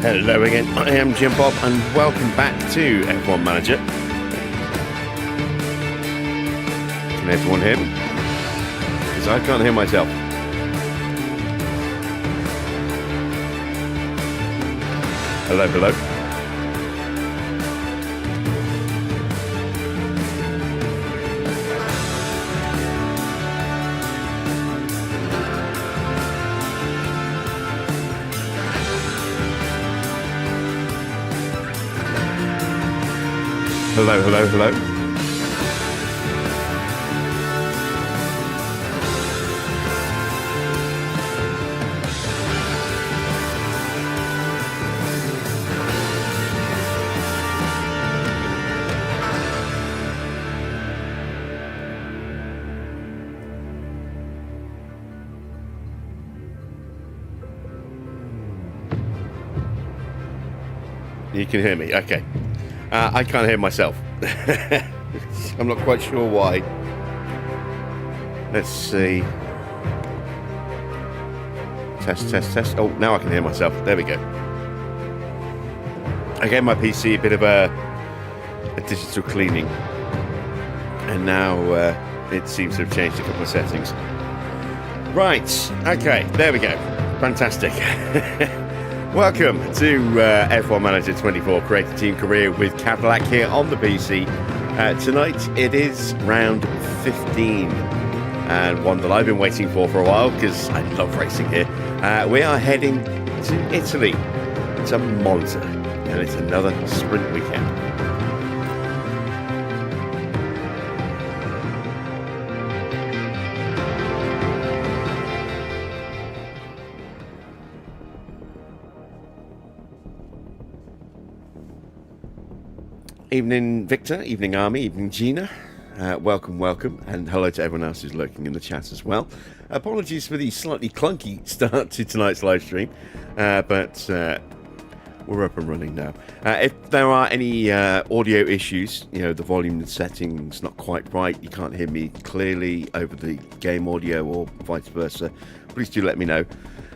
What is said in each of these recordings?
Hello again, I am Jim Bob and welcome back to F1 Manager. Can everyone hear me? Because I can't hear myself. Hello, hello. Hello, hello, hello. You can hear me, okay. I can't hear myself. I'm not quite sure why. Let's see. Test, test, test. Oh, now I can hear myself. There we go. I gave my PC a bit of a digital cleaning. And now it seems to have changed a couple of settings. Right. Okay. There we go. Fantastic. Welcome to F1 Manager 24 Create a Team Career with Cadillac here on the PC. Tonight it is round 15 and one that I've been waiting for a while because I love racing here. We are heading to Italy, to Monza, and it's another sprint weekend. Evening, Victor. Evening, Army. Evening, Gina. Welcome, welcome. And hello to everyone else who's lurking in the chat as well. Apologies for the slightly clunky start to tonight's live stream. But we're up and running now. If there are any audio issues, you know, the volume setting's not quite right, you can't hear me clearly over the game audio or vice versa, please do let me know.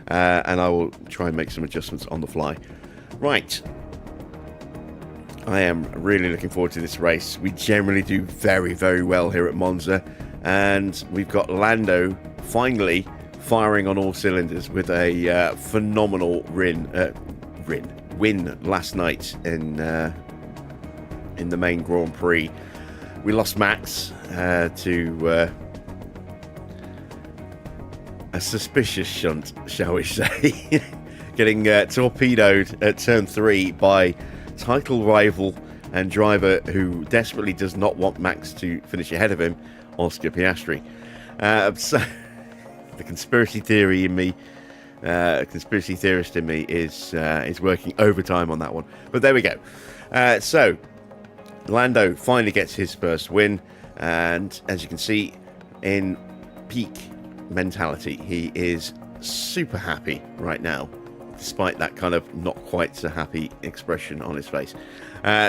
And I will try and make some adjustments on the fly. Right. I am really looking forward to this race. We generally do very, very well here at Monza. And we've got Lando finally firing on all cylinders with a phenomenal win last night in the main Grand Prix. We lost Max to a suspicious shunt, shall we say. Getting torpedoed at turn 3 by title rival and driver who desperately does not want Max to finish ahead of him, Oscar Piastri. So the conspiracy theory in me, conspiracy theorist in me, is working overtime on that one. But there we go. So Lando finally gets his first win, and as you can see, in peak mentality, he is super happy right now, despite that kind of not quite so happy expression on his face.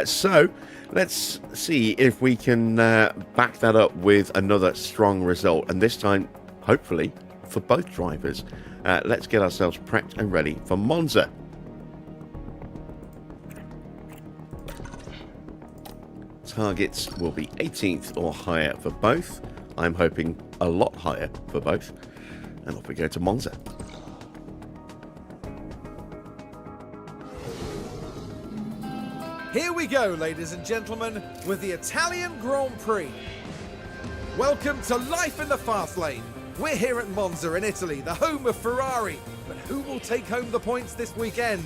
So let's see if we can back that up with another strong result, and this time hopefully for both drivers. Let's get ourselves prepped and ready for Monza. Targets will be 18th or higher for both. I'm hoping a lot higher for both, and off we go to Monza. Here we go, ladies and gentlemen, with the Italian Grand Prix. Welcome to Life in the Fast Lane. We're here at Monza in Italy, the home of Ferrari. But who will take home the points this weekend?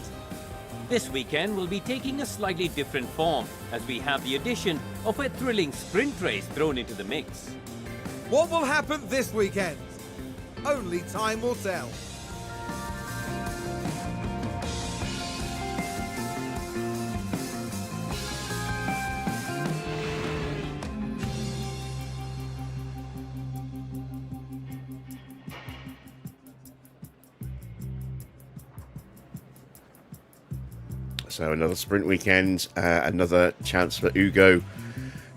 This weekend will be taking a slightly different form, as we have the addition of a thrilling sprint race thrown into the mix. What will happen this weekend? Only time will tell. So another sprint weekend, another chance for Ugo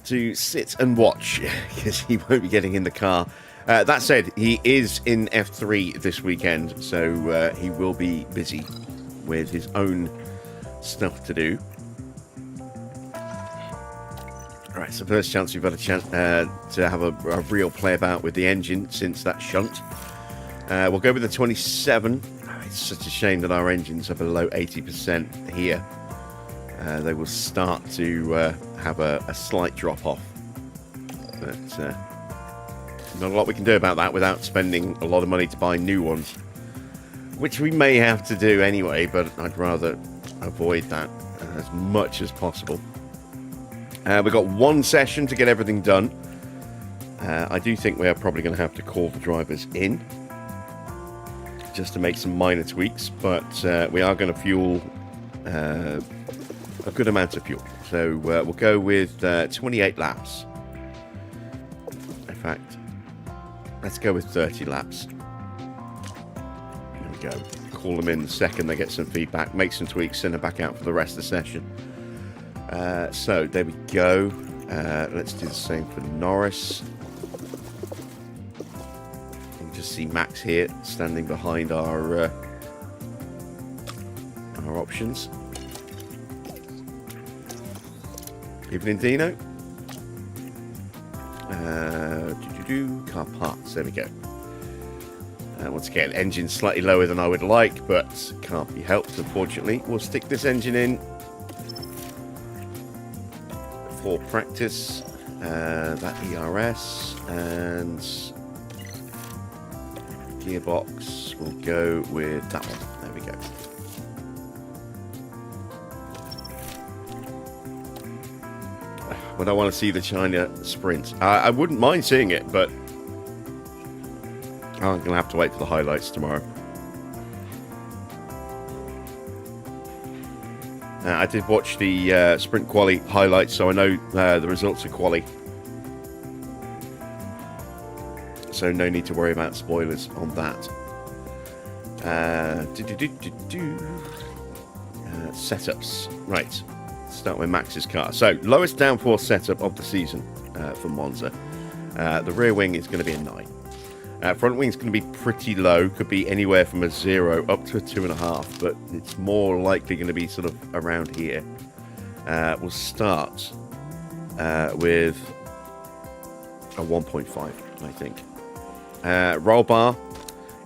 to sit and watch because he won't be getting in the car. That said, he is in F3 this weekend, so he will be busy with his own stuff to do. Alright, so first chance we've had a chance to have a real play about with the engine since that shunt. We'll go with the 27. It's such a shame that our engines are below 80% here. They will start to have a slight drop off. But not a lot we can do about that without spending a lot of money to buy new ones. Which we may have to do anyway, but I'd rather avoid that as much as possible. We've got one session to get everything done. I do think we are probably going to have to call the drivers in just to make some minor tweaks, but we are going to fuel a good amount of fuel. So we'll go with 28 laps. In fact, let's go with 30 laps. There we go. Call them in the second they get some feedback, make some tweaks, send them back out for the rest of the session. So there we go. Let's do the same for Norris. You can just see Max here standing behind our options. Evening, Dino. Car parts. There we go. Once again, engine slightly lower than I would like, but can't be helped, unfortunately. We'll stick this engine in for practice. That ERS and gearbox. We'll go with that one. There we go. Would I want to see the China sprint? I wouldn't mind seeing it, but I'm going to have to wait for the highlights tomorrow. I did watch the sprint quali highlights, so I know the results of quali. So no need to worry about spoilers on that. Setups. Right. Start with Max's car. So, lowest downforce setup of the season for Monza. The rear wing is going to be a 9. Front wing is going to be pretty low. Could be anywhere from a 0 up to a 2.5, but it's more likely going to be sort of around here. We'll start with a 1.5, I think. Roll bar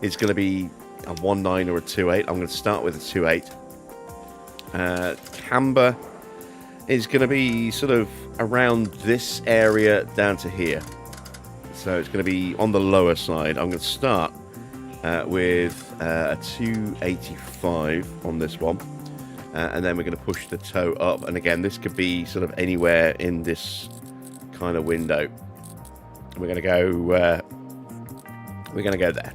is going to be a 1.9 or a 2.8. I'm going to start with a 2.8. Camber is going to be sort of around this area down to here. So it's going to be on the lower side. I'm going to start with a 285 on this one. And then we're going to push the toe up. And again, this could be sort of anywhere in this kind of window. We're going to go there.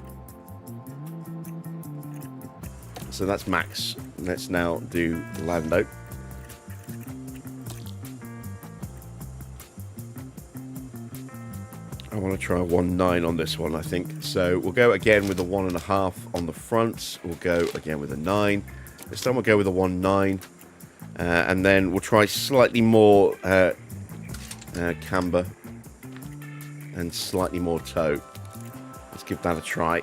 So that's max. Let's now do Lando. I want to try a 1.9 on this one, I think. So we'll go again with a 1.5 on the front. We'll go again with a 9. This time we'll go with a 1.9. And then we'll try slightly more camber and slightly more toe. Let's give that a try.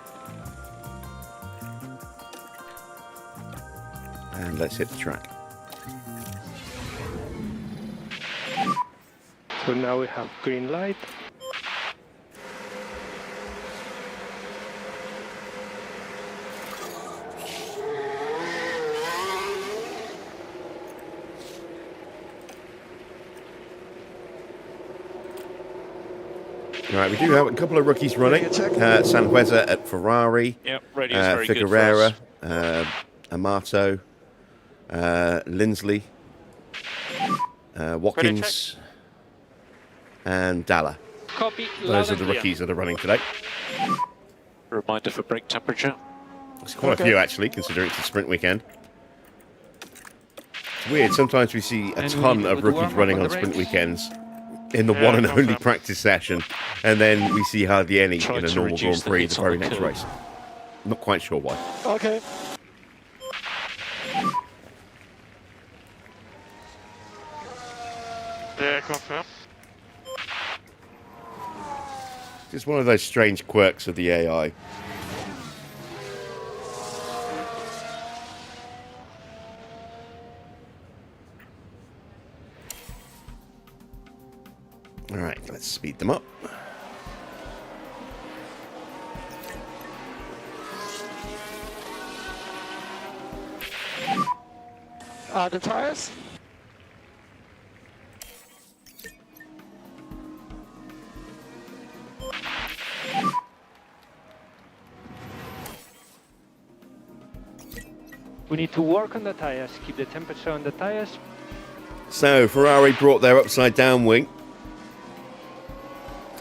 And let's hit the track. So now we have green light. Right, we do have a couple of rookies running. Sanhueza at Ferrari. Yep, radio is very Figueroa, good for us. Amato, Lindsley, Watkins, and Dalla. Copy. Those are the rookies that are running today. Reminder for brake temperature. It's quite a few, actually, considering it's a sprint weekend. It's weird. Sometimes we see a ton of rookies running on sprint weekends in the one and only practice session, and then we see hardly any in a normal Grand Prix the very next race. Not quite sure why. Okay. Yeah, confirm. Just one of those strange quirks of the AI. All right, let's speed them up. The tyres? We need to work on the tires, keep the temperature on the tires. So, Ferrari brought their upside-down wing.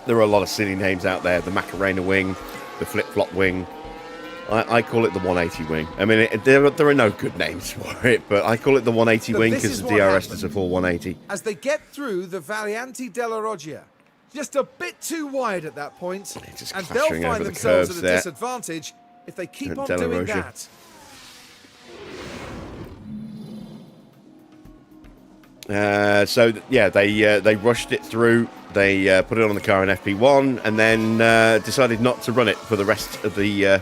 There are a lot of silly names out there. The Macarena wing, the flip-flop wing. I call it the 180 wing. I mean, there are no good names for it, but I call it the 180 wing because the DRS is a full 180. As they get through the Variante della Roggia, just a bit too wide at that point, Just and they'll clattering over find the themselves curves at a there. disadvantage if they keep on Della doing Roggia. that. They rushed it through. They put it on the car in FP1 and then decided not to run it for the rest of the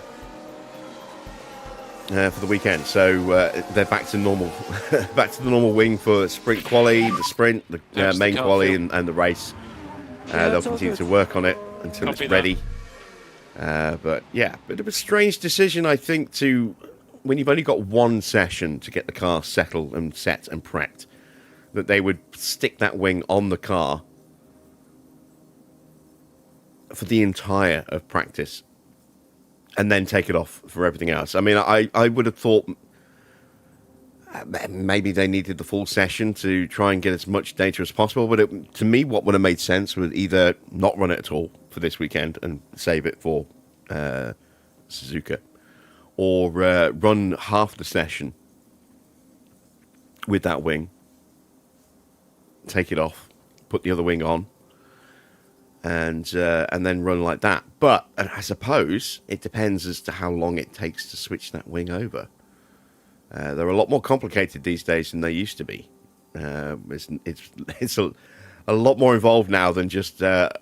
weekend. So they're back to normal, back to the normal wing for sprint quali, the sprint, the main quali, and the race. They'll continue to work on it until it's ready. But yeah, bit of a strange decision, I think, when you've only got one session to get the car settled and set and prepped, that they would stick that wing on the car for the entire of practice and then take it off for everything else. I mean, I would have thought maybe they needed the full session to try and get as much data as possible, but to me, what would have made sense was either not run it at all for this weekend and save it for Suzuka, or run half the session with that wing, take it off, put the other wing on, and then run like that. But I suppose it depends as to how long it takes to switch that wing over. They're a lot more complicated these days than they used to be. It's a lot more involved now than just a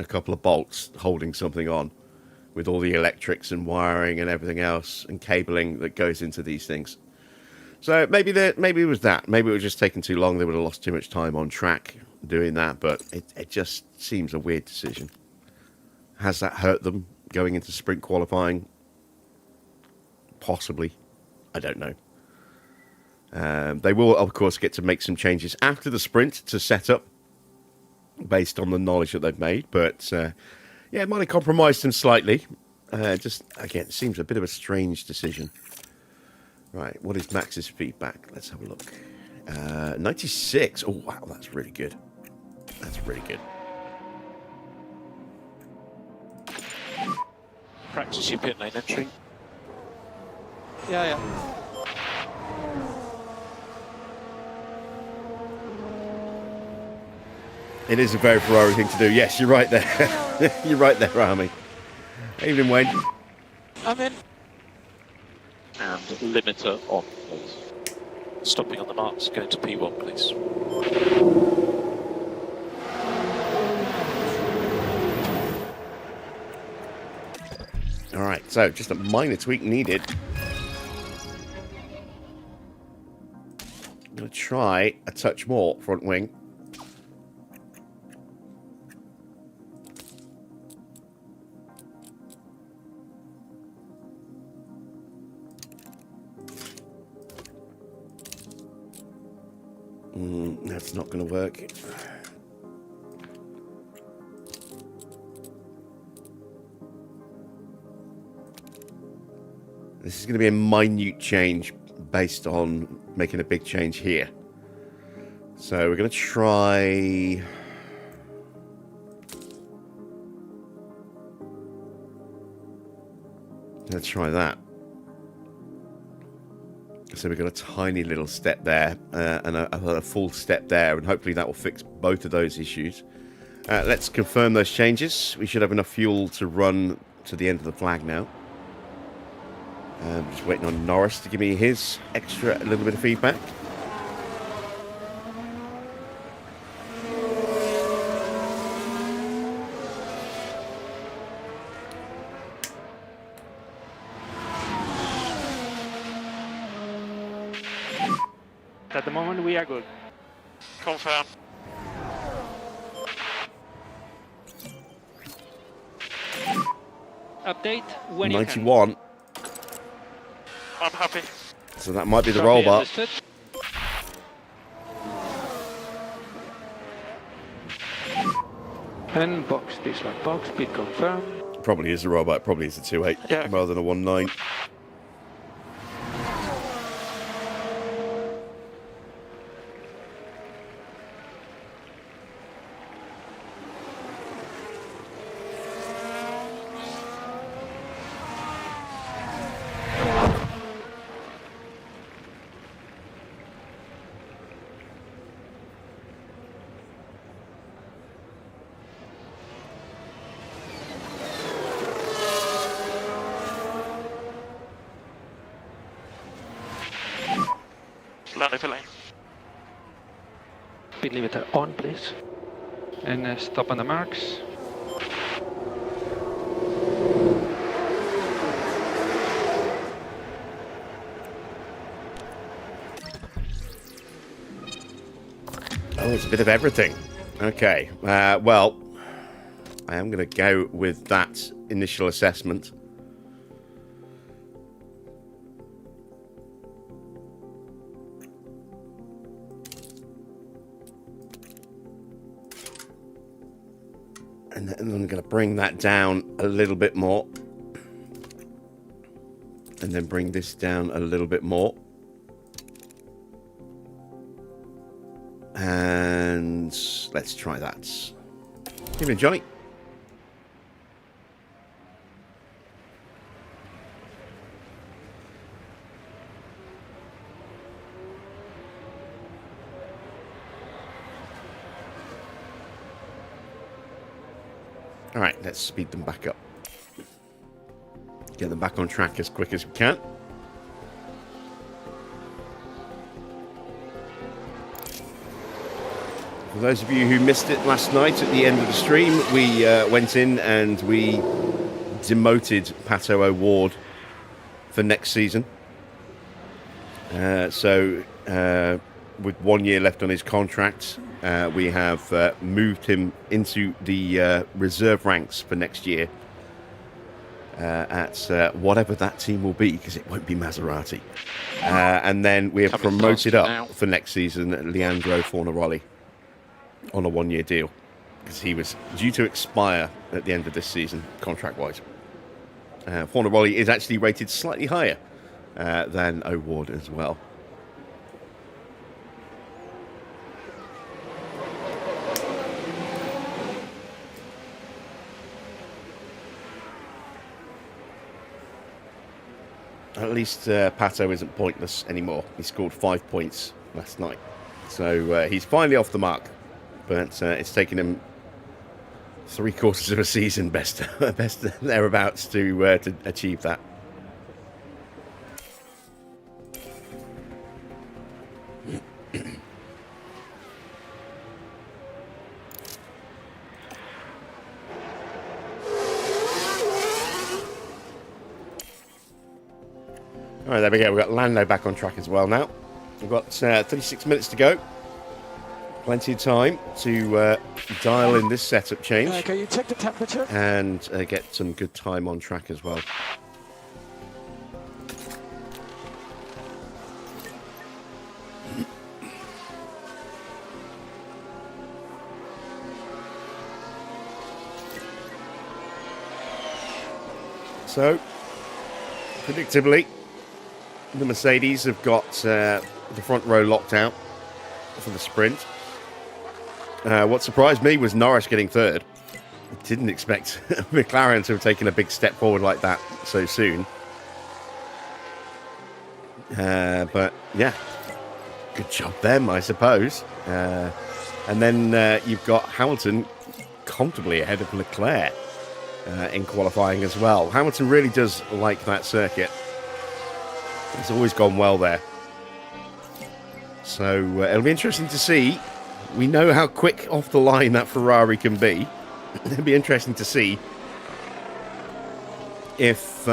couple of bolts holding something on, with all the electrics and wiring and everything else and cabling that goes into these things. So maybe it was that. Maybe it was just taking too long. They would have lost too much time on track doing that. But it just seems a weird decision. Has that hurt them going into sprint qualifying? Possibly. I don't know. They will, of course, get to make some changes after the sprint to set up based on the knowledge that they've made. But, it might have compromised them slightly. Just, again, it seems a bit of a strange decision. Right, what is Max's feedback? Let's have a look. 96. Oh, wow, that's really good. That's really good. Practice your pit lane entry. Yeah. It is a very Ferrari thing to do. Yes, you're right there. You're right there, Rami. Evening, Wayne. I'm in. And limiter on, please. Stopping on the marks, going to P1, please. All right, so just a minor tweak needed. I'm going to try a touch more front wing. That's not going to work. This is going to be a minute change based on making a big change here. So we're going to try... Let's try that. So we've got a tiny little step there and a full step there, and hopefully that will fix both of those issues. Let's confirm those changes. We should have enough fuel to run to the end of the flag now. Just waiting on Norris to give me his extra little bit of feedback. At the moment, we are good. Confirm. Update when you can. 91. I'm happy. So that might be the Copy, roll bar. understood. And box, dislike box, speed confirm. Probably is the roll bar. Probably is a 2.8 Yeah. rather than a 1.9. Landing lane. Speed limiter on, please. And stop on the marks. Oh, it's a bit of everything. Okay, well, I am going to go with that initial assessment. And then I'm going to bring that down a little bit more. And then bring this down a little bit more. And let's try that. Give me Johnny. All right, let's speed them back up. Get them back on track as quick as we can. For those of you who missed it last night at the end of the stream, we went in and we demoted Pato O'Ward for next season. So with 1 year left on his contract, we have moved him into the reserve ranks for next year at whatever that team will be, because it won't be Maserati. And then we have Coming promoted fast up now. for next season Leandro Fornaroli on a 1 year deal, because he was due to expire at the end of this season, contract-wise. Fornaroli is actually rated slightly higher than O'Ward as well. At least Pato isn't pointless anymore. He scored 5 points last night. So he's finally off the mark. But it's taken him 3/4 of a season, best thereabouts, to achieve that. All right, there we go. We've got Lando back on track as well now. We've got 36 minutes to go. Plenty of time to dial in this setup change. Can you check the temperature? And get some good time on track as well. So, predictably, the Mercedes have got the front row locked out for the sprint. What surprised me was Norris getting third. I didn't expect McLaren to have taken a big step forward like that so soon. But yeah, good job them, I suppose. And then you've got Hamilton comfortably ahead of Leclerc in qualifying as well. Hamilton really does like that circuit. It's always gone well there. So it'll be interesting to see. We know how quick off the line that Ferrari can be. It'll be interesting to see if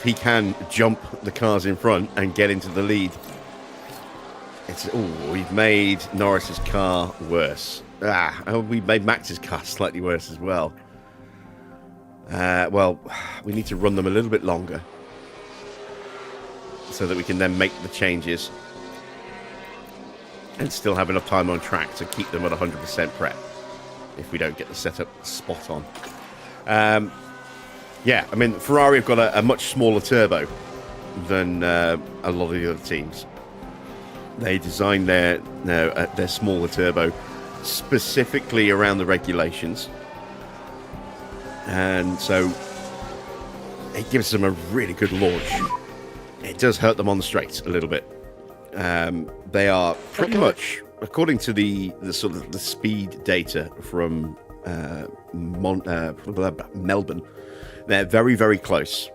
he can jump the cars in front and get into the lead. We've made Norris's car worse. We've made Max's car slightly worse as well. Well, we need to run them a little bit longer so that we can then make the changes and still have enough time on track to keep them at 100% prep if we don't get the setup spot on. Yeah, I mean, Ferrari have got a much smaller turbo than a lot of the other teams. They designed their smaller turbo specifically around the regulations, and so it gives them a really good launch. It does hurt them on the straights a little bit. They are pretty much, according to the sort of the speed data from Melbourne, they're very, very close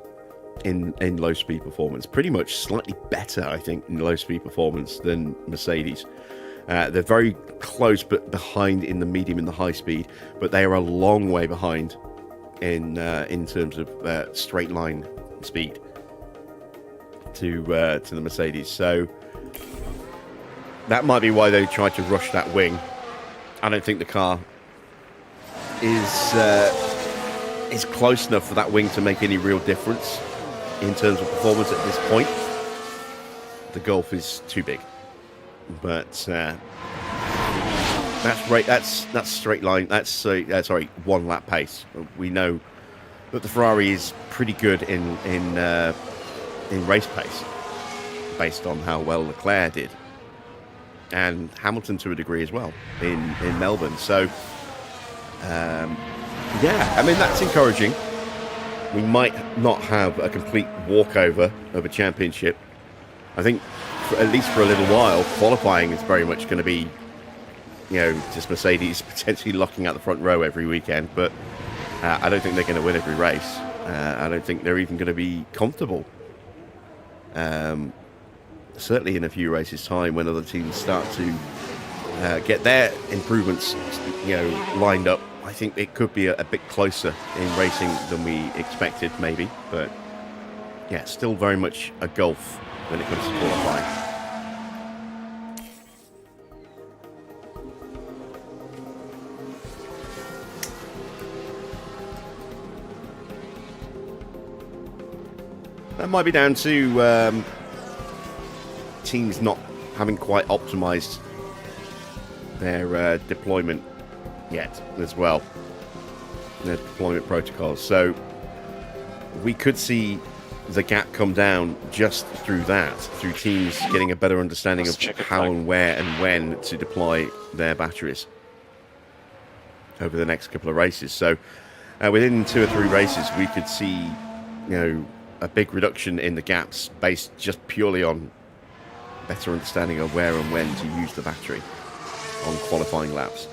in low speed performance. Pretty much slightly better, I think, in low speed performance than Mercedes. They're very close, but behind in the medium and the high speed. But they are a long way behind in terms of straight line speed to the Mercedes. So that might be why they tried to rush that wing. I don't think the car is close enough for that wing to make any real difference in terms of performance at this point. The Golf is too big, but that's right. That's straight line. That's sorry, one lap pace. We know that the Ferrari is pretty good in race pace, based on how well Leclerc did, and Hamilton to a degree as well in Melbourne. So yeah, I mean, that's encouraging. We might not have a complete walkover of a championship. I think, at least for a little while, qualifying is very much going to be, just Mercedes potentially locking out the front row every weekend. But I don't think they're going to win every race. I don't think they're even going to be comfortable. Certainly in a few races' time, when other teams start to get their improvements, lined up, I think it could be a bit closer in racing than we expected, maybe. But yeah, still very much a Golf when it comes to qualifying. That might be down to teams not having quite optimized their deployment yet as well, their deployment protocols. So we could see the gap come down just through that, through teams getting a better understanding of how and where and when to deploy their batteries over the next couple of races. So within 2 or 3 races, we could see, a big reduction in the gaps based just purely on better understanding of where and when to use the battery on qualifying laps.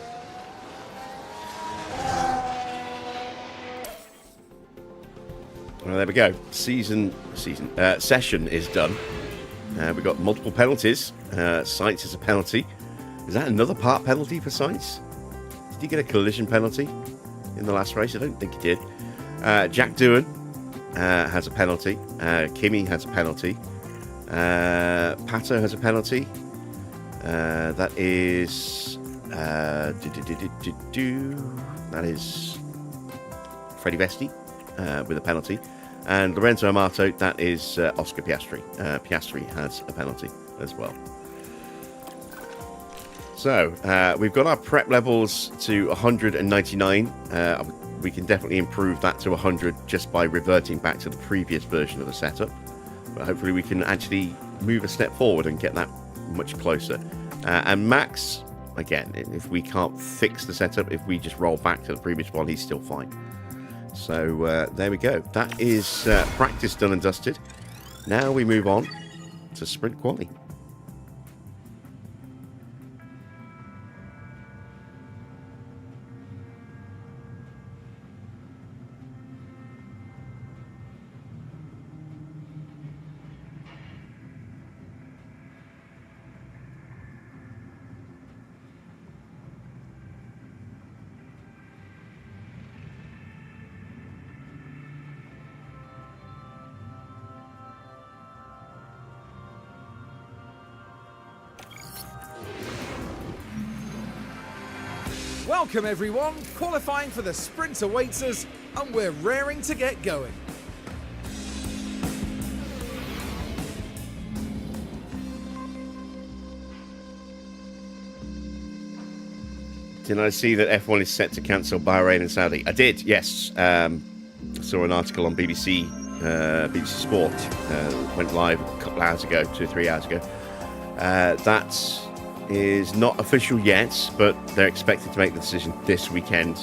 Well, there we go. Session is done. We've got multiple penalties. Sainz is a penalty. Is that another part penalty for Sainz? Did he get a collision penalty in the last race? I don't think he did. Jack Doohan has a penalty. Kimi has a penalty. Pato has a penalty. That is that is Freddie Vesti with a penalty. And Lorenzo Amato, that is Oscar Piastri. Piastri has a penalty as well. So we've got our prep levels to 199. We can definitely improve that to 100 just by reverting back to the previous version of the setup. But hopefully we can actually move a step forward and get that much closer. And Max, again, if we can't fix the setup, if we just roll back to the previous one, he's still fine. So there we go. That is practice done and dusted. Now we move on to sprint quali. Welcome everyone, qualifying for the sprint awaits us and we're raring to get going. Did I see that F1 is set to cancel Bahrain and Saudi? I did, yes. I saw an article on BBC Sport. Went live a couple hours ago, 2 or 3 hours ago. That is not official yet, but they're expected to make the decision this weekend.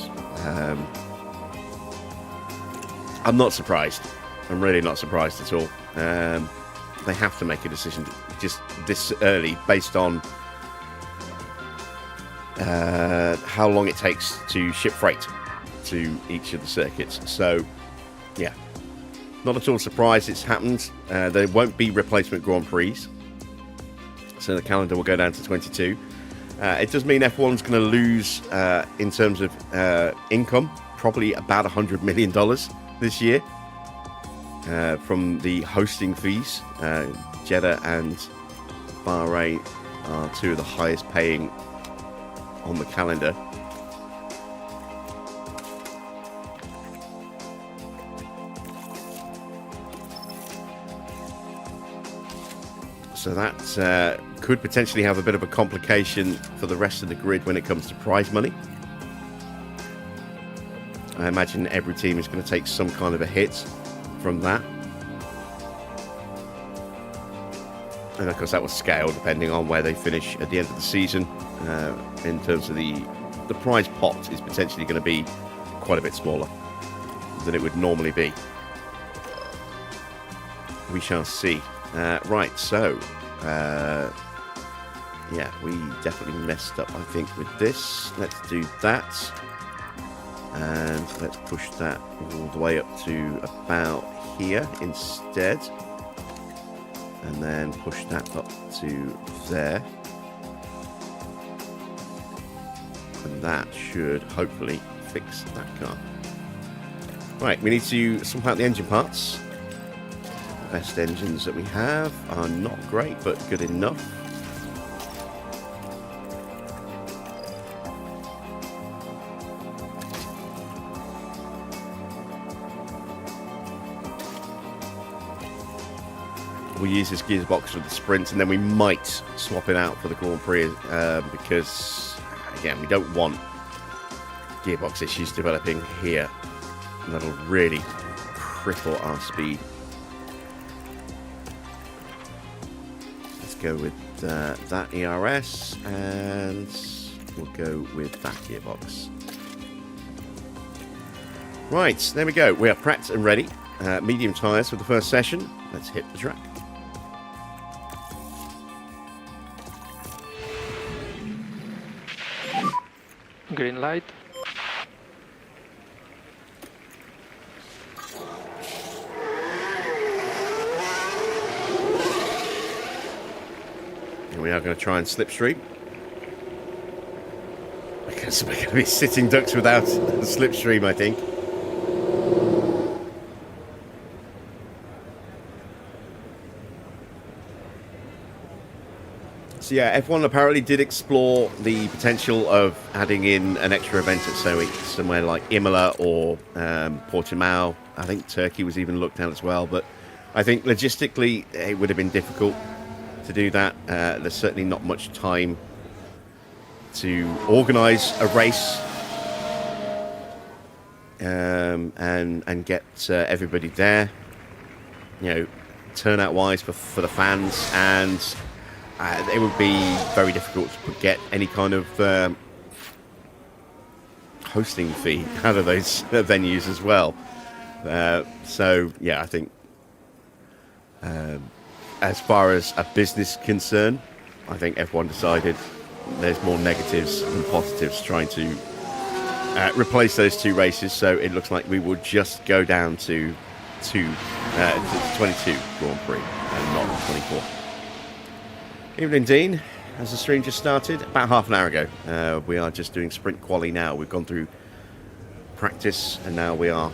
I'm not surprised. I'm really not surprised at all. They have to make a decision just this early based on how long it takes to ship freight to each of the circuits. So, yeah, not at all surprised it's happened. There won't be replacement Grand Prix, so the calendar will go down to 22. It does mean F1's going to lose, in terms of income, probably about $100 million this year from the hosting fees. Jeddah and Bahrain are two of the highest paying on the calendar. So that could potentially have a bit of a complication for the rest of the grid when it comes to prize money. I imagine every team is going to take some kind of a hit from that. And of course that will scale depending on where they finish at the end of the season. In terms of the prize pot is potentially going to be quite a bit smaller than it would normally be. We shall see. Right, so yeah, we definitely messed up, I think, with this. Let's do that, and let's push that all the way up to about here instead, and then push that up to there. And that should hopefully fix that car. Right, we need to swap out the engine parts. The best engines that we have are not great, but good enough. We'll use this gearbox for the sprint, and then we might swap it out for the Grand Prix because, again, we don't want gearbox issues developing here. That'll really cripple our speed. Let's go with that ERS, and we'll go with that gearbox. Right, there we go. We are prepped and ready. Medium tyres for the first session. Let's hit the track. Green light. And we are going to try and slipstream. Because we're going to be sitting ducks without a slipstream, I think. So yeah, F1 apparently did explore the potential of adding in an extra event at somewhere like Imola or Portimao. I think Turkey was even looked at as well, but I think logistically it would have been difficult to do that. There's certainly not much time to organise a race and get everybody there, you know, turnout wise for the fans, and it would be very difficult to get any kind of hosting fee out of those venues as well. So yeah, I think as far as a business concern, I think F1 decided there's more negatives than positives trying to replace those two races. So it looks like we will just go down to 22 Grand Prix and not 24. Evening, Dean. Has the stream just started? About half an hour ago. We are just doing sprint quali now. We've gone through practice and now we are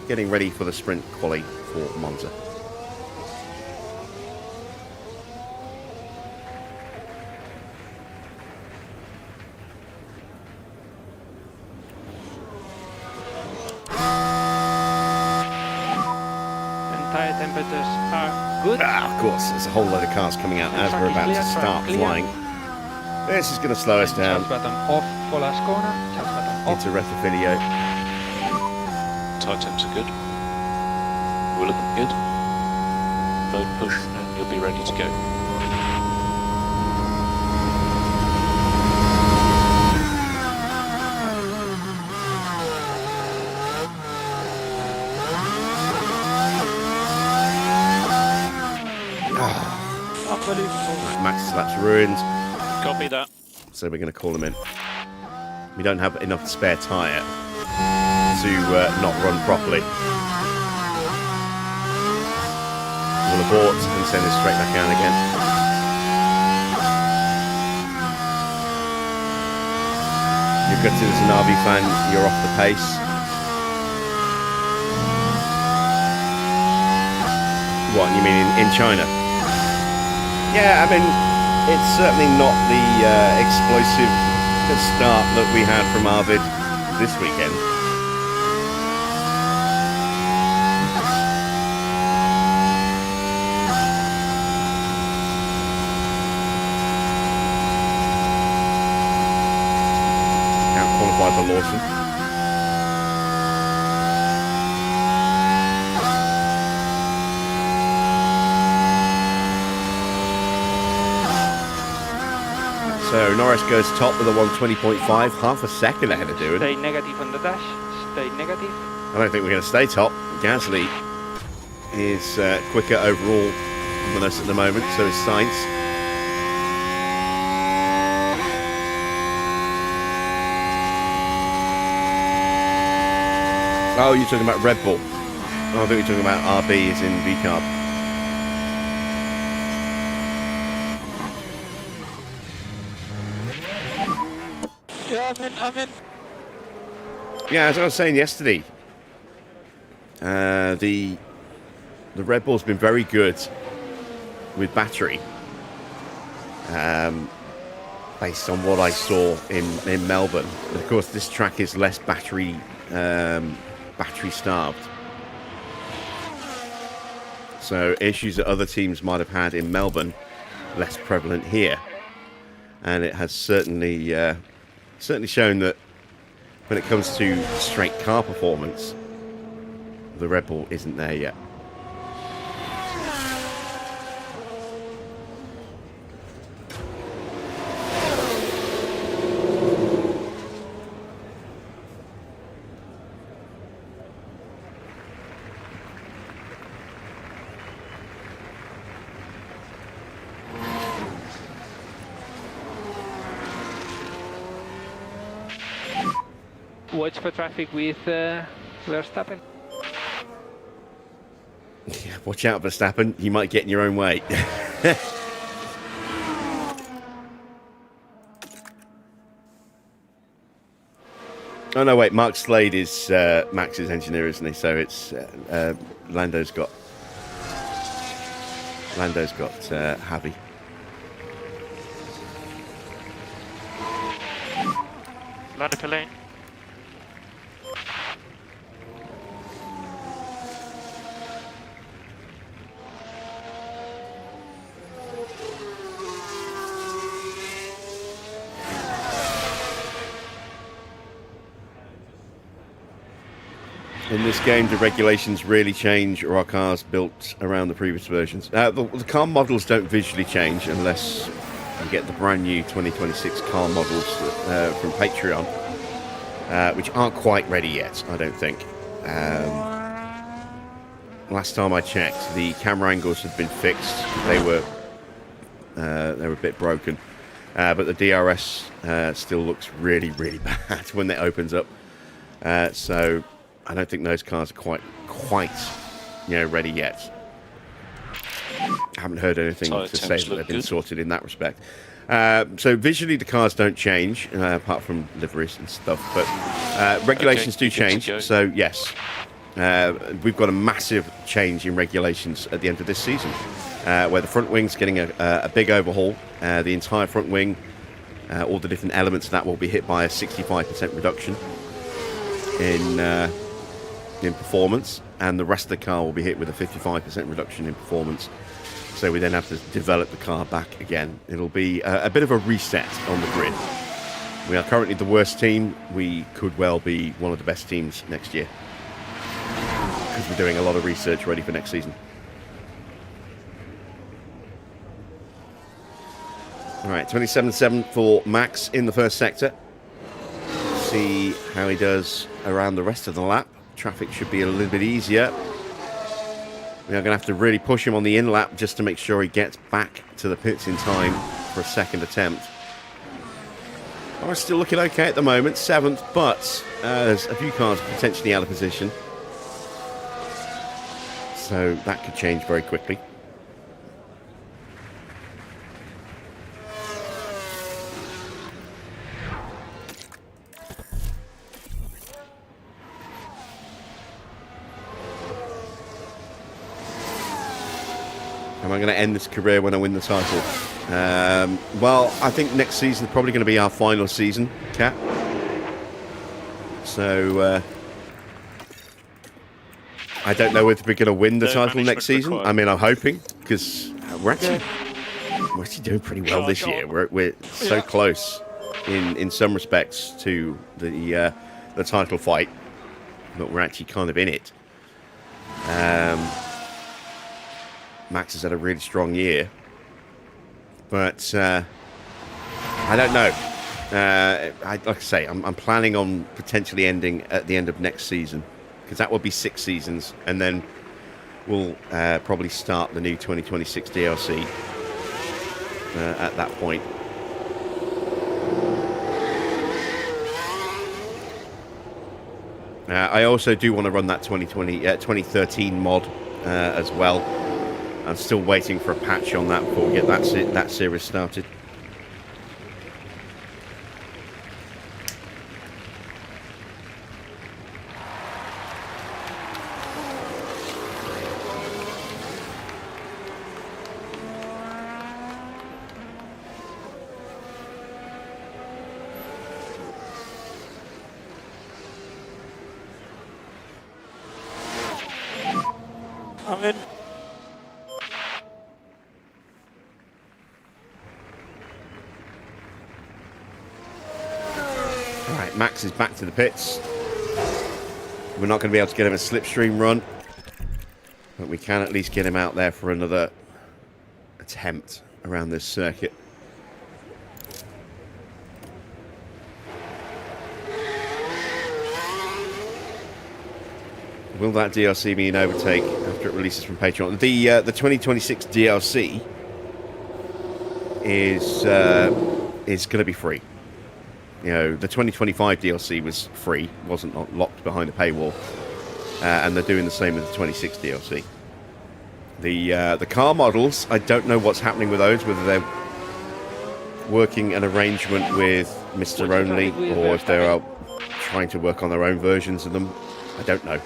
getting ready for the sprint quali for Monza. Tire temperatures are good. Of course, there's a whole load of cars coming out as we're about to start flying. This is going to slow us down. Charge button off for last corner. Charge button off. Into Retro-Video. Tire temps are good. We're looking good. Load push and you'll be ready to go. Max's lap's ruined, Copy that. so we're going to call him in. We don't have enough spare tyre to not run properly. We'll abort and send this straight back down again. You've got to, as an RV fan, you're off the pace. What, you mean in China? Yeah, I mean, it's certainly not the explosive start that we had from Arvid this weekend. Out-qualified by Lawson. So Norris goes top with a 120.5, half a second ahead of doing. Stay negative on the dash. Stay negative. I don't think we're going to stay top. Gasly is quicker overall than us at the moment, so is Sainz. Oh, you're talking about Red Bull. Oh, I think you're talking about RB as in V-Carb. Yeah, I'm in. Yeah, as I was saying yesterday, the Red Bull's been very good with battery, based on what I saw in Melbourne. And of course, this track is less battery starved, so issues that other teams might have had in Melbourne less prevalent here, and it has certainly shown that when it comes to straight car performance, the Red Bull isn't there yet. Watch for traffic with Verstappen. Yeah, watch out, Verstappen. You might get in your own way. Oh no, wait. Mark Slade is Max's engineer, isn't he? So it's Lando's got Javi. Lando per lane. In this game, do regulations really change, or are cars built around the previous versions? The car models don't visually change unless you get the brand new 2026 car models from Patreon, which aren't quite ready yet, I don't think. Last time I checked, the camera angles had been fixed. They were a bit broken, but the DRS still looks really, really bad when it opens up. So I don't think those cars are quite ready yet. I haven't heard anything to say that they've been sorted in that respect. So visually the cars don't change, apart from liveries and stuff, but regulations do change. So yes, we've got a massive change in regulations at the end of this season, where the front wing's getting a big overhaul. The entire front wing, all the different elements of that will be hit by a 65% reduction in in performance, and the rest of the car will be hit with a 55% reduction in performance. So we then have to develop the car back again. It'll be a bit of a reset on the grid. We are currently the worst team. We could well be one of the best teams next year, because we're doing a lot of research ready for next season. All right, 27.7 for Max in the first sector. See how he does around the rest of the lap. Traffic should be a little bit easier. We are going to have to really push him on the in lap just to make sure he gets back to the pits in time for a second attempt. Oh, still looking okay at the moment, 7th, but there's a few cars potentially out of position. So that could change very quickly. Am I going to end this career when I win the title? Well, I think next season is probably going to be our final season, Cat. So, I don't know if we're going to win the title next season. I mean, I'm hoping, because we're actually doing pretty well this year. We're so close in some respects to the title fight, but we're actually kind of in it. Max has had a really strong year, but I don't know. Like I say, I'm planning on potentially ending at the end of next season, because that will be 6 seasons, and then we'll probably start the new 2026 DLC at that point. I also do want to run that 2013 mod as well. I'm still waiting for a patch on that before we get that series started. I'm in. Max is back to the pits. We're not going to be able to get him a slipstream run, but we can at least get him out there for another attempt around this circuit. Will that DLC be an overtake after it releases from Patreon? The 2026 DLC is going to be free. You know, the 2025 DLC was free, wasn't locked behind a paywall, and they're doing the same with the 26 DLC. The car models, I don't know what's happening with those, whether they're working an arrangement with Mr. Only, or if they're trying to work on their own versions of them. I don't know.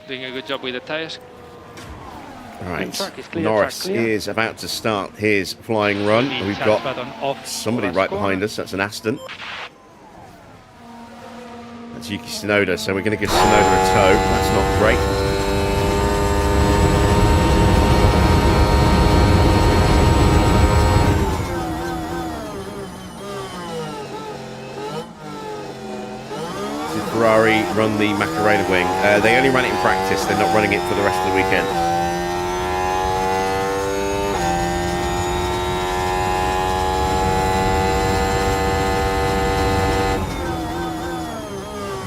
Doing a good job with the tyres. Right, Norris is about to start his flying run. We've got somebody right behind us. That's an Aston. That's Yuki Tsunoda, so we're going to give Tsunoda a tow. That's not great. Ferrari run the McLaren wing. They only ran it in practice. They're not running it for the rest of the weekend.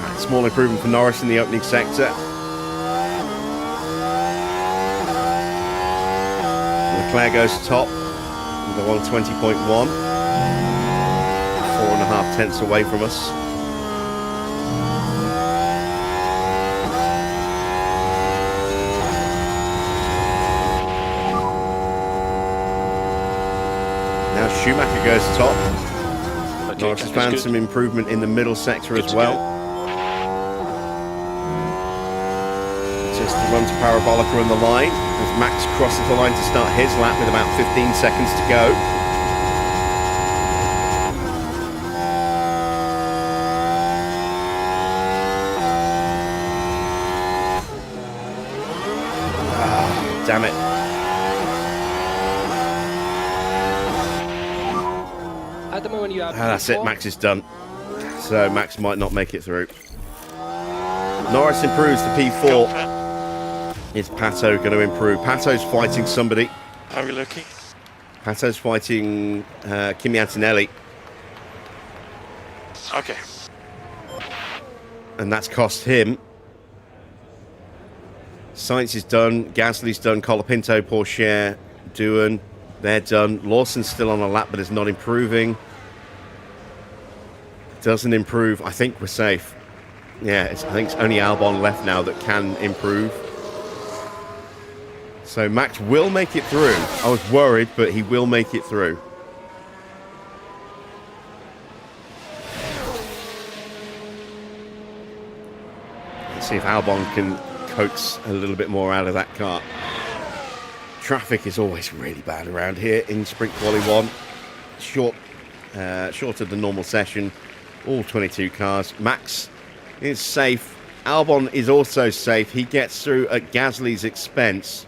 Right, small improvement for Norris in the opening sector. Leclerc goes top with the 120.1. 4.5 tenths away from us. Schumacher goes top. Okay, Norris has found some improvement in the middle sector as well. Just runs Parabolica on the line as Max crosses the line to start his lap with about 15 seconds to go. Damn it. At the moment you have That's it, Max is done. So Max might not make it through. Norris improves to P4. Is Pato going to improve? Pato's fighting somebody. How are we looking? Pato's fighting Kimi Antonelli. Okay. And that's cost him. Sainz is done. Gasly's done. Colapinto, Porsche, Doohan. They're done. Lawson's still on a lap, but is not improving. Doesn't improve. I think we're safe. Yeah, I think it's only Albon left now that can improve. So Max will make it through. I was worried, but he will make it through. Let's see if Albon can coax a little bit more out of that car. Traffic is always really bad around here in Sprint Quali 1. Shorter than normal session. All 22 cars. Max is safe. Albon is also safe. He gets through at Gasly's expense.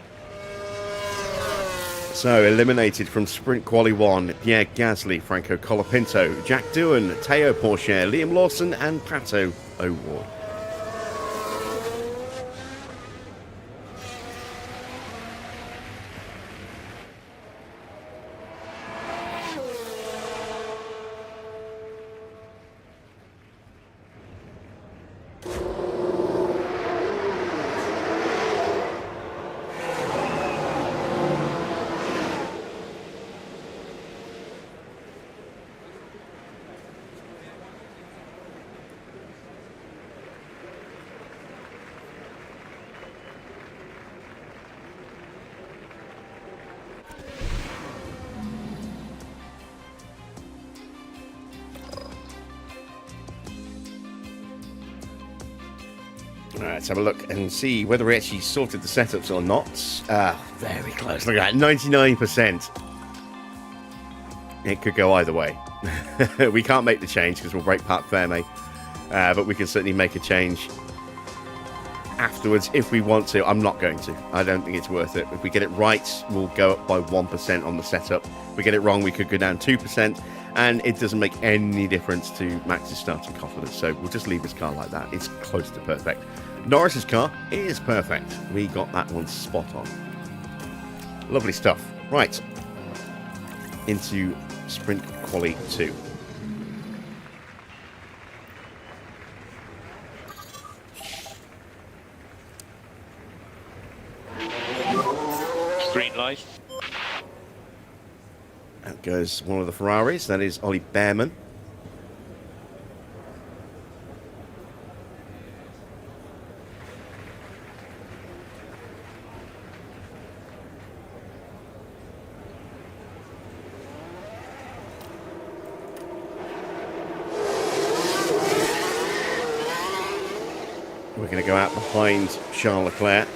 So eliminated from Sprint Quali 1, Pierre Gasly, Franco Colapinto, Jack Doohan, Teo Porsche, Liam Lawson and Pato O'Ward. Let's have a look and see whether we actually sorted the setups or not. Very close. Look at that, 99%. It could go either way. We can't make the change because we'll break Parc Ferme. But we can certainly make a change afterwards if we want to. I'm not going to. I don't think it's worth it. If we get it right, we'll go up by 1% on the setup. If we get it wrong, we could go down 2%. And it doesn't make any difference to Max's starting confidence. So we'll just leave his car like that. It's close to perfect. Norris's car is perfect. We got that one spot on. Lovely stuff. Right. Into Sprint Quali 2. Green light. Out goes one of the Ferraris. That is Ollie Bearman. We're going to go out behind Charles Leclerc.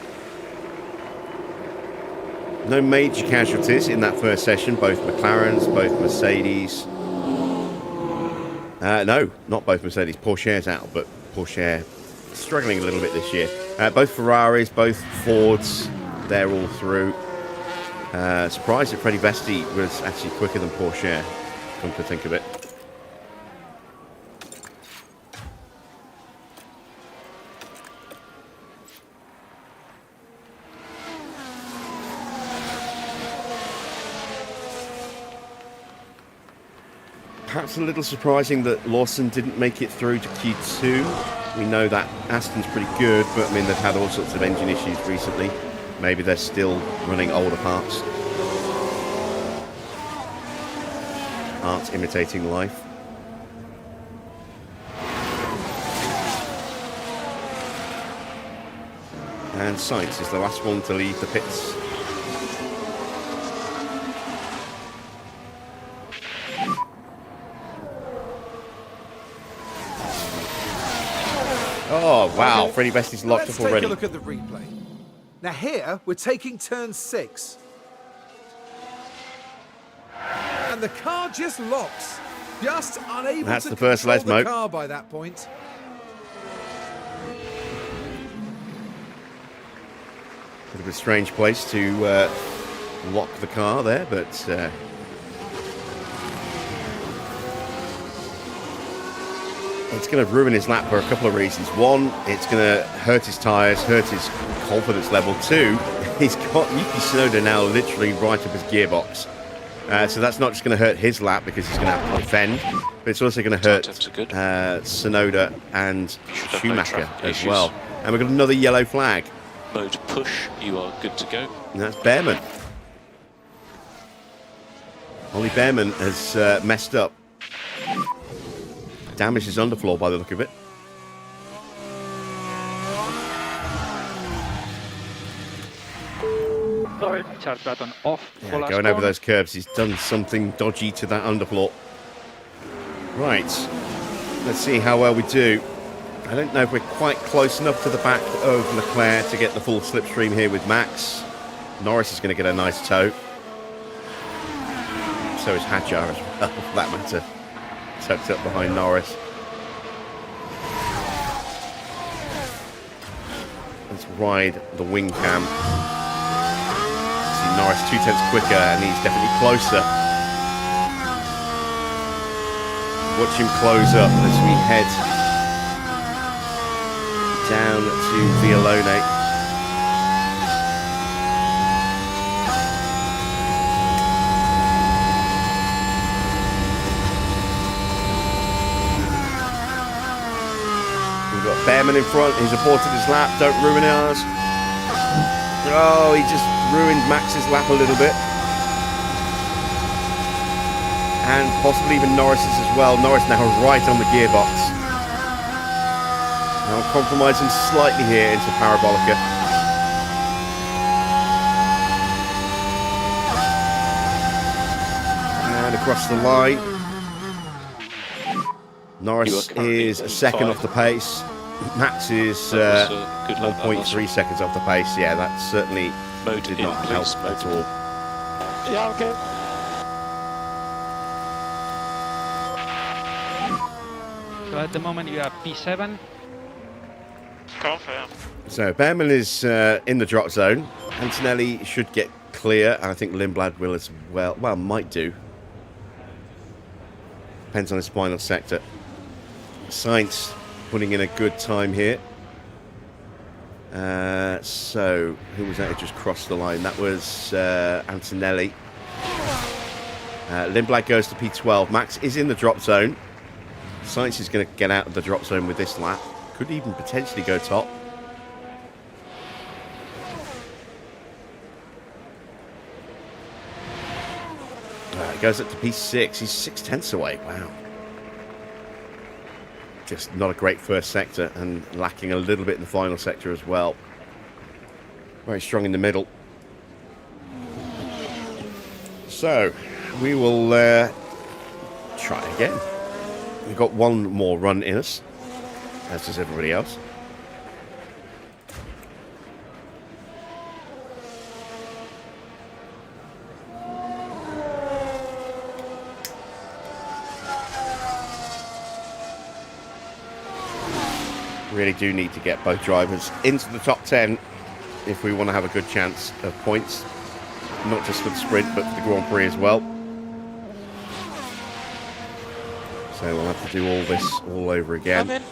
No major casualties in that first session. Both McLarens, both Mercedes. No, not both Mercedes. Porsche's out, but Porsche struggling a little bit this year. Both Ferraris, both Fords, they're all through. Surprised that Freddie Vesti was actually quicker than Porsche, come to think of it. Perhaps a little surprising that Lawson didn't make it through to Q2. We know that Aston's pretty good, but I mean, they've had all sorts of engine issues recently. Maybe they're still running older parts. Art imitating life. And Sainz is the last one to leave the pits. Oh, wow. Freddie Vesti's locked up already. Let's take a look at the replay. Now here, we're taking turn 6. And the car just locks. Just unable That's to the first control Lesmo. the car by that point. Bit of a strange place to lock the car there, but it's going to ruin his lap for a couple of reasons. One, it's going to hurt his tyres, hurt his confidence level. Two, he's got Yuki Tsunoda now literally right up his gearbox. So that's not just going to hurt his lap because he's going to have to defend, but it's also going to hurt Tsunoda and Schumacher as well. And we've got another yellow flag. Mode push, you are good to go. And that's Bearman. Ollie Bearman has messed up. Damaged his underfloor by the look of it. Sorry, charge button off. For last Going over corner. those curves, he's done something dodgy to that underfloor. Right, let's see how well we do. I don't know if we're quite close enough to the back of Leclerc to get the full slipstream here with Max. Norris is going to get a nice tow. So is Hadjar as well, for that matter. Tucked up behind Norris. Let's ride the wing cam. See Norris 2/10 quicker and he's definitely closer. Watch him close up as we head down to Vialone. We've got Bearman in front, he's aborted his lap, don't ruin ours. Oh, he just ruined Max's lap a little bit. And possibly even Norris's as well. Norris now right on the gearbox. Now compromising slightly here into Parabolica. And across the line. Norris is a second off the pace. Max is 1.3 seconds off the pace. Yeah, that certainly did not help at all. Yeah, okay. So at the moment you have P7. Confirm. So Bearman is in the drop zone. Antonelli should get clear. I think Lindblad will as well. Well, might do. Depends on his final sector. Sainz putting in a good time here. So who was that who just crossed the line? That was Antonelli. Lindblad goes to P12. Max is in the drop zone. Sainz is going to get out of the drop zone with this lap. Could even potentially go top. Goes up to P6. He's 6/10 away. Wow. Just not a great first sector and lacking a little bit in the final sector as well. Very strong in the middle. So we will try again. We've got one more run in us, as does everybody else. Really do need to get both drivers into the top 10 if we want to have a good chance of points, not just for the sprint but for the Grand Prix as well. So we'll have to do all this all over again.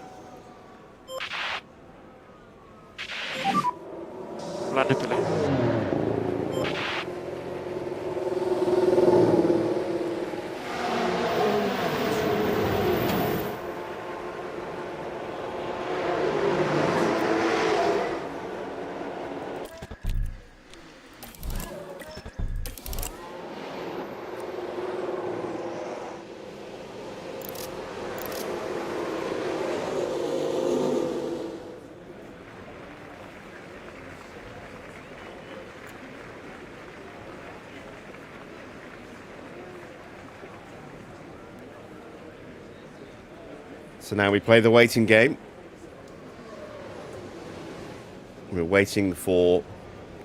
So now we play the waiting game. We're waiting for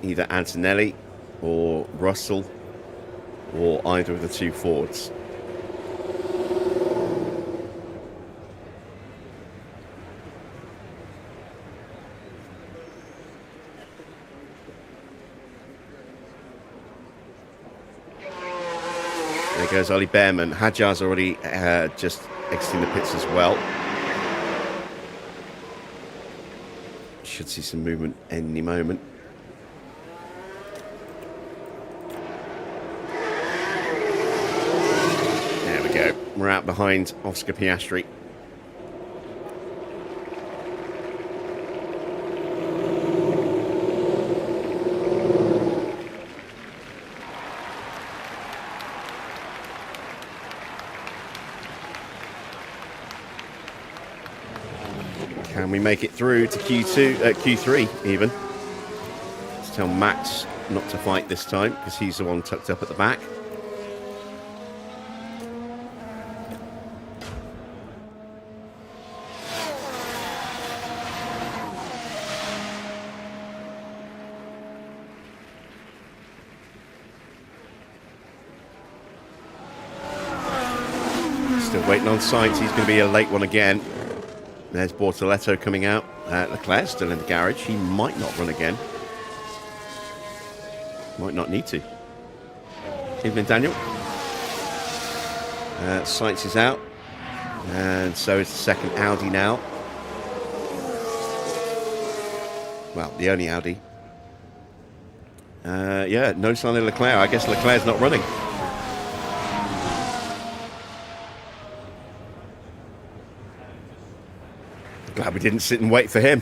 either Antonelli or Russell or either of the two Fords. There goes Ollie Bearman. Hadjar's already just exiting the pits as well. Should see some movement any moment. There we go. We're out behind Oscar Piastri. Can we make it through to Q3 even? Let's tell Max not to fight this time because he's the one tucked up at the back. Still waiting on Sainz. He's going to be a late one again. There's Bortoletto coming out. Leclerc still in the garage. He might not run again. Might not need to. Evening, Daniel. Sainz is out. And so is the second Audi now. Well, the only Audi. Yeah, no sign of Leclerc. I guess Leclerc's not running. Glad we didn't sit and wait for him.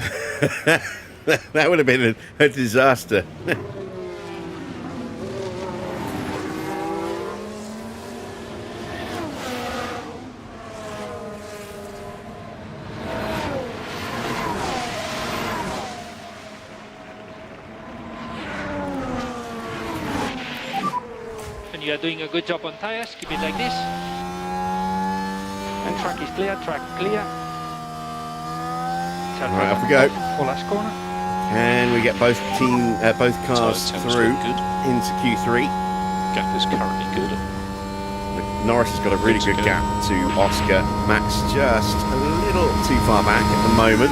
That would have been a disaster. And you are doing a good job on tires. Keep it like this. And track is clear, track clear. Right, off we go. Last corner. And we get both cars through good. into Q3. Gap is currently good. Norris has got a really good gap to Oscar. Max just a little too far back at the moment.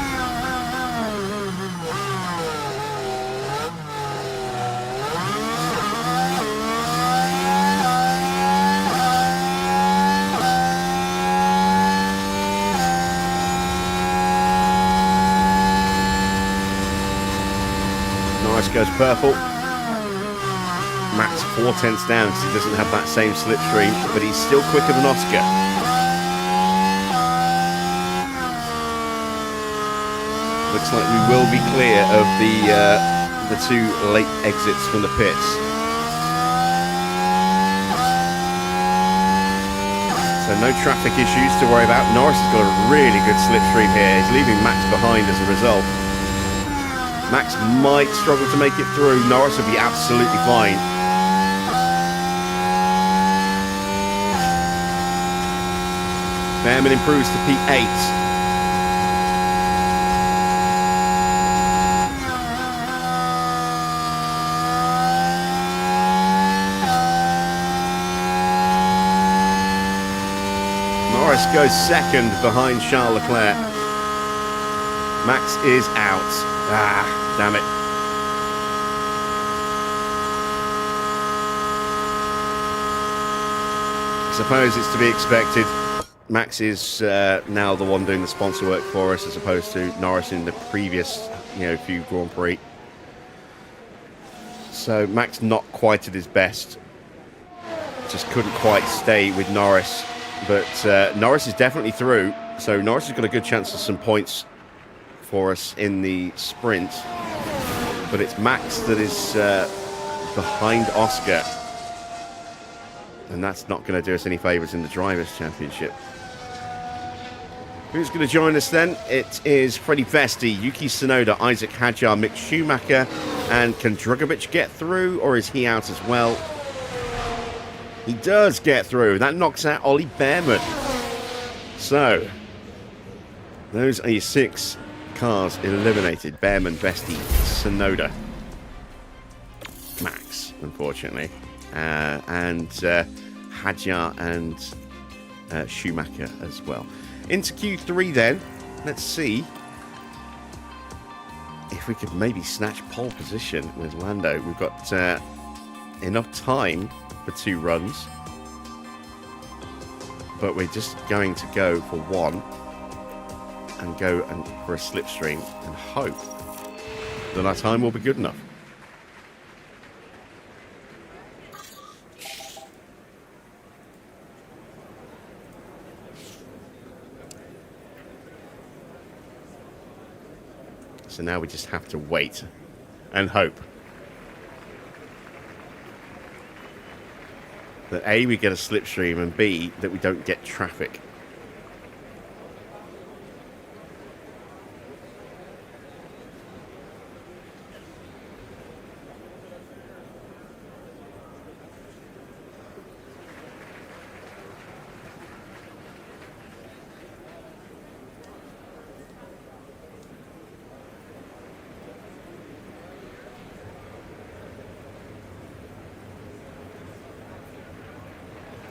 Goes purple. Max 4/10 down because he doesn't have that same slipstream, but he's still quicker than Oscar. Looks like we will be clear of the two late exits from the pits. So no traffic issues to worry about. Norris has got a really good slipstream here. He's leaving Max behind as a result. Max might struggle to make it through. Norris will be absolutely fine. Bearman improves to P8. Norris goes second behind Charles Leclerc. Max is out. Ah, damn it. I suppose it's to be expected. Max is now the one doing the sponsor work for us as opposed to Norris in the previous, few Grand Prix. So Max not quite at his best. Just couldn't quite stay with Norris. But Norris is definitely through. So Norris has got a good chance of some points for us in the sprint, but it's Max that is behind Oscar, and that's not going to do us any favours in the Drivers' Championship. Who's going to join us then? It is Freddie Vesti, Yuki Tsunoda, Isaac Hadjar, Mick Schumacher, and can Drugovich get through, or is he out as well? He does get through. That knocks out Ollie Bearman. So those are your 6 cars eliminated. Bearman, Vesti, Tsunoda. unfortunately. And Hadjar and Schumacher as well. Into Q3 then. Let's see if we could maybe snatch pole position with Lando. We've got enough time for 2 runs, but we're just going to go for 1 and go for a slipstream and hope that our time will be good enough. So now we just have to wait and hope that A, we get a slipstream, and B, that we don't get traffic.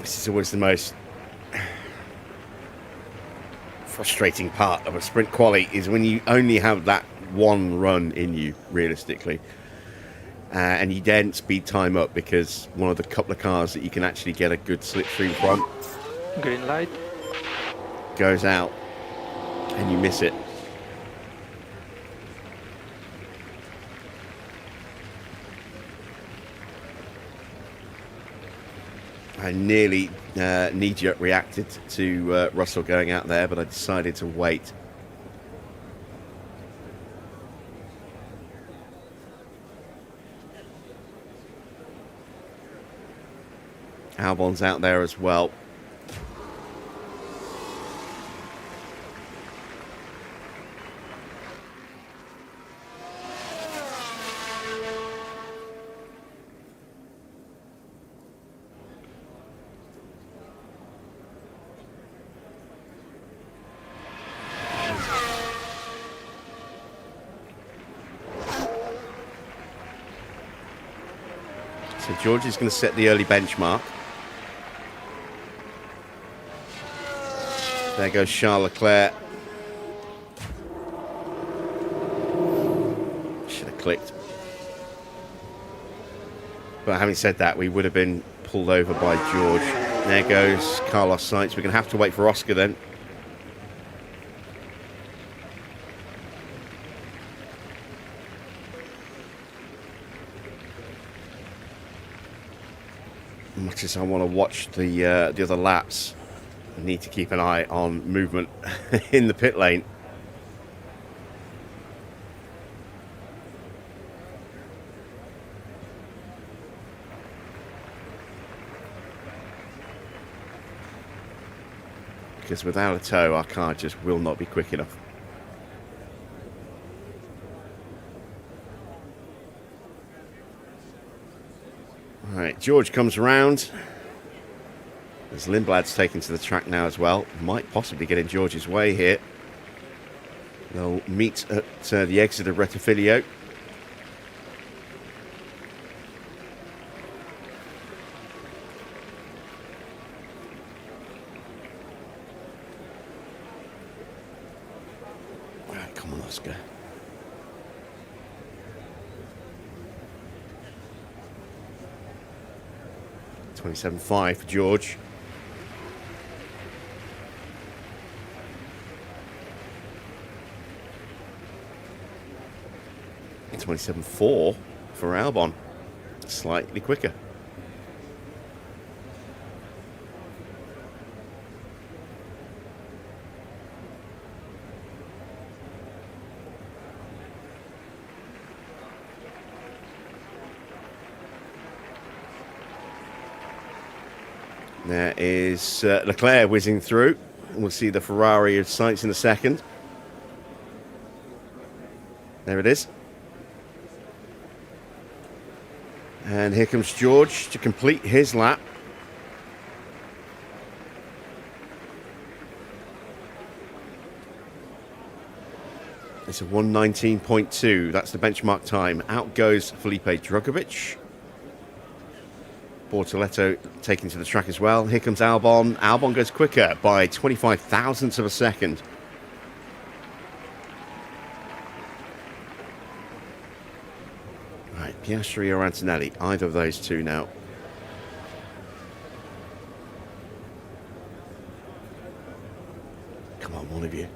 This is always the most frustrating part of a sprint quali, is when you only have that 1 run in you, realistically. And you then speed time up because one of the couple of cars that you can actually get a good slipstream from Green light. goes out and you miss it. I nearly knee-jerk reacted to Russell going out there, but I decided to wait. Albon's out there as well. So George is going to set the early benchmark. There goes Charles Leclerc. Should have clicked. But having said that, we would have been pulled over by George. There goes Carlos Sainz. We're going to have to wait for Oscar then. Much as I want to watch the other laps, I need to keep an eye on movement in the pit lane. Because without a tow, our car just will not be quick enough. Right, George comes around. As Lindblad's taken to the track now as well. Might possibly get in George's way here. They'll meet at the exit of Rettifilio. Right, come on, Oscar. .27.5 for George. .27.4 for Albon. Slightly quicker. There is Leclerc whizzing through. We'll see the Ferrari of Sainz in a second. There it is. And here comes George to complete his lap. It's a 1:19.2. That's the benchmark time. Out goes Felipe Drugovich. Bortoletto taking to the track as well. Here comes Albon. Albon goes quicker by 25 thousandths of a second. Right, Piastri or Antonelli, either of those two now. Come on, one of you.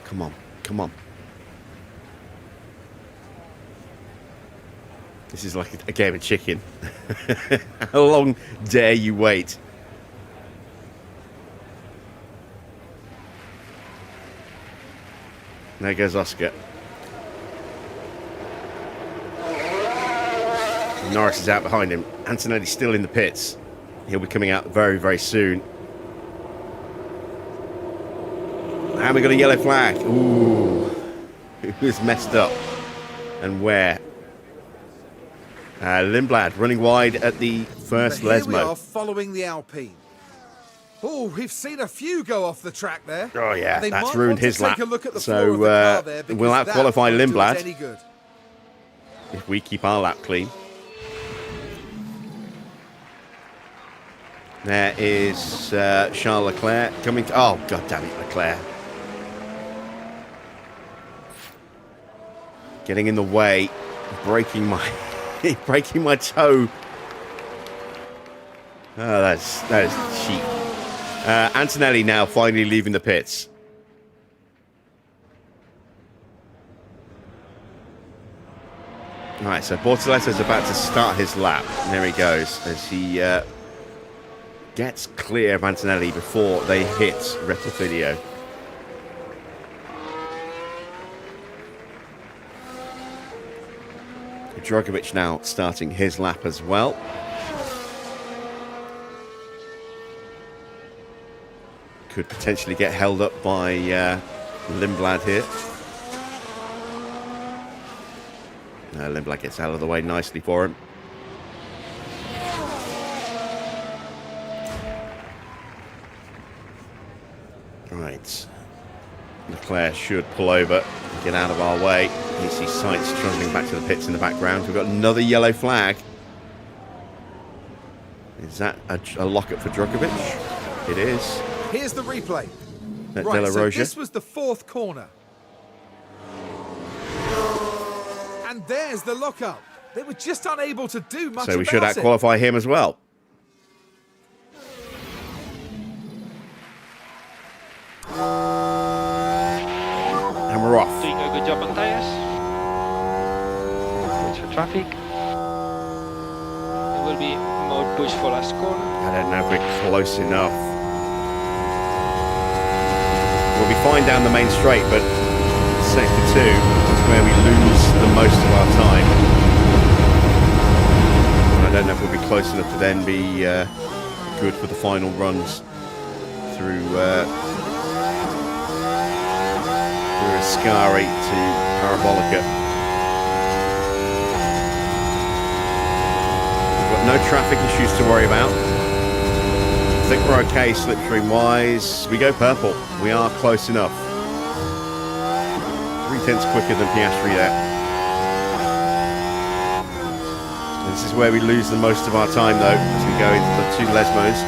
Come on, come on. This is like a game of chicken. How long dare you wait? There goes Oscar. Norris is out behind him. Antonelli's still in the pits. He'll be coming out very, very soon. And we got a yellow flag. Ooh. Who's messed up? And where? Lindblad running wide at the first But here we Lesmo. are following the Alpine. Oh, we've seen a few go off the track there. Oh yeah, They that's might ruined want to his lap. take a look at the So floor of the car there, because we'll that out-qualify won't do us Lindblad any good. if we keep our lap clean. There is Charles Leclerc coming to... Oh, god damn it, Leclerc. Getting in the way, breaking my breaking my toe. Oh, that is cheap. Antonelli now finally leaving the pits. Right, so Bortoletto is about to start his lap. And there he goes as he gets clear of Antonelli before they hit Rettifidio. Drogovic now starting his lap as well. Could potentially get held up by Lindblad here. Lindblad gets out of the way nicely for him. Right. Leclerc should pull over and get out of our way. You see Sainz trundling back to the pits in the background. We've got another yellow flag. Is that a lock-up for Drogovic? It is. Here's the replay. At Right, De La so Roja. this was the fourth corner. And there's the lock-up. They were just unable to do much So we about should it. out-qualify him as well. And we're off. Doing a good job on tires. Watch for traffic. There will be more push for last corner. I don't know if we're close enough. We'll be fine down the main straight, but sector 2 is where we lose the most of our time. And I don't know if we'll be close enough to then be good for the final runs through Ascari to Parabolica. We've got no traffic issues to worry about. I think we're okay slipstream wise. We go purple. We are close enough. 3/10 quicker than Piastri there. And this is where we lose the most of our time though, as we go into the 2 Lesmos.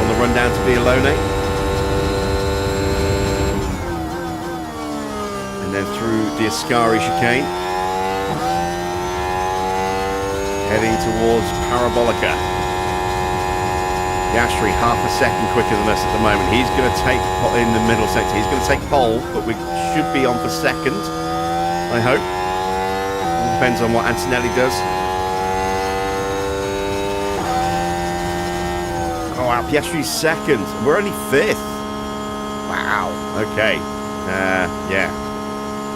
On the run down to Bialone. And then through the Ascari chicane, heading towards Parabolica. Piastri half a second quicker than us at the moment. He's going to take in the middle sector. He's going to take pole, but we should be on for second, I hope. It depends on what Antonelli does. Oh wow, Piastri's second. We're only 5th. Wow. Okay. Yeah.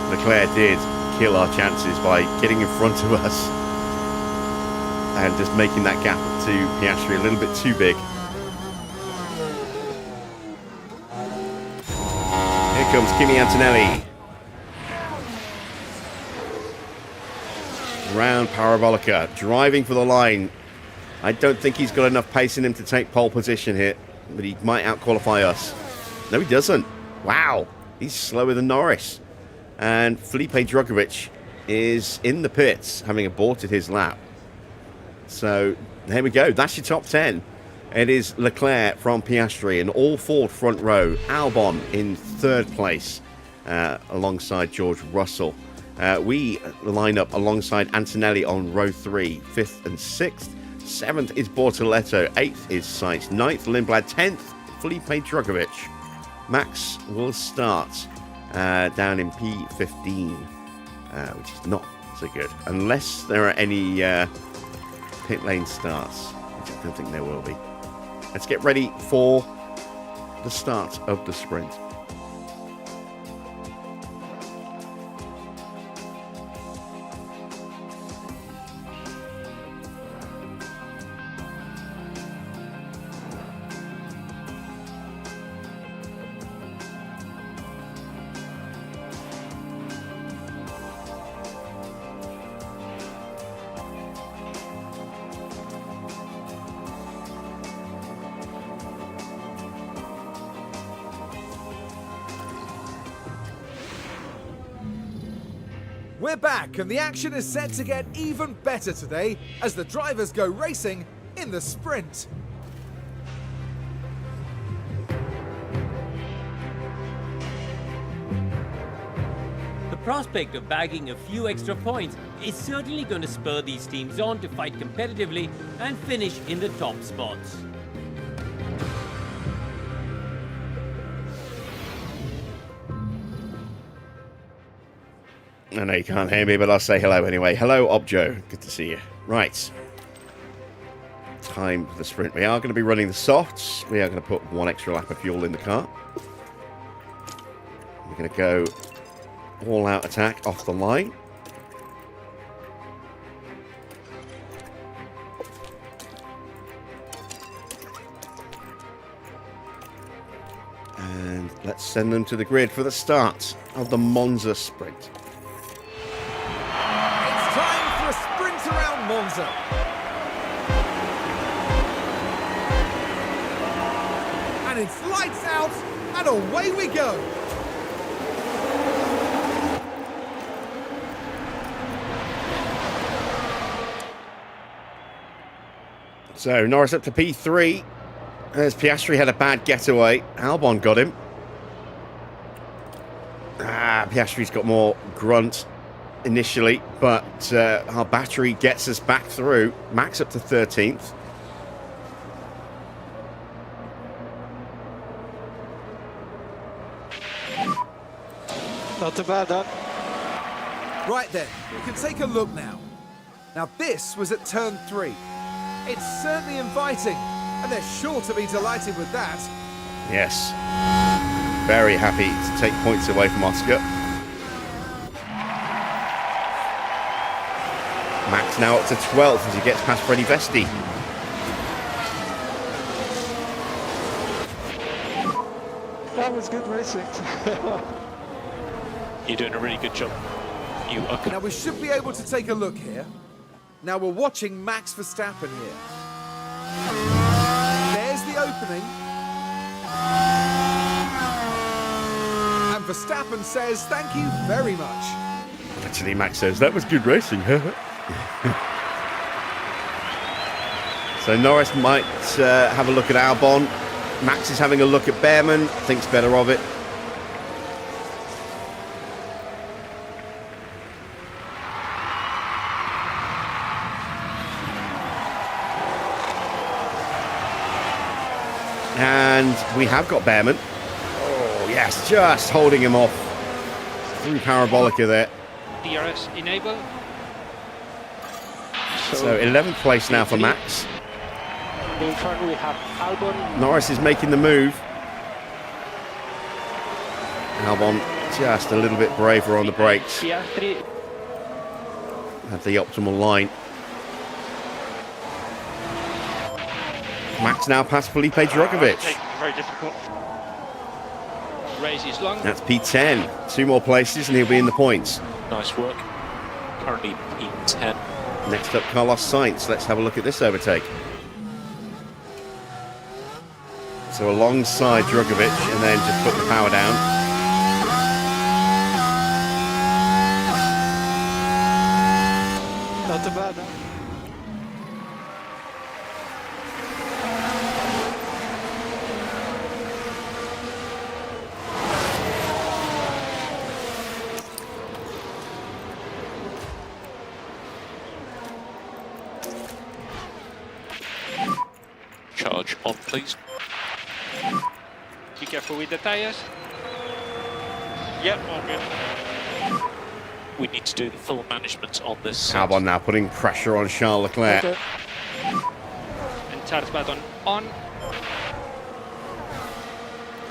Leclerc did kill our chances by getting in front of us and just making that gap to Piastri a little bit too big. Here comes Kimi Antonelli. Round Parabolica, driving for the line. I don't think he's got enough pace in him to take pole position here. but he might out-qualify us. No, he doesn't. Wow, he's slower than Norris. And Felipe Drugovich is in the pits, having aborted his lap. So, there we go. That's your top 10. It is Leclerc from Piastri, an all-Ford front row. Albon in third place, alongside George Russell. We line up alongside Antonelli on row 3, 5th and 6th. 7th is Bortoletto, 8th is Sainz, 9th Lindblad, 10th Felipe Drugovich. Max will start down in P15, which is not so good, unless there are any pit lane starts, which I don't think there will be. Let's get ready for the start of the sprint. We're back, and the action is set to get even better today as the drivers go racing in the sprint. The prospect of bagging a few extra points is certainly going to spur these teams on to fight competitively and finish in the top spots. I know you can't hear me, but I'll say hello anyway. Hello, Objo. Good to see you. Right. Time for the sprint. We are going to be running the softs. We are going to put one extra lap of fuel in the car. We're going to go all-out attack off the line. And let's send them to the grid for the start of the Monza sprint. Sprint around Monza. And it's lights out, and away we go. So Norris up to P3. As Piastri had a bad getaway. Albon got him. Piastri's got more grunt initially, but our battery gets us back through. Max up to 13th. Not too bad, huh? Right then, we can take a look now. Now this was at turn 3. It's certainly inviting, and they're sure to be delighted with that. Yes. Very happy to take points away from Oscar. Max now up to 12th as he gets past Freddie Vesti. That was good racing. You're doing a really good job. You are. Now we should be able to take a look here. Now we're watching Max Verstappen here. There's the opening. And Verstappen says thank you very much. Actually, Max says, that was good racing. So Norris might have a look at Albon. Max is having a look at Bearman, thinks better of it. And we have got Bearman. Oh, yes, just holding him off through Parabolica there. DRS enable. So 11th place now for Max. In front we have Albon. Norris is making the move. Albon just a little bit braver on the brakes. Piastri. Had the optimal line. Max now past Felipe Drugovich. Very difficult. Race is long. That's P10. 2 more places and he'll be in the points. Nice work. Currently P10. Next up, Carlos Sainz. Let's have a look at this overtake. So alongside Drugovic, and then just put the power down. Not too bad, huh? Charge on, please. Be careful with the tires. Yep, all good. We need to do the full management on this. Albon now putting pressure on Charles Leclerc. Okay. And charge button on.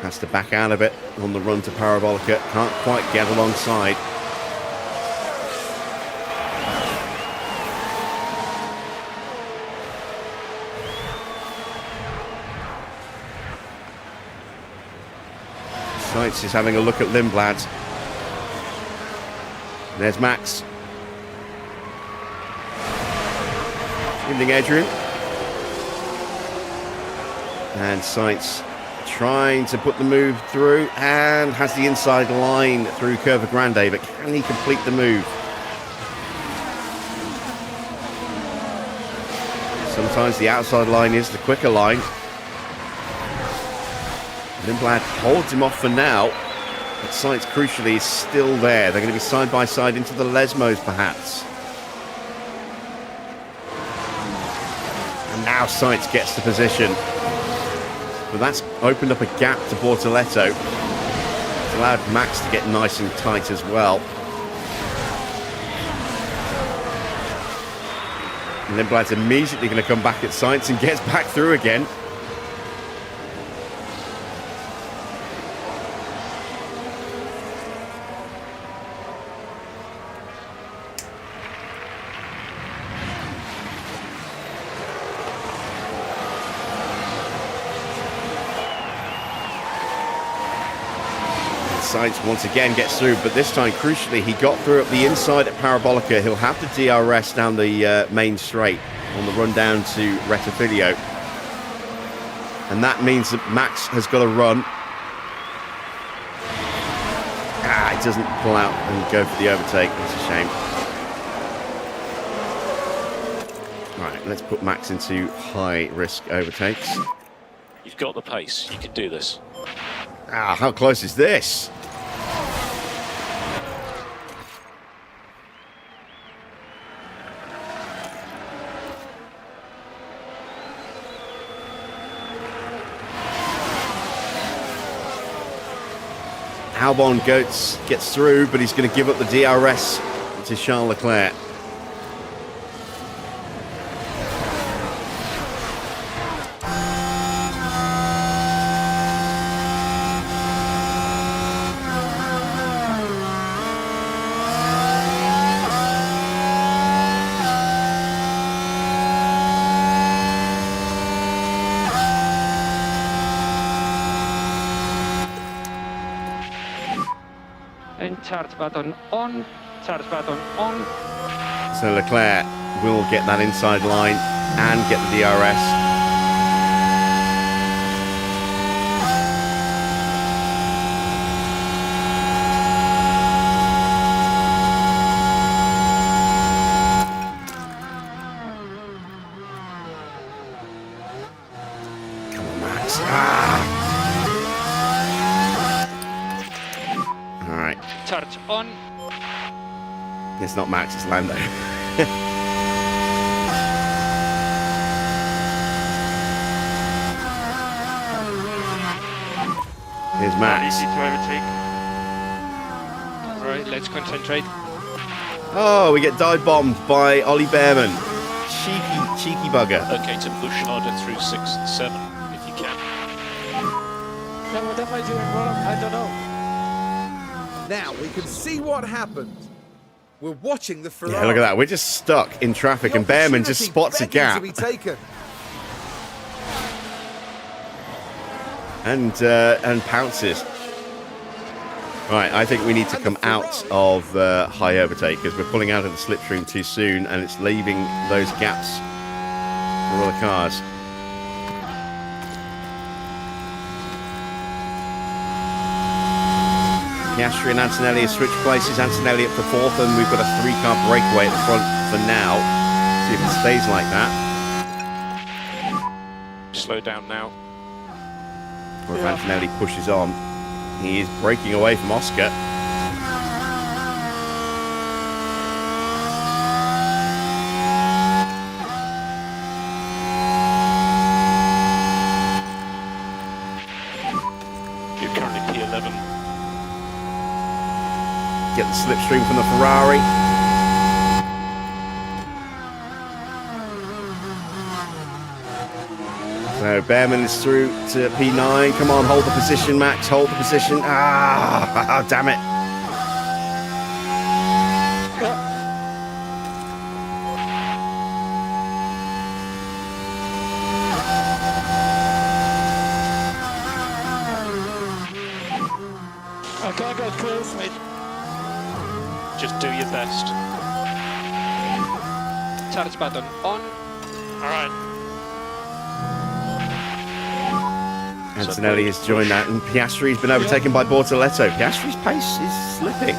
Has to back out a bit on the run to Parabolica. Can't quite get alongside. Sainz is having a look at Lindblad. There's Max. Ending Adrian. And Sainz trying to put the move through and has the inside line through Curva Grande, but can he complete the move? Sometimes the outside line is the quicker line. Lindblad holds him off for now, but Sainz crucially is still there. They're going to be side by side into the Lesmos perhaps. And now Sainz gets the position. But that's opened up a gap to Bortoletto. It's allowed Max to get nice and tight as well. And Lindblad's immediately going to come back at Sainz and gets back through again. Sainz once again gets through, but this time, crucially, he got through up the inside at Parabolica. He'll have the DRS down the main straight on the run down to Rettifilio. And that means that Max has got to run. It doesn't pull out and go for the overtake. That's a shame. All right, let's put Max into high-risk overtakes. You've got the pace. You can do this. How close is this? Albon gets through, but he's going to give up the DRS to Charles Leclerc. And charge button on. Charge button on. So Leclerc will get that inside line and get the DRS. Come on, Max. All right. Charge on. It's not Max, it's Lando. Here's Max. Easy to overtake. Right, let's concentrate. Oh, we get dive bombed by Ollie Bearman. Cheeky bugger. Okay, to push harder through 6 and 7 if you can. What am I doing wrong? I don't know. Now we can see what happened. We're watching the Ferrari. Yeah, look at that. We're just stuck in traffic, and Bearman just spots a gap. To be taken. And pounces. Right, I think we need to come out of high overtake because we're pulling out of the slipstream too soon, and it's leaving those gaps for other cars. Piastri and Antonelli have switched places. Antonelli up to 4th, and we've got a 3-car breakaway at the front for now. See if it stays like that. Slow down now. Or if Antonelli pushes on. He is breaking away from Oscar. You're currently P11. Get the slipstream from the Ferrari. So Bearman is through to P9. Come on, hold the position, Max. Hold the position. Ah, damn it. I can't go close, mate. Just do your best. Charge button on. Alright. Antonelli has joined that, and Piastri's been overtaken by Bortoletto. Piastri's pace is slipping.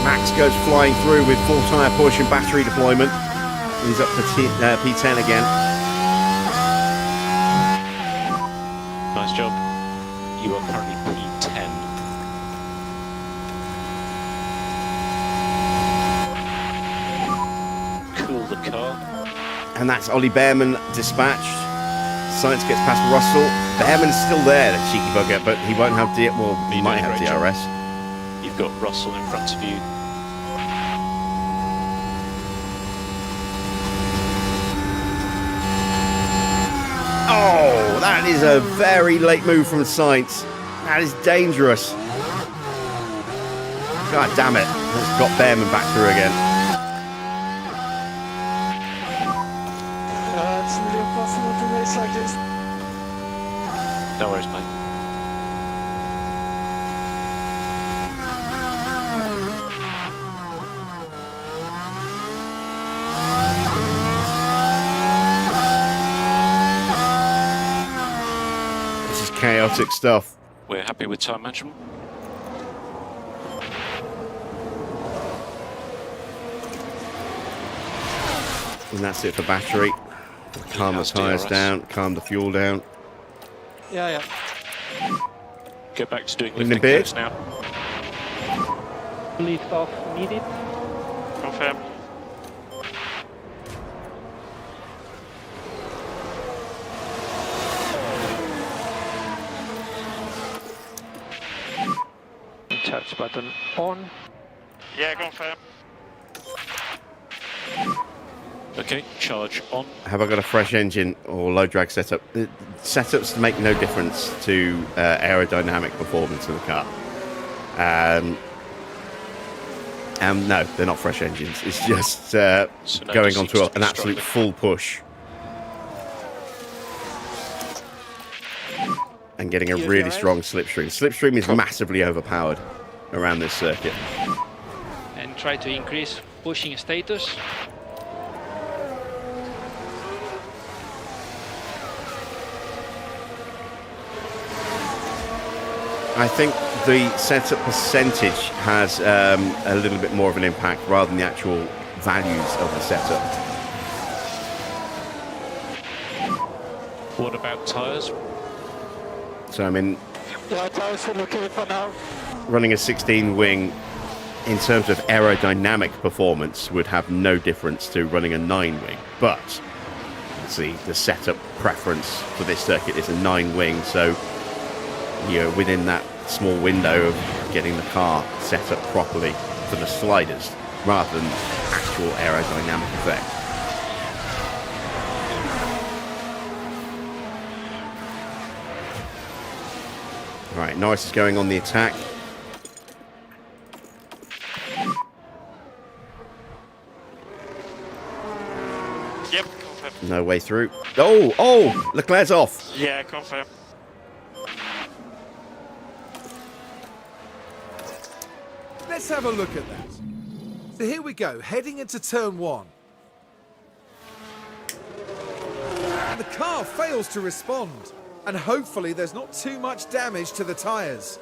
Max goes flying through with full tyre push and battery deployment. He's up to P10 again. Nice job. You are currently P10. Cool the car. And that's Ollie Bearman dispatched. Sainz gets past Russell. Bearman's still there, that cheeky bugger, but he won't have he might have DRS. You've got Russell in front of you. Oh, that is a very late move from Sainz. That is dangerous. God damn it. It's got Bearman back through again. It's really impossible to race like this. No worries, mate. This is chaotic stuff. We're happy with time management. And that's it for battery. Calm the tyres down, calm the fuel down. Yeah. Go back to doing In the lifting bid. curves now. Lift off needed. Confirm. Charge button on. Yeah, confirm. Okay, charge on. Have I got a fresh engine or low drag setup? The setups make no difference to aerodynamic performance of the car. No, they're not fresh engines. It's just So no, going just on seems to to be an absolute struggling. full push. And getting a really strong slipstream. Slipstream is massively overpowered around this circuit. And try to increase pushing status. I think the setup percentage has a little bit more of an impact rather than the actual values of the setup. What about tyres? So I mean, Yeah, tires are okay for now. running a 16 wing in terms of aerodynamic performance would have no difference to running a 9 wing, but see, the setup preference for this circuit is a 9 wing, so you're within that small window of getting the car set up properly for the sliders rather than actual aerodynamic effect. Right, Norris is going on the attack. Yep, confirm. No way through. Oh, Leclerc's off. Yeah, confirm. Let's have a look at that. So here we go, heading into turn 1. And the car fails to respond. and hopefully there's not too much damage to the tyres.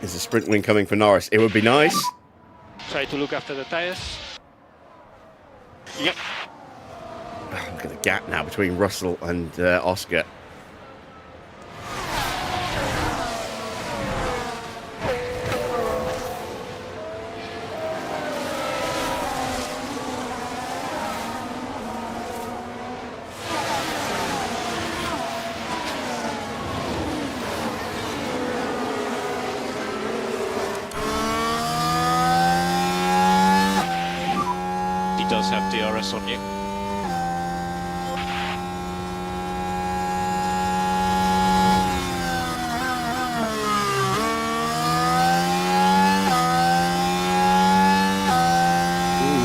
There's a sprint win coming for Norris. It would be nice. Try to look after the tires. Yep. Oh, look at the gap now between Russell and Oscar. He does have DRS on you.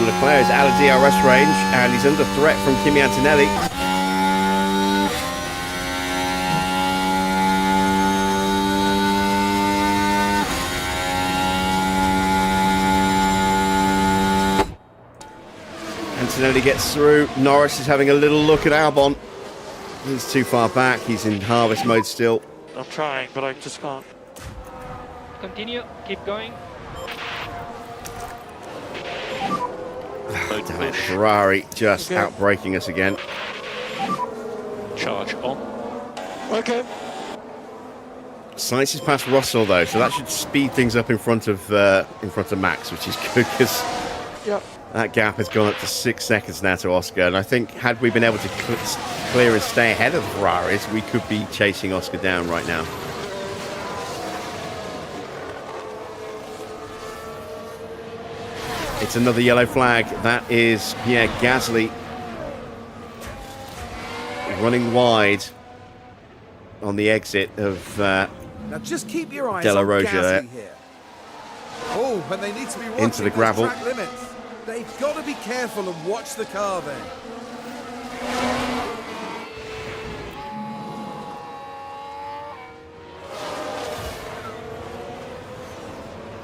Leclerc is out of DRS range and he's under threat from Kimi Antonelli. Antonelli gets through. Norris is having a little look at Albon. He's too far back. He's in harvest mode still. I'm trying, but I just can't. Continue, keep going. Damn it, Ferrari just outbraking us again. Charge on. Okay. Sainz is past Russell though, so that should speed things up in front of Max, which is good because that gap has gone up to 6 seconds now to Oscar. And I think had we been able to clear and stay ahead of the Ferraris, we could be chasing Oscar down right now. It's another yellow flag. That is Pierre Gasly running wide on the exit of Now just keep your eyes Della on Rosa Gasly there. here. Oh, and they need to be watching Into the those gravel. track limits. They've got to be careful and watch the car there.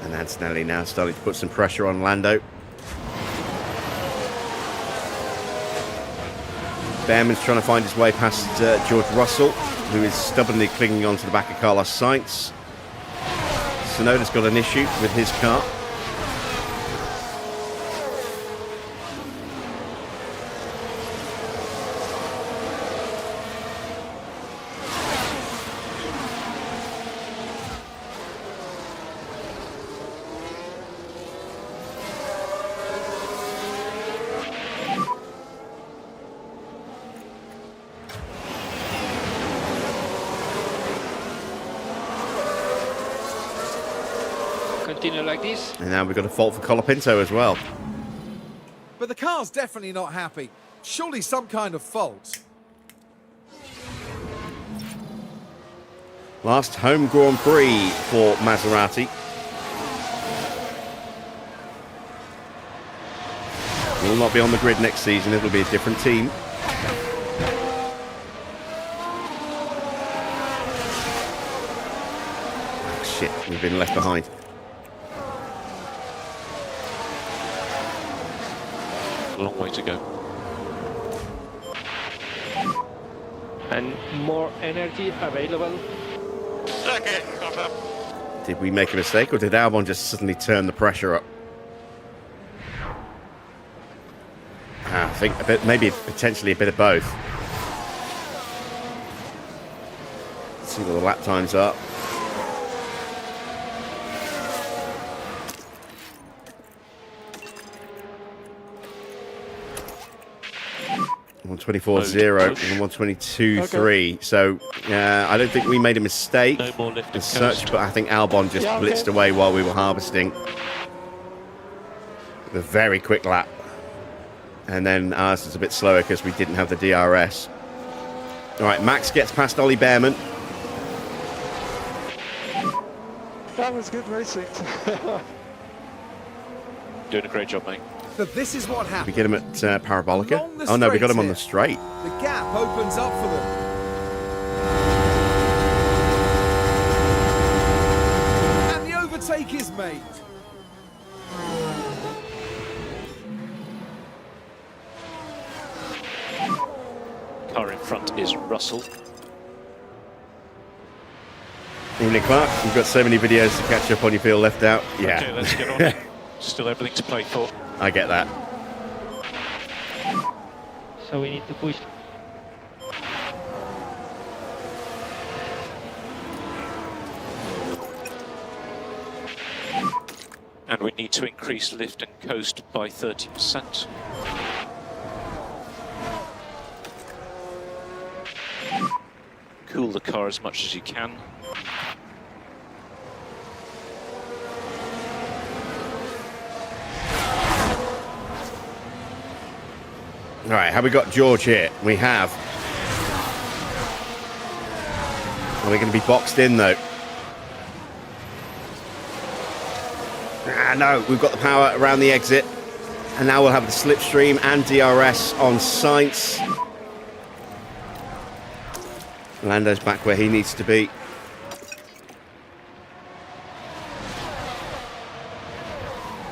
And Antonelli now starting to put some pressure on Lando. Bearman's trying to find his way past George Russell, who is stubbornly clinging onto the back of Carlos Sainz. Tsunoda's got an issue with his car. Continue like this. And now we've got a fault for Colapinto as well. But the car's definitely not happy. Surely some kind of fault. Last home Grand Prix for Maserati. Will not be on the grid next season. It'll be a different team. Oh, shit, we've been left behind. A long way to go. And more energy available. Okay, confirm. Did we make a mistake or did Albon just suddenly turn the pressure up? I think a bit, maybe potentially a bit of both. Let's see what the lap times are. 124.0 and 122.3. So I don't think we made a mistake No more lift as and such, coast. but I think Albon just blitzed away while we were harvesting. A very quick lap. And then ours was a bit slower because we didn't have the DRS. All right, Max gets past Ollie Bearman. That was good racing. Doing a great job, mate. But this is what We happens. get him at Parabolica. Along the Oh no, we got him on the straight straight. The gap opens up for them. And the overtake is made. Car in front is Russell. Evening, Clark. You've got so many videos to catch up on. You feel left out. Yeah. Okay, let's get on it. Still everything to play for. I get that. So we need to push. And we need to increase lift and coast by 30%. Cool the car as much as you can. All right, have we got George here? We have. Are we going to be boxed in, though? No, we've got the power around the exit. And now we'll have the slipstream and DRS on Sainz. Lando's back where he needs to be.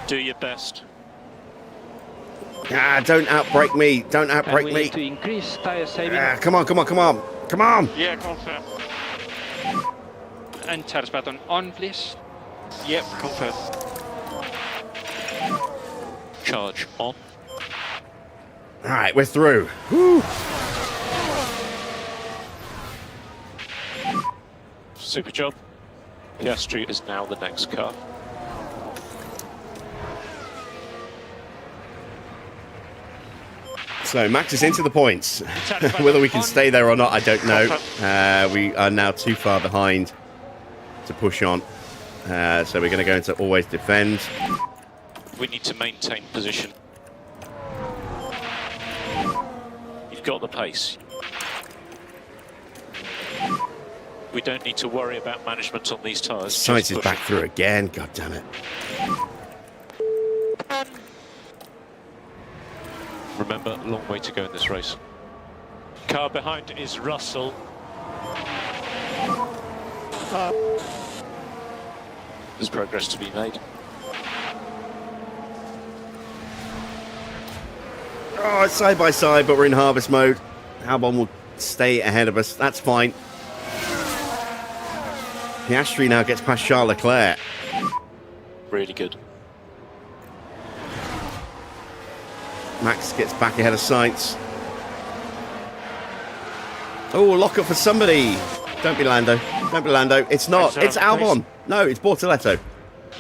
Do your best. Don't outbrake me. Don't And outbrake we me. need to increase tire saving. Come on, come on, come on. Come on. Yeah, confirm. And charge button on, please. Yep, confirm. Charge on. All right, we're through. Woo. Super job. Piastri is now the next car. So Max is into the points. Whether we can stay there or not, I don't know. We are now too far behind to push on. So we're going to go into always defend. We need to maintain position. You've got the pace. We don't need to worry about management on these tyres. Sainz is back through again. God damn it. Remember, long way to go in this race. Car behind is Russell. There's progress to be made. Oh, it's side by side, but we're in harvest mode. Albon will stay ahead of us. That's fine. Piastri now gets past Charles Leclerc. Really good. Max gets back ahead of Sainz. Oh, lock up for somebody. Don't be Lando. Don't be Lando. It's not. It's Albon. No, it's Bortoletto.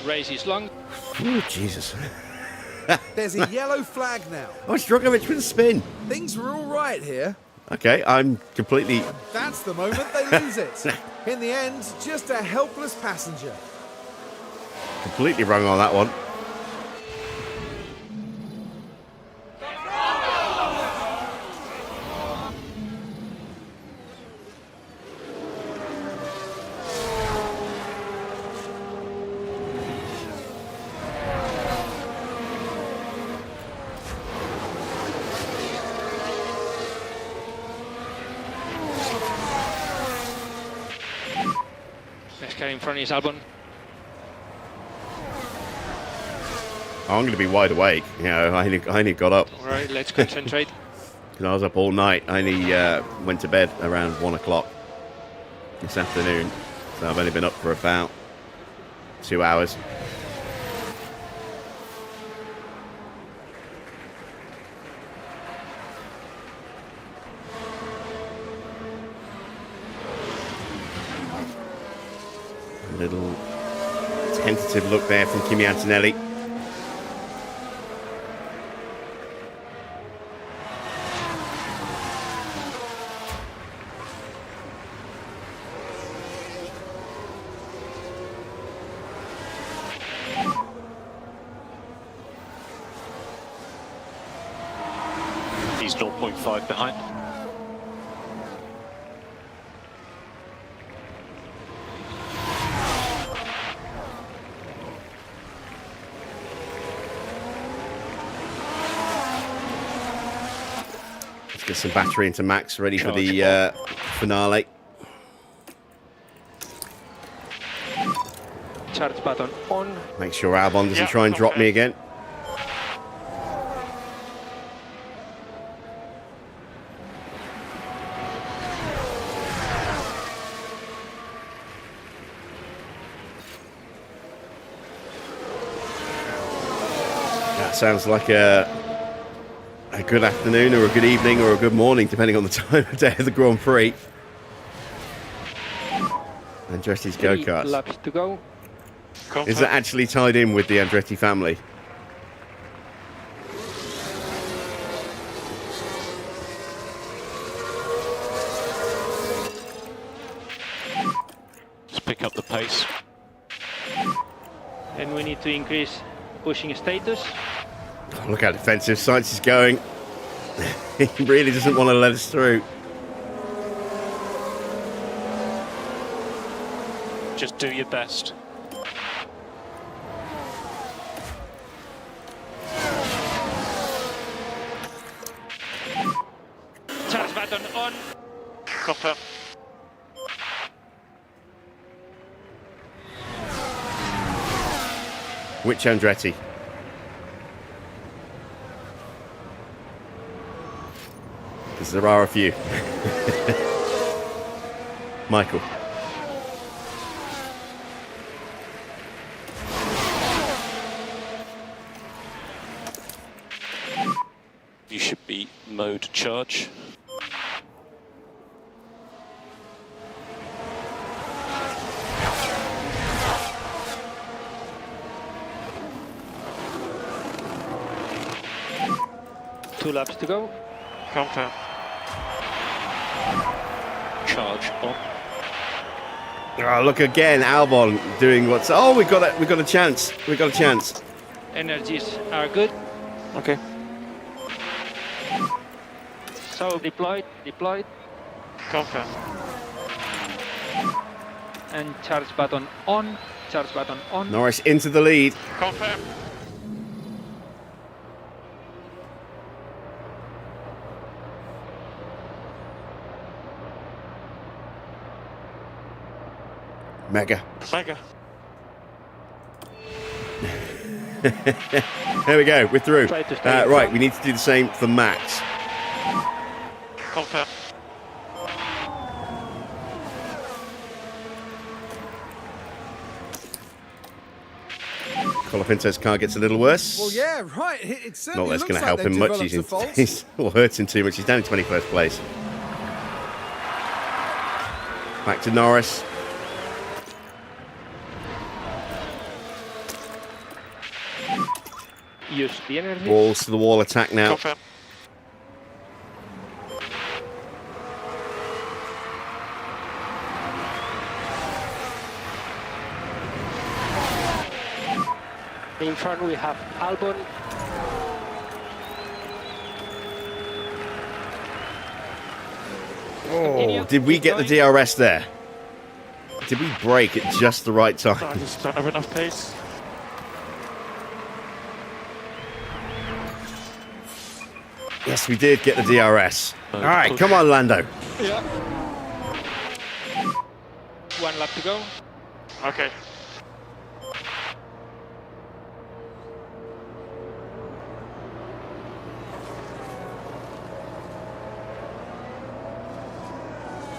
Race is long. Oh, Jesus. There's a yellow flag now. Oh, it's Drogovic with a spin. Things were all right here. Okay, I'm completely... That's the moment they lose it. In the end, just a helpless passenger. completely wrong on that one. Next car in front is Albon. I'm going to be wide awake. You know, I only got up All right, let's concentrate. because I was up all night. I only went to bed around 1 o'clock this afternoon, so I've only been up for about 2 hours. A little tentative look there from Kimi Antonelli. He's 0.5 behind. Let's get some battery into Max, ready for the finale. Charge button on. Make sure Albon doesn't Yeah, try and drop okay. me again. sounds like a good afternoon or a good evening or a good morning, depending on the time of day of the Grand Prix. Andretti's 3 go-karts. laps to go. Is that actually tied in with the Andretti family? Just pick up the pace. And we need to increase pushing status. Oh, look how defensive Sainz is going. He really doesn't want to let us through. Just do your best. Charge button on. Confirm. Which Andretti? Because there are a few. Michael. You should be mode charge. Two laps to go. Confirm. Charge on. Oh, look again, Albon doing what's... Oh, we got a chance. We got a chance. Energies are good. Okay. So deployed. Confirm. And charge button on. Charge button on. Norris into the lead. Confirm. Mega. Mega. There we go. We're through. Try to stay in Right, front. we need to do the same for Max. Confirm. Colapinto's car gets a little worse. Well, yeah, right. It Not certainly that's looks going to like help they've him much. developed He's, a fault. he's or hurts him too much. He's down in 21st place. Back to Norris. Use the energy. Balls to the wall attack now. Confirm. In front we have Albon. Oh, did we get the DRS there? Did we brake at just the right I time? just don't have enough pace. Yes, we did get the DRS. All right, come on, Lando. Yeah. 1 lap to go. Okay.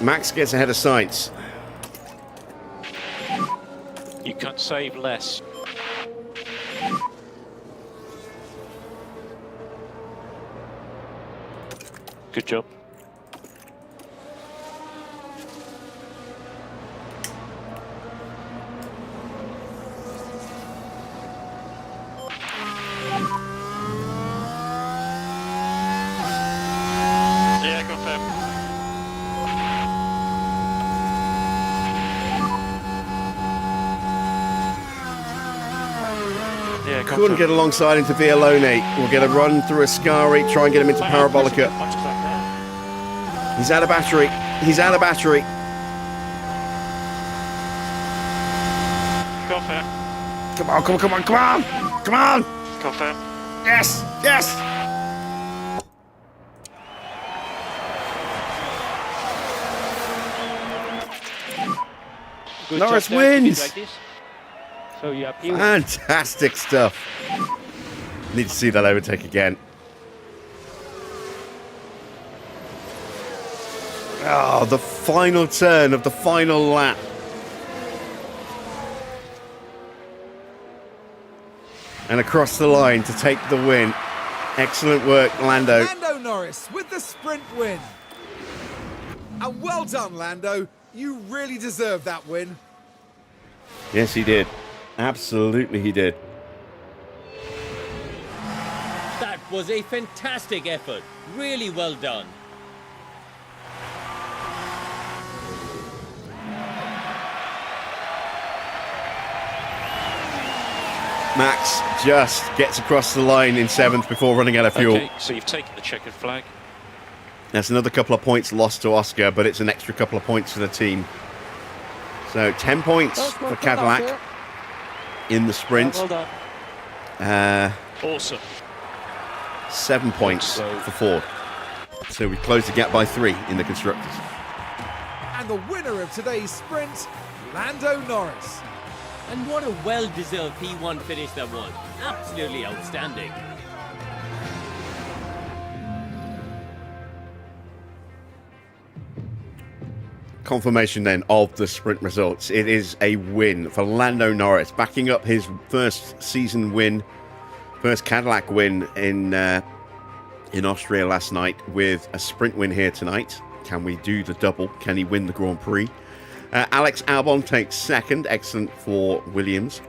Max gets ahead of Sainz. You can save less. Good job. Yeah, confirm. Yeah, Couldn't confirm. get alongside him to Vialone. We'll get a run through Ascari, try and get him into Parabolica. He's out of battery. He's out of battery. Confirm. Come on, come on, come on, come on! Come on! Confirm. Yes! Yes! Good Norris job there to keep wins. Like this. So you have you. Fantastic stuff. Need to see that overtake again. Oh, the final turn of the final lap. and across the line to take the win. Excellent work, Lando. Lando Norris with the sprint win. And well done, Lando. You really deserve that win. Yes, he did. Absolutely, he did. That was a fantastic effort. Really well done. Max just gets across the line in 7th before running out of fuel. Okay, so you've taken the checkered flag. That's another couple of points lost to Oscar, but it's an extra couple of points for the team. So 10 points for Cadillac in the sprint. Well done. Awesome. 7 points for Ford. So we closed the gap by 3 in the constructors. And the winner of today's sprint, Lando Norris. And what a well-deserved P1 finish that was. Absolutely outstanding. Confirmation then of the sprint results. It is a win for Lando Norris, backing up his first season win, first Cadillac win in Austria last night with a sprint win here tonight. Can we do the double? Can he win the Grand Prix? Alex Albon takes 2nd. Excellent for Williams,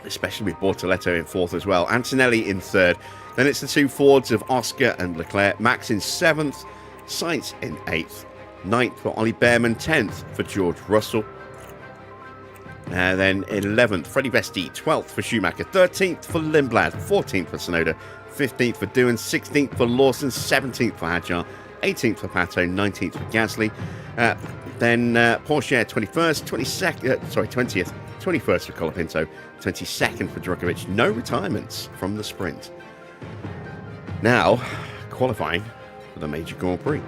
especially with Bortoletto in 4th as well. Antonelli in 3rd. Then it's the 2 Fords of Oscar and Leclerc. Max in 7th. Sainz in 8th. 9th for Ollie Bearman. 10th for George Russell. Then 11th, Freddie Vesti. 12th for Schumacher. 13th for Lindblad. 14th for Tsunoda. 15th for Doohan. 16th for Lawson. 17th for Hadjar. 18th for Pato. 19th for Gasly. Then Porsche 21st, 20th, 21st for Colapinto, 22nd for Drugovich. No retirements from the sprint. Now, qualifying for the major Grand Prix.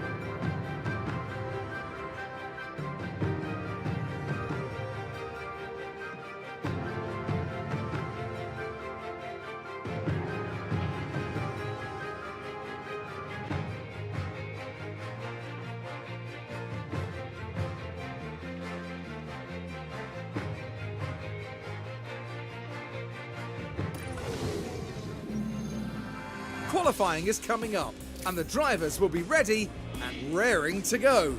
Qualifying is coming up, and the drivers will be ready and raring to go.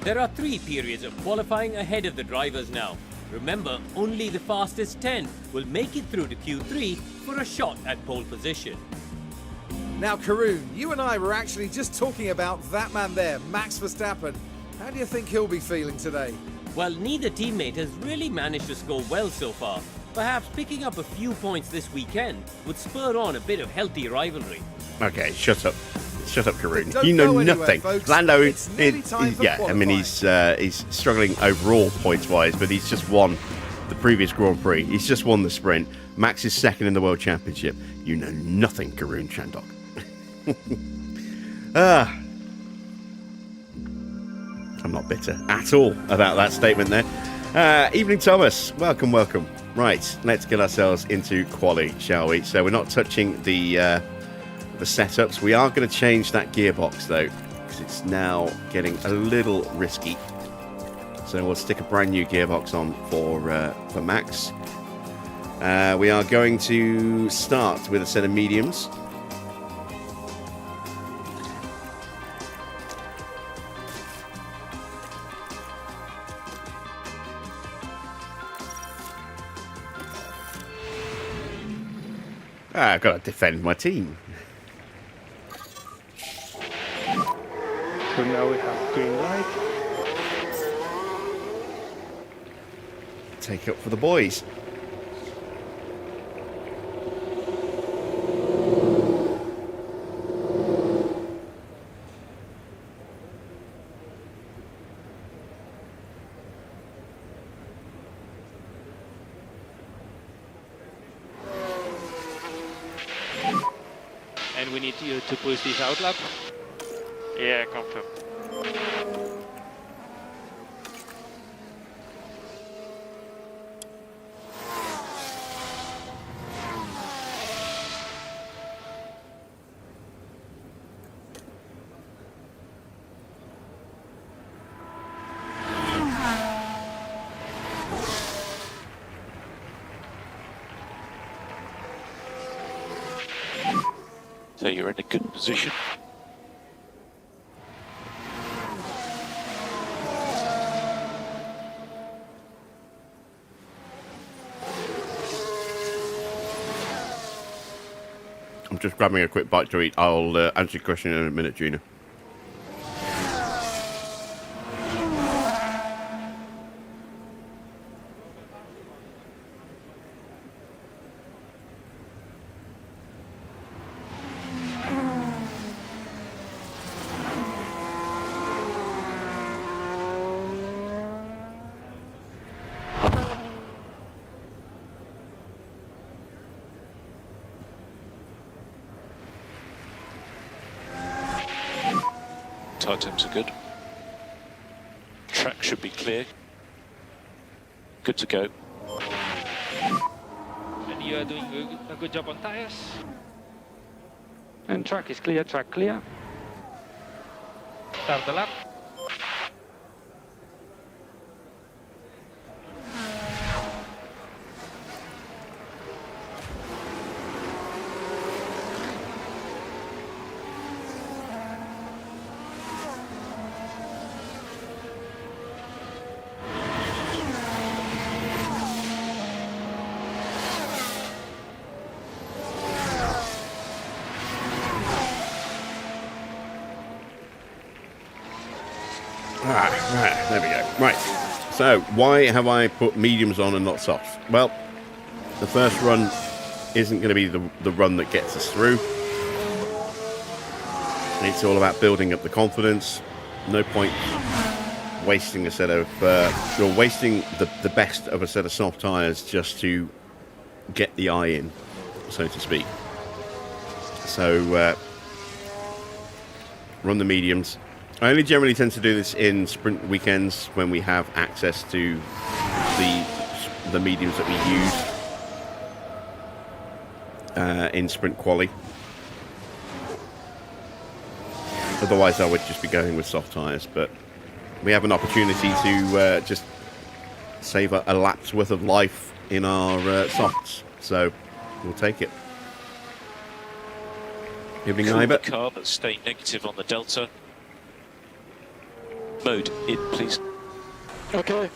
There are 3 periods of qualifying ahead of the drivers now. Remember, only the fastest 10 will make it through to Q3 for a shot at pole position. Now, Karun, you and I were actually just talking about that man there, Max Verstappen. How do you think he'll be feeling today? Well, neither teammate has really managed to score well so far. Perhaps picking up a few points this weekend would spur on a bit of healthy rivalry. Okay, shut up. Shut up, Karun. Don't You know go anywhere, nothing. folks. Lando, It's nearly time for yeah, I mean, he's struggling overall points-wise, but he's just won the previous Grand Prix. He's just won the sprint. Max is 2nd in the World Championship. You know nothing, Karun Chandok. I'm not bitter at all about that statement there. Evening, Thomas. Welcome, welcome. Right, let's get ourselves into quali, shall we? So we're not touching the setups. We are going to change that gearbox though, because it's now getting a little risky. So we'll stick a brand new gearbox on for Max. We are going to start with a set of mediums. I've got to defend my team. So now we have green light. Take up for the boys. And we need you to push this out lap. Yeah, confirm. So you're in a good position. I'm just grabbing a quick bite to eat. I'll answer your question in a minute, Gina. Tire temps are good. Track should be clear. Good to go. And you are doing a good job on tires. And track is clear, track clear. Start the lap. Right, there we go. Right, so why have I put mediums on and not softs? Well, the first run isn't going to be the run that gets us through. It's all about building up the confidence. No point wasting a set of, wasting the best of a set of soft tyres just to get the eye in, so to speak. So, run the mediums. I only generally tend to do this in sprint weekends when we have access to the mediums that we use in sprint quali. Otherwise, I would just be going with soft tyres, but we have an opportunity to just save a lap's worth of life in our softs, so we'll take it. Evening, Cool the Iber. car, but stay negative on the delta. Mode in, please. Okay.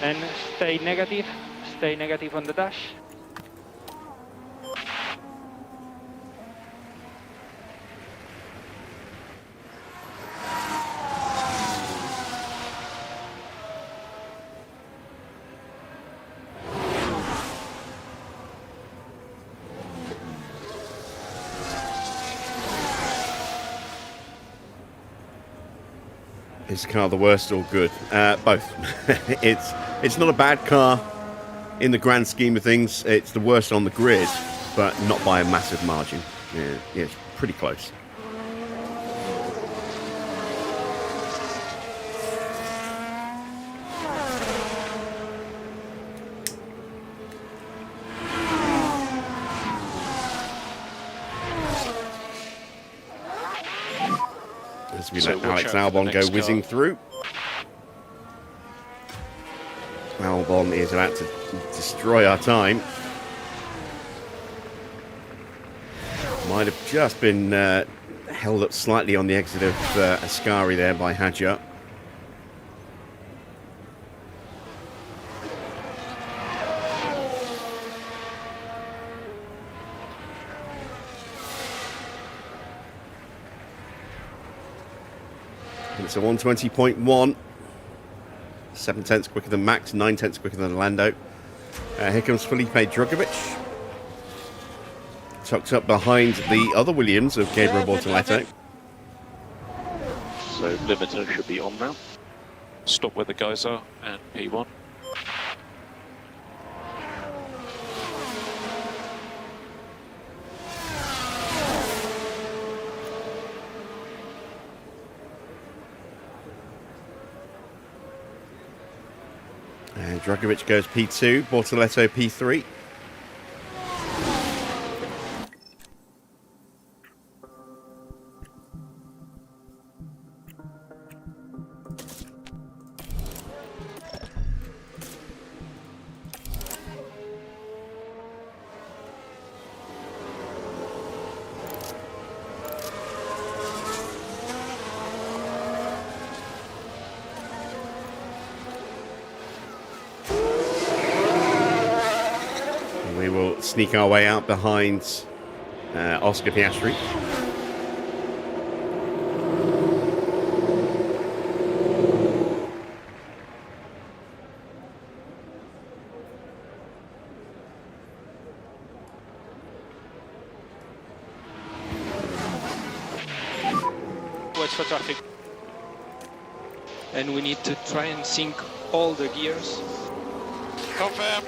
And stay negative on the dash. Is the car the worst or good? Both. It's not a bad car in the grand scheme of things. It's the worst on the grid, but not by a massive margin. Yeah, it's pretty close. As we So let watch Alex out for the Albon go next whizzing car. through. Albon is about to destroy our time. Might have just been held up slightly on the exit of Ascari there by Hadjar. It's a 120.1. 7 tenths quicker than Max, 9 tenths quicker than Lando. Here comes Felipe Drugovich. Tucked up behind the other Williams of Gabriel Bortoletto. So limiter should be on now. Stop where the guys are and P1. And Drugovich goes P2, Bortoletto P3. will sneak our way out behind Oscar Piastri. Watch for traffic. And we need to try and sync all the gears. Confirm.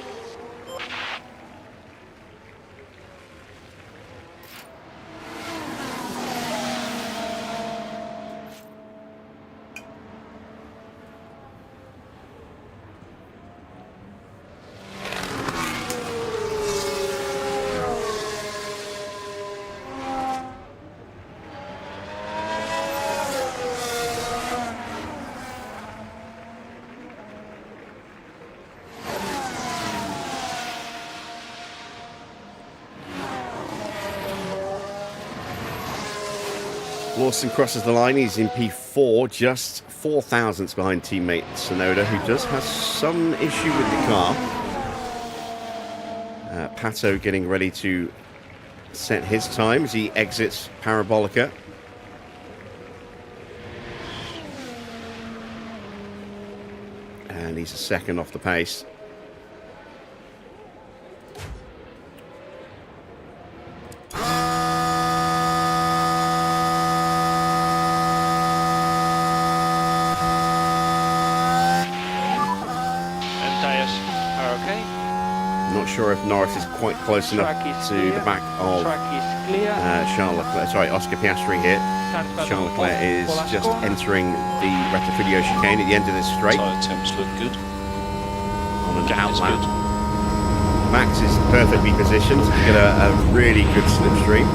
Lawson crosses the line. He's in P4, just 4 thousandths behind teammate Sonoda, who does have some issue with the car. Pato getting ready to set his time as he exits Parabolica. And he's a second off the pace. Sure if Norris is quite close enough to the back of Charles Leclerc. Sorry, Oscar Piastri here. Charles Leclerc is just entering the Rettifidio chicane at the end of this straight. Tyre temps look good. On an outlap. Max is perfectly positioned to get a really good slipstream.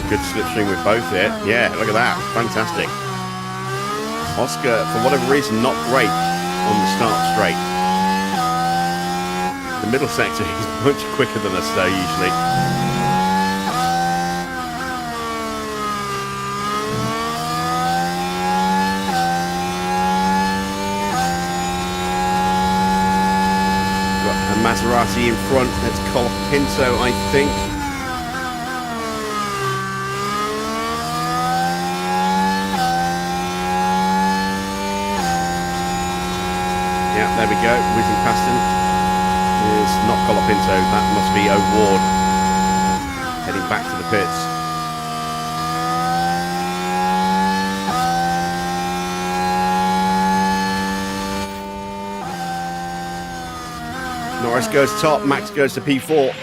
Good slipstream with both here. Yeah, look at that. Fantastic. Oscar, for whatever reason, not great on the start straight. The middle sector is much quicker than us, though, usually. Got a Maserati in front. That's Colapinto, I think. Yeah, there we go, whizzing past him. It's not Colapinto, that must be O'Ward heading back to the pits. Norris goes top, Max goes to P4.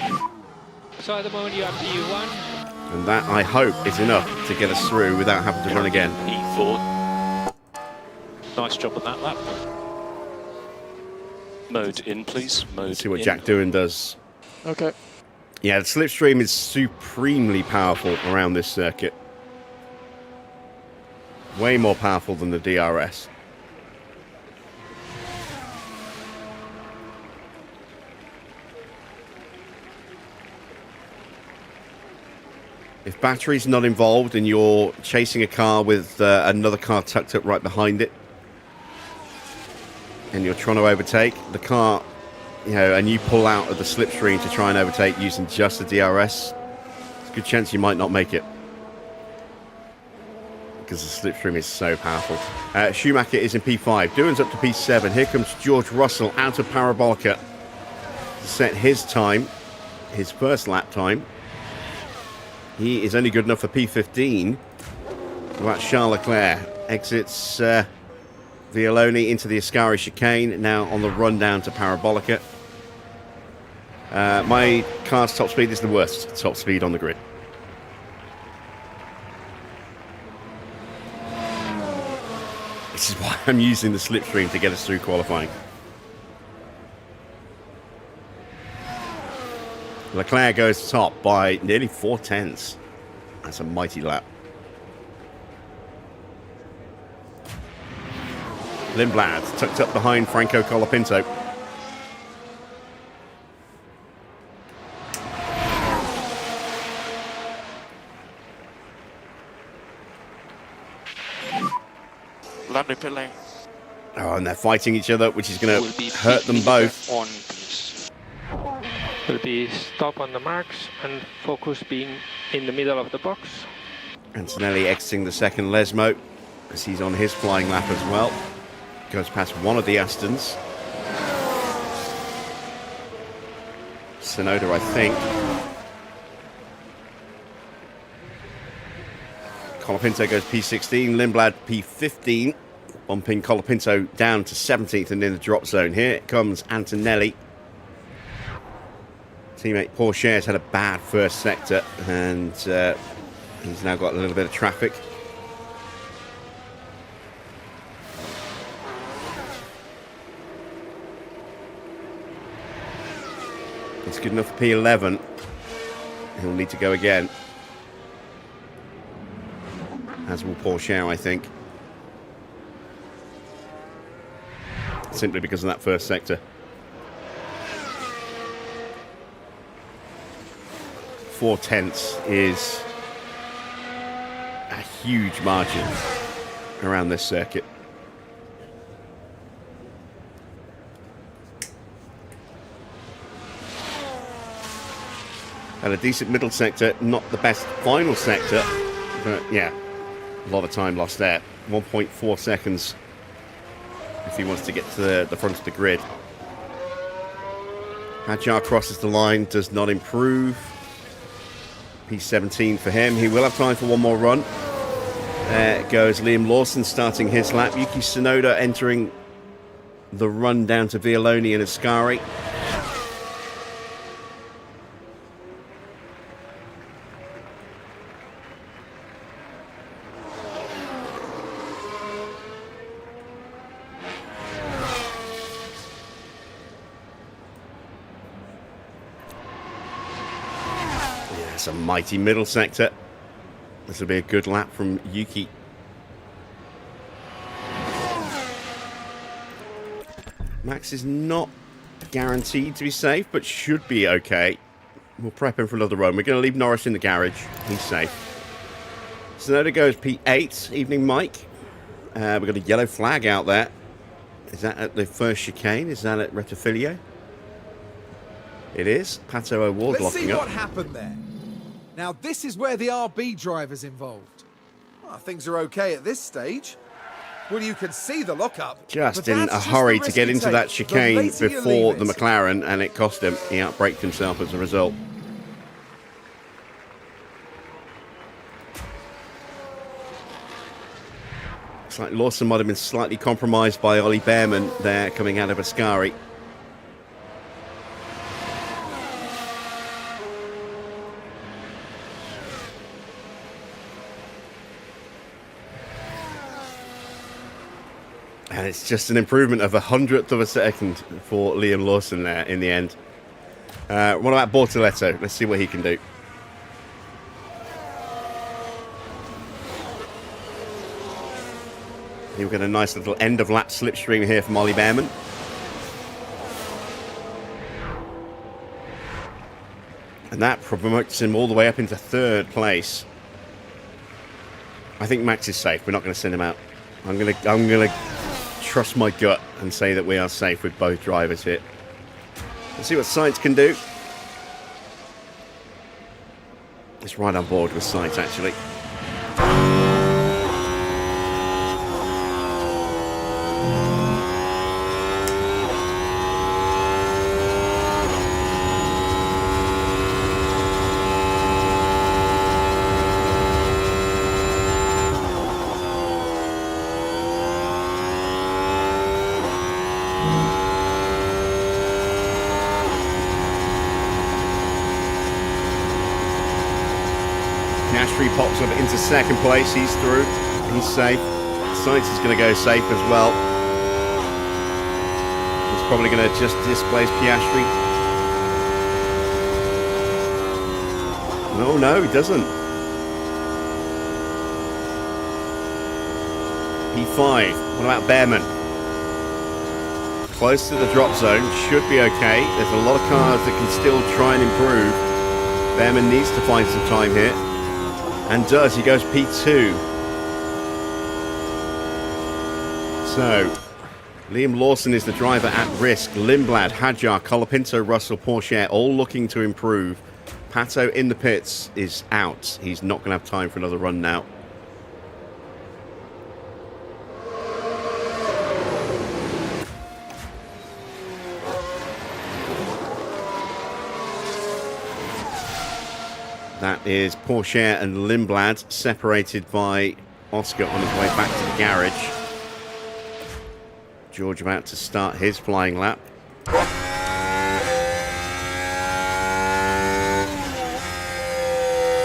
So at the moment you have P1. And that, I hope, is enough to get us through without having to run again. P4. Nice job on that lap. Mode in, please. Mode see what in. Jack Doohan does. Okay. Yeah, the slipstream is supremely powerful around this circuit. Way more powerful than the DRS. If battery's not involved and you're chasing a car with another car tucked up right behind it, and you're trying to overtake the car, you know, and you pull out of the slipstream to try and overtake using just the DRS, there's a good chance you might not make it. Because the slipstream is so powerful. Schumacher is in P5. Doohan's up to P7. Here comes George Russell out of Parabolica to set his time, his first lap time. He is only good enough for P15. About Charles Leclerc exits Vialoni into the Ascari chicane, now on the run down to Parabolica. My car's top speed is the worst top speed on the grid. This is why I'm using the slipstream to get us through qualifying. Leclerc goes top by nearly 4 tenths. That's a mighty lap. Lindblad tucked up behind Franco Colapinto. the pit lane. Oh, and they're fighting each other, which is going Will to be hurt them both. on, please. Will be stop on the marks and focus being in the middle of the box. Antonelli exiting the second Lesmo as he's on his flying lap as well. Goes past one of the Astons. Sonoda, I think. Colapinto goes P16, Lindblad P15, bumping Colapinto down to 17th and in the drop zone. Here comes Antonelli. Teammate Pourchaire's had a bad first sector, and he's now got a little bit of traffic. It's good enough for P11. He'll need to go again. As will Pourchaire, I think. Simply because of that first sector. 4/10 is a huge margin around this circuit. And a decent middle sector, not the best final sector, but yeah, a lot of time lost there. 1.4 seconds if he wants to get to the front of the grid. Hadjar crosses the line, does not improve. P17 for him. He will have time for one more run. There goes Liam Lawson starting his lap. Yuki Tsunoda entering the run down to Vialoni and Ascari. It's a mighty middle sector. This will be a good lap from Yuki. Max is not guaranteed to be safe, but should be okay. We'll prep him for another run. We're going to leave Norris in the garage. He's safe. Tsunoda goes P8. Evening, Mike. We've got a yellow flag out there. Is that at the first chicane? Is that at Rettifilio? It is. Pato O'Ward Let's see locking up. what happened there. Now, this is where the RB driver's involved. Well, things are okay at this stage. Well, you can see the lockup. Just but in that's a just hurry the to get risk into you that take. The chicane later you before leave the it. McLaren, and it cost him. He outbraked himself as a result. Looks like Lawson might have been slightly compromised by Ollie Bearman there coming out of Ascari. And it's just an improvement of 100th of a second for Liam Lawson there in the end. What about Bortoletto? Let's see what he can do. You'll get a nice little end of lap slipstream here from Ollie Bearman. And that promotes him all the way up into third place. I think Max is safe. We're not going to send him out. I'm gonna trust my gut and say that we are safe with both drivers here. Let's see what Sainz can do. It's right on board with Sainz, actually. Piastri pops up into second place. He's through. He's safe. Sainz is going to go safe as well. He's probably going to just displace Piastri. No, he doesn't. P5. What about Bearman? Close to the drop zone. Should be okay. There's a lot of cars that can still try and improve. Bearman needs to find some time here. And does. He goes P2. So, Liam Lawson is the driver at risk. Lindblad, Hadjar, Colapinto, Russell, Pourchaire, all looking to improve. Pato in the pits is out. He's not going to have time for another run now. That is Pourchaire and Lindblad, separated by Oscar on his way back to the garage. George about to start his flying lap.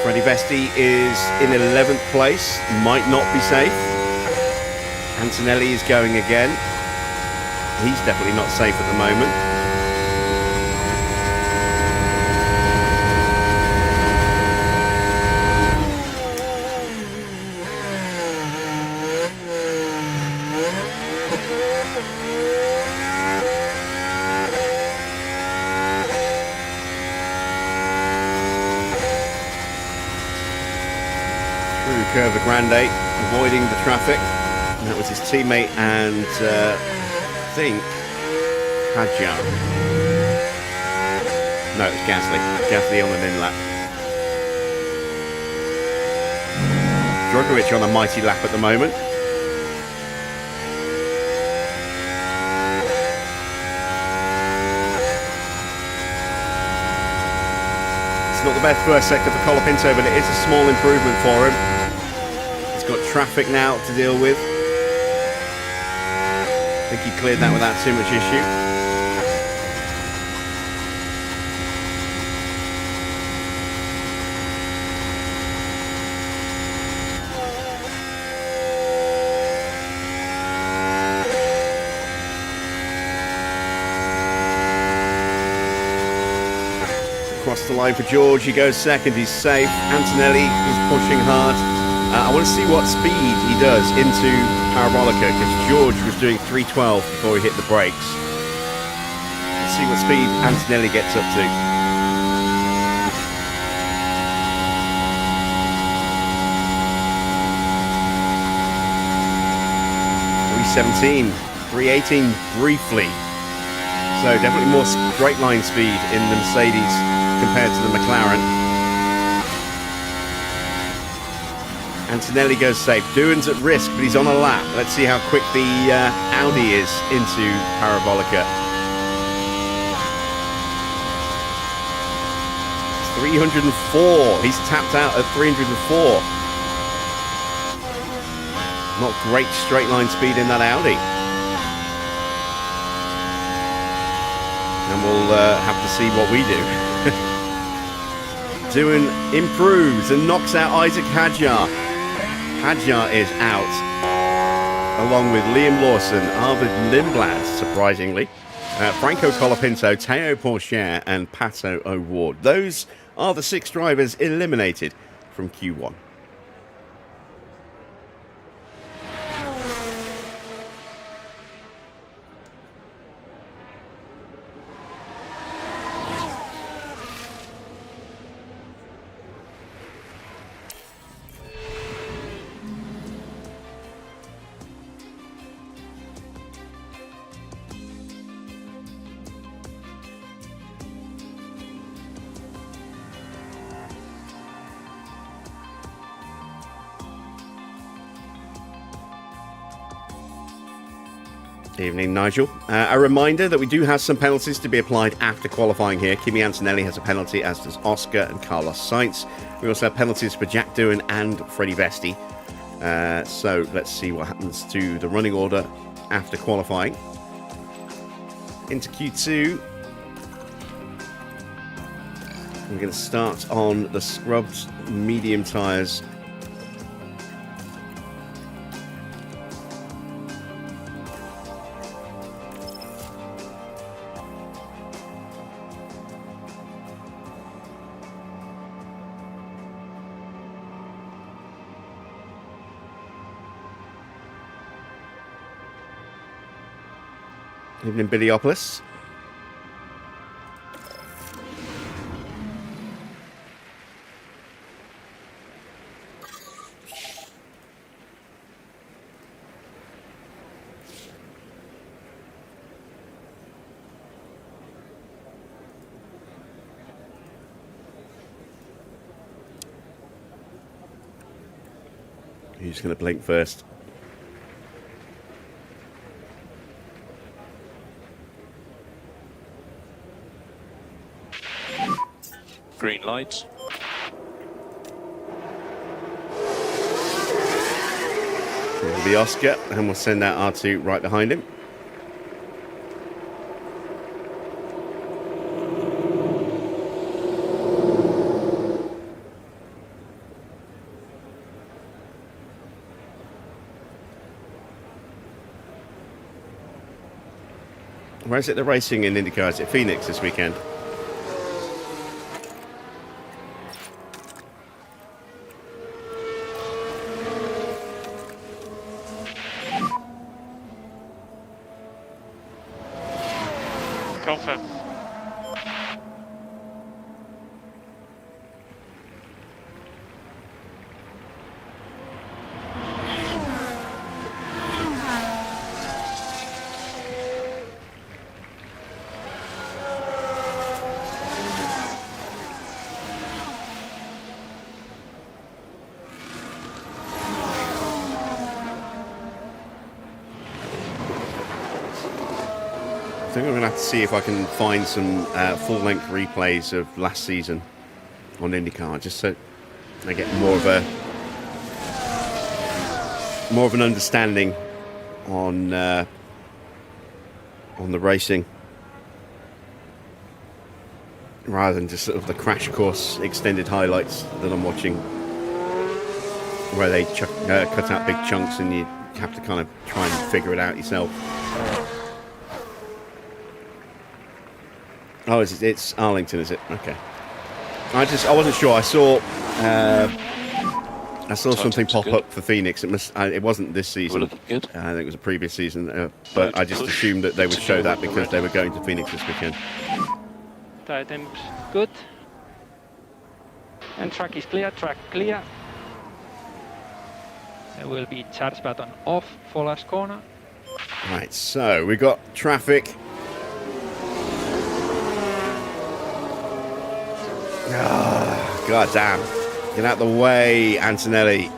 Freddie Vesti is in 11th place, might not be safe. Antonelli is going again. He's definitely not safe at the moment. Curva Grande, avoiding the traffic. And that was his teammate and I think Hadjar. No, it was Gasly. Gasly on an in lap. Drogovic on a mighty lap at the moment. It's not the best first sector for Colapinto, but it is a small improvement for him. Got traffic now to deal with. I think he cleared that without too much issue. Across the line for George, he goes second, he's safe. Antonelli is pushing hard. I want to see what speed he does into Parabolica, because George was doing 312 before he hit the brakes. Let's see what speed Antonelli gets up to. 317, 318 briefly. So definitely more straight line speed in the Mercedes compared to the McLaren. Antonelli goes safe. Doohan's at risk, but he's on a lap. Let's see how quick the Audi is into Parabolica. 304. He's tapped out at 304. Not great straight line speed in that Audi. And we'll have to see what we do. Doohan improves and knocks out Isaac Hadjar. Hadjar is out, along with Liam Lawson, Arvid Lindblad, surprisingly, Franco Colapinto, Teo Pourchaire, and Pato O'Ward. Those are the 6 drivers eliminated from Q1. Evening, Nigel. A reminder that we do have some penalties to be applied after qualifying here. Kimi Antonelli has a penalty, as does Oscar and Carlos Sainz. We also have penalties for Jack Doohan and Freddie Vesti. So let's see what happens to the running order after qualifying. Into Q2. We're going to start on the scrubbed medium tyres. Evening, Biliopolis. Who's going to blink first? Green light. It'll be Oscar, and we'll send out R2 right behind him. Where is it they're racing in IndyCar? Is it Phoenix this weekend? Confirm. I think I'm going to have to see if I can find some full-length replays of last season on IndyCar, just so I get more of an understanding on the racing, rather than just sort of the crash course extended highlights that I'm watching, where they cut out big chunks and you have to kind of try and figure it out yourself. Oh, it's Arlington, is it? Okay. I wasn't sure. I saw something pop up for Phoenix. It wasn't this season. Looking good. I think it was a previous season. But I just assumed that they would show that because they were going to Phoenix this weekend. Tire temps good. And track is clear, track clear. There will be charge button off for last corner. Right, so we got traffic. Oh, God damn. Get out the way, Antonelli.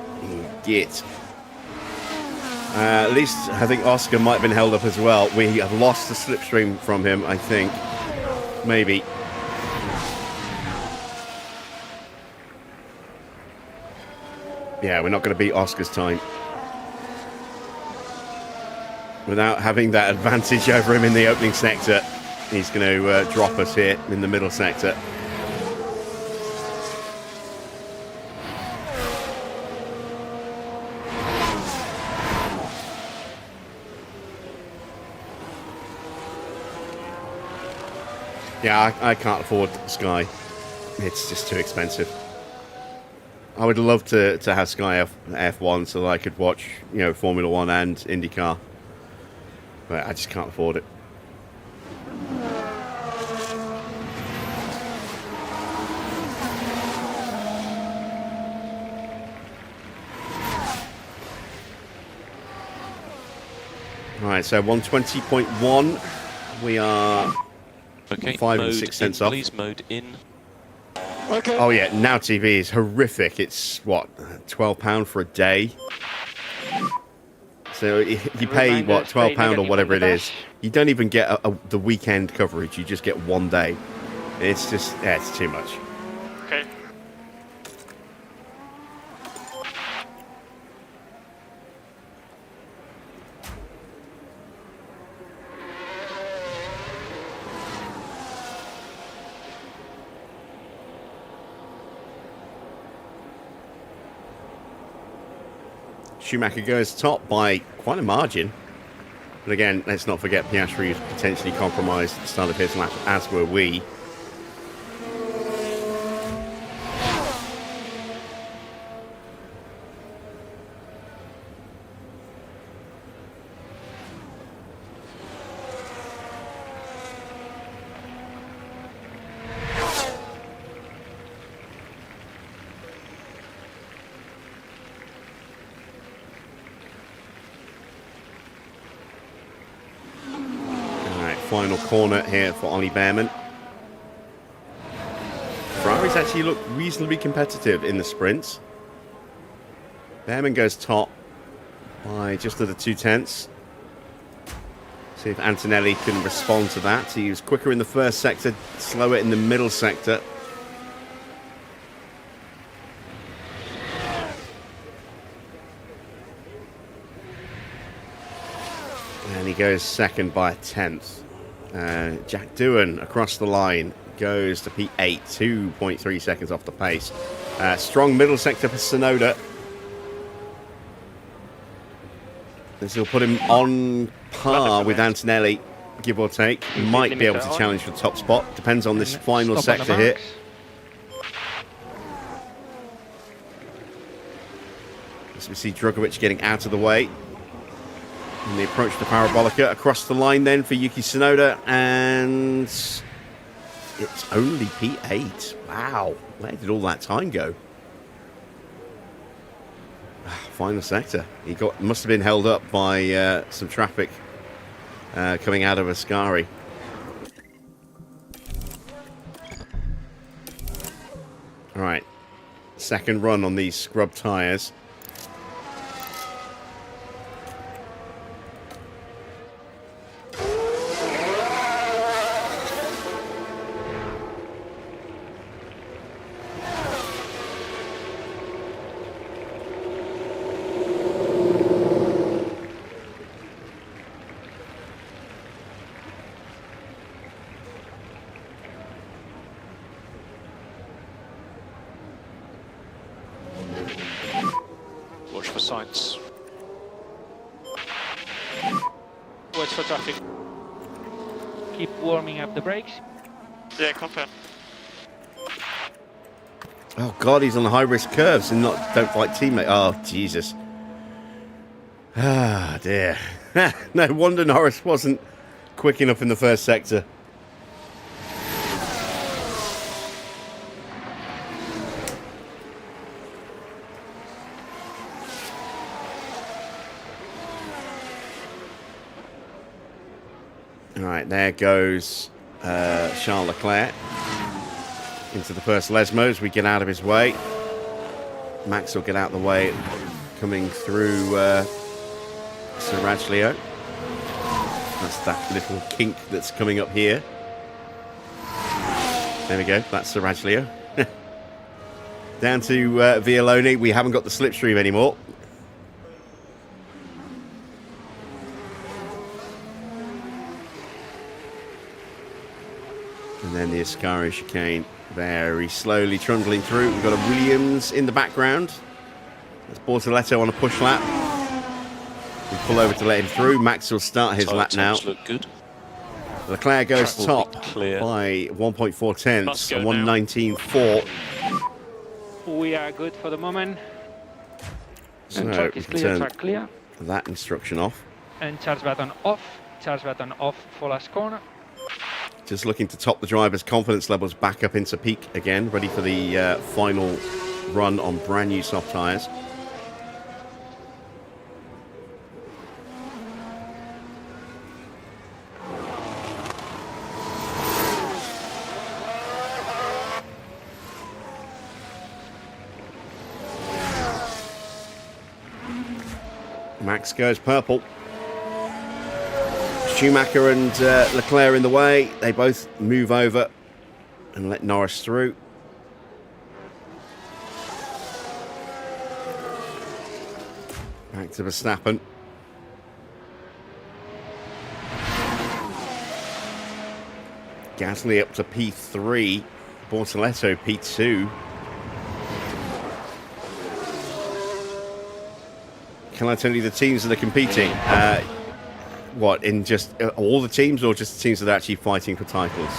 Get. At least I think Oscar might have been held up as well. We have lost the slipstream from him, I think. Maybe. Yeah, we're not going to beat Oscar's time. Without having that advantage over him in the opening sector, he's going to drop us here in the middle sector. Yeah, I can't afford Sky. It's just too expensive. I would love to have Sky F1 so that I could watch, Formula One and IndyCar. But I just can't afford it. Right, so 120.1. We are... Okay, 5 and 6 cents in, off. please, mode in. Okay. Oh yeah, Now TV is horrific. It's what, £12 for a day. So you pay what, £12 or whatever it is. You don't even get the weekend coverage. You just get one day. It's just, it's too much. Okay. Schumacher goes top by quite a margin. But again, let's not forget Piastri was potentially compromised at the start of his lap, as were we. Final corner here for Ollie Bearman. Ferraris actually look reasonably competitive in the sprints. Bearman goes top by just under 2/10. See if Antonelli can respond to that. He was quicker in the first sector, slower in the middle sector. And he goes second by a 10th. Jack Doohan across the line goes to P8, 2.3 seconds off the pace. Strong middle sector for Tsunoda. This will put him on par with Antonelli, give or take. Might be able to challenge for the top spot. Depends on this final sector here. As we see Drugovich getting out of the way. And the approach to Parabolica across the line then for Yuki Tsunoda. And it's only P8. Wow. Where did all that time go? Final sector. He must have been held up by some traffic coming out of Ascari. All right. Second run on these scrub tyres. Watch for signs. Watch for traffic. Keep warming up the brakes. Yeah, confirm. Oh God, he's on the high-risk curves and don't fight teammate. Oh Jesus! Ah dear. No wonder Norris wasn't quick enough in the first sector. All right, there goes Charles Leclerc into the first Lesmos. We get out of his way. Max will get out of the way, coming through Saraglio. That's that little kink that's coming up here. There we go. That's Saraglio. Down to Vialoni. We haven't got the slipstream anymore. And then the Ascari chicane very slowly trundling through. We've got a Williams in the background. There's Bortoletto on a push lap. We pull over to let him through. Max will start his lap now. Look good. Leclerc goes Track will top be clear. by 1.4 tenths, Must go and now. 119.4. We are good for the moment. So And track we is can clear, turn track clear. that instruction off. And charge button off. Charge button off for last corner. Just looking to top the driver's confidence levels back up into peak again, ready for the final run on brand new soft tyres. Max goes purple. Schumacher and Leclerc in the way. They both move over and let Norris through. Back to Verstappen. Gasly up to P3. Bortoletto P2. Can I tell you the teams that are competing? What, in just all the teams, or just the teams that are actually fighting for titles?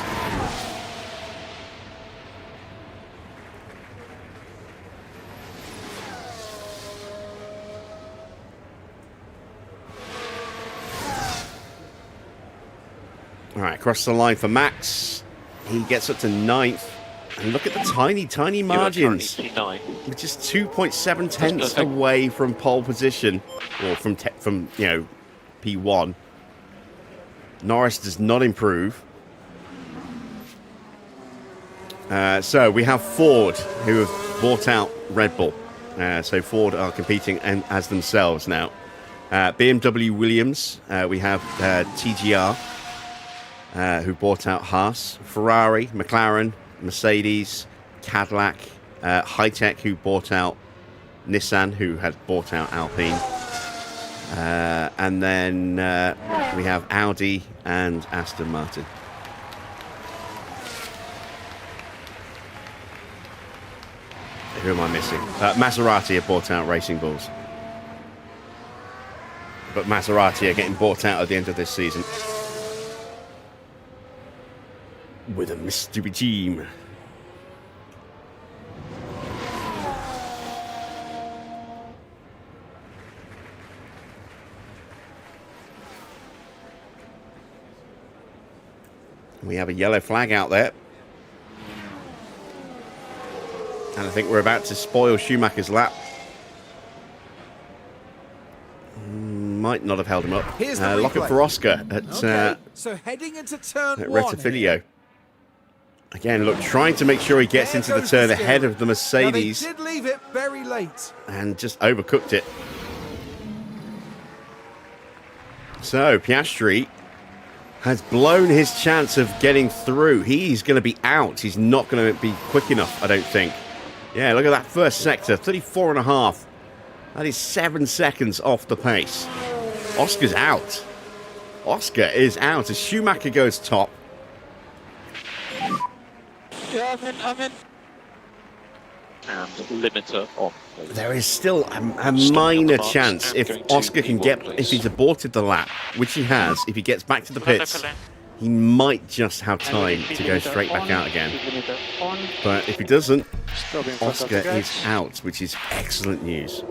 All right, across the line for Max. He gets up to 9th. And look at the tiny, tiny margins. P9. We're just 2.7 tenths away from pole position, or from P1. Norris does not improve. So we have Ford, who have bought out Red Bull. So Ford are competing as themselves now. BMW Williams, we have TGR, who bought out Haas, Ferrari, McLaren, Mercedes, Cadillac, HiTech, who bought out Nissan, who had bought out Alpine. And then we have Audi and Aston Martin. Who am I missing? Maserati have bought out Racing Bulls. But Maserati are getting bought out at the end of this season. With a mystery team. We have a yellow flag out there. And I think we're about to spoil Schumacher's lap. Might not have held him up. Here's the lock it replay. for Oscar at, so heading into turn at 1 Rettifilio. Again, look, trying to make sure he gets into the turn ahead of the Mercedes. Now they did leave it very late. And just overcooked it. So, Piastri has blown his chance of getting through. He's going to be out. He's not going to be quick enough, I don't think. Yeah, look at that first sector, 34.5. That is 7 seconds off the pace. Oscar's out. Oscar is out as Schumacher goes top. Yeah, I'm in. And limiter on. There is still a minor chance if Oscar can get, if he's aborted the lap, which he has, if he gets back to the pits, he might just have time to go straight back out again. But if he doesn't, Oscar is out, which is excellent news.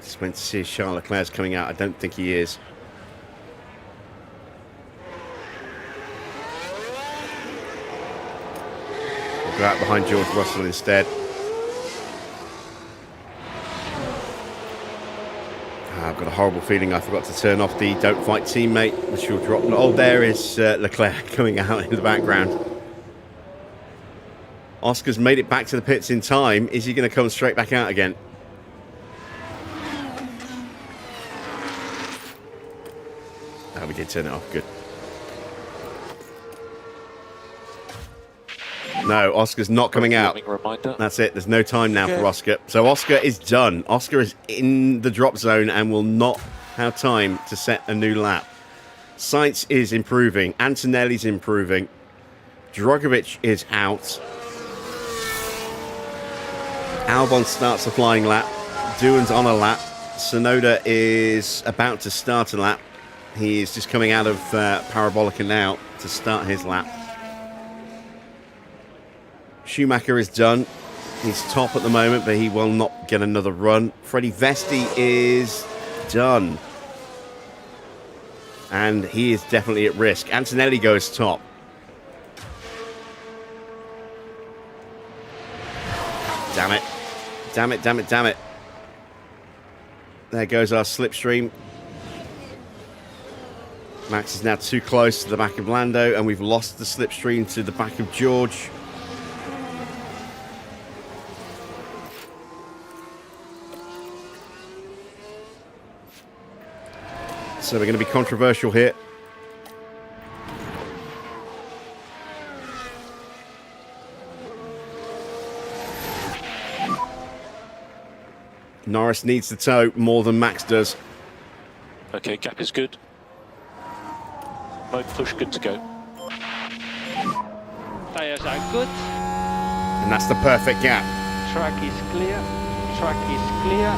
Just went to see if Charles Leclerc's coming out. I don't think he is. We'll go out behind George Russell instead. I've got a horrible feeling I forgot to turn off the don't fight teammate, which will drop. Oh, there is Leclerc coming out in the background. Oscar's made it back to the pits in time. Is he going to come straight back out again? Oh, we did turn it off. Good. No, Oscar's not coming out. That's it. There's no time now for Oscar. So Oscar is done. Oscar is in the drop zone and will not have time to set a new lap. Sainz is improving. Antonelli's improving. Drogovic is out. Albon starts a flying lap. Doohan's on a lap. Tsunoda is about to start a lap. He is just coming out of Parabolica now to start his lap. Schumacher is done. He's top at the moment, but he will not get another run. Freddie Vesti is done. And he is definitely at risk. Antonelli goes top. Damn it. Damn it, damn it, damn it. There goes our slipstream. Max is now too close to the back of Lando, and we've lost the slipstream to the back of George. So we're going to be controversial here. Norris needs to tow more than Max does. Okay, gap is good. Mode push, good to go. Tires are good. And that's the perfect gap. Track is clear. Track is clear.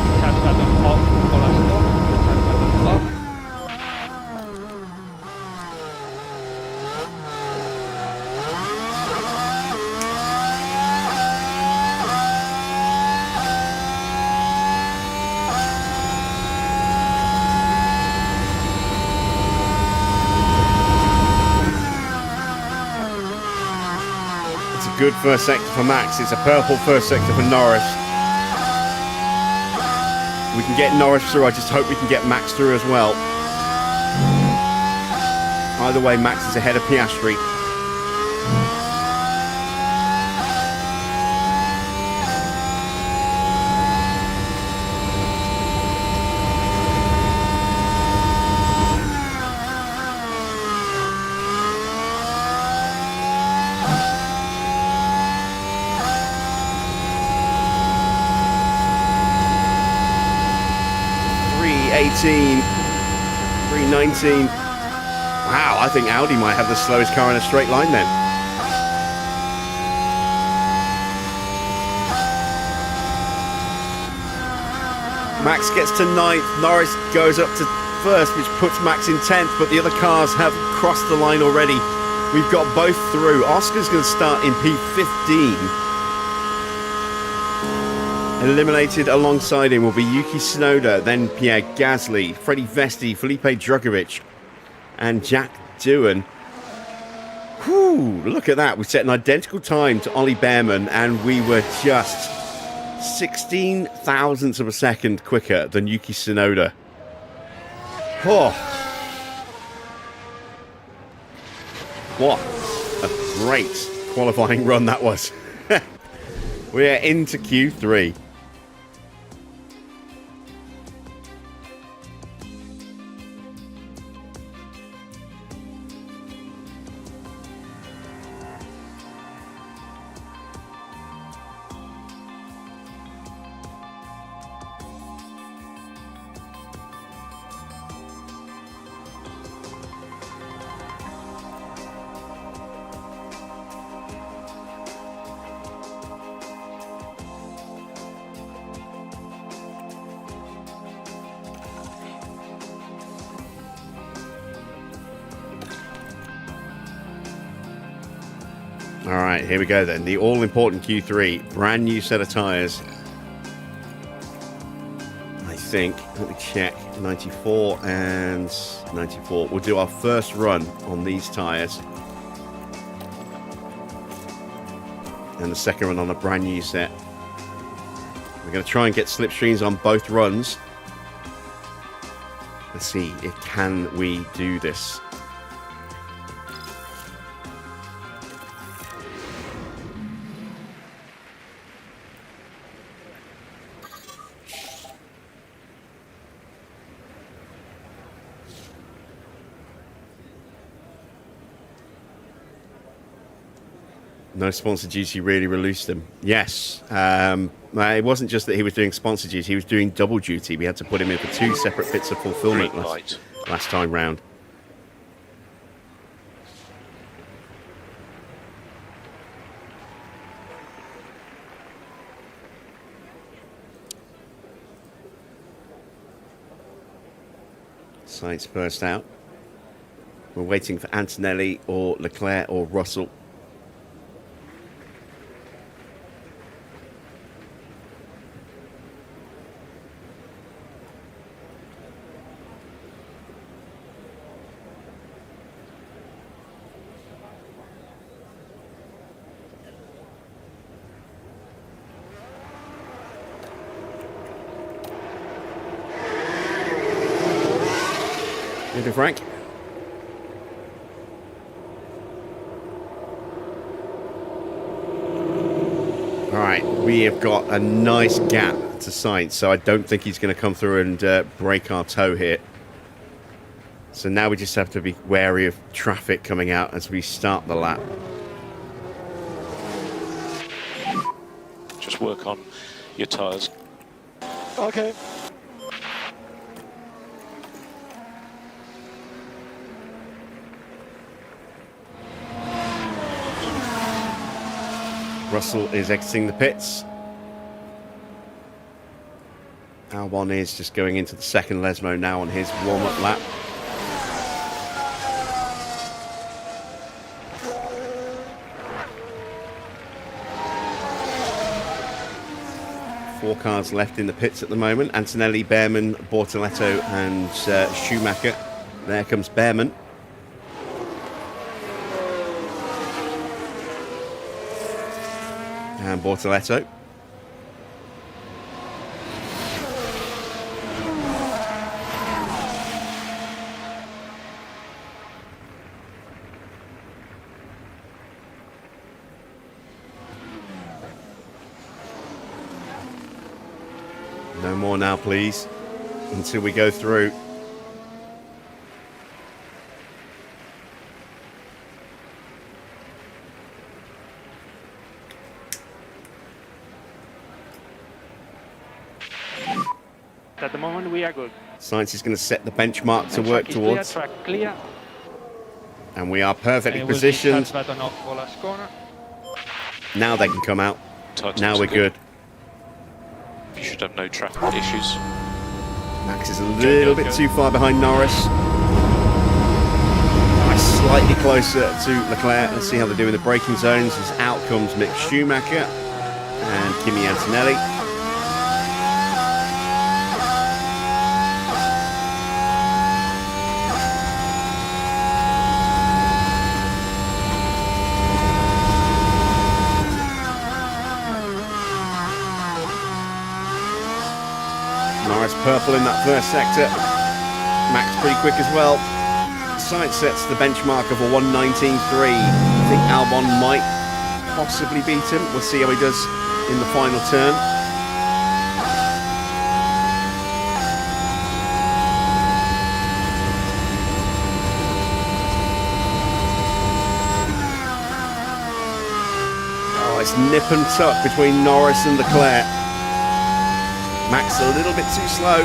It has got off for a stop. It has got It's a good first sector for Max. It's a purple first sector for Norris. We can get Norris through. I just hope we can get Max through as well. Either way, Max is ahead of Piastri. .319. Wow, I think Audi might have the slowest car in a straight line then. Max gets to 9th, Norris goes up to 1st, which puts Max in 10th, but the other cars have crossed the line already. We've got both through. Oscar's going to start in P15. Eliminated alongside him will be Yuki Tsunoda, then Pierre Gasly, Freddie Vesti, Felipe Drugovich, and Jack Doohan. Whew, look at that. We set an identical time to Ollie Bearman, and we were just 16 thousandths of a second quicker than Yuki Tsunoda. Oh. What a great qualifying run that was. We're into Q3. All right, here we go then. The all-important Q3. Brand new set of tyres. I think, let me check, 94 and 94. We'll do our first run on these tyres. And the second run on a brand new set. We're going to try and get slipstreams on both runs. Let's see, can we do this? No sponsor duty really released him. Yes. It wasn't just that he was doing sponsor duty, he was doing double duty. We had to put him in for 2 separate bits of fulfillment last time round. Sights burst out. We're waiting for Antonelli or Leclerc or Russell. Frank. All right, we have got a nice gap to Sainz, so I don't think he's going to come through and break our toe here. So now we just have to be wary of traffic coming out as we start the lap. Just work on your tyres. Okay. Russell is exiting the pits. Albon is just going into the second Lesmo now on his warm-up lap. Four cars left in the pits at the moment. Antonelli, Bearman, Bortoletto and Schumacher. There comes Bearman. And Bortoletto. No more now, please, until we go through. At the moment, we are good. Science is going to set the benchmark to work Track is towards. Clear, track clear. And we are perfectly And it will be positioned. start button off for last corner. Now they can come out. Titles Now are we're good. You should have no traffic issues. Max is a little bit too far behind Norris. Slightly closer to Leclerc. Let's see how they're doing the braking zones. As out comes Mick Schumacher and Kimi Antonelli. Norris purple in that first sector. Max pretty quick as well. Science sets the benchmark of a 1:19.3. I think Albon might possibly beat him. We'll see how he does in the final turn. Oh, it's nip and tuck between Norris and Leclerc. Max a little bit too slow.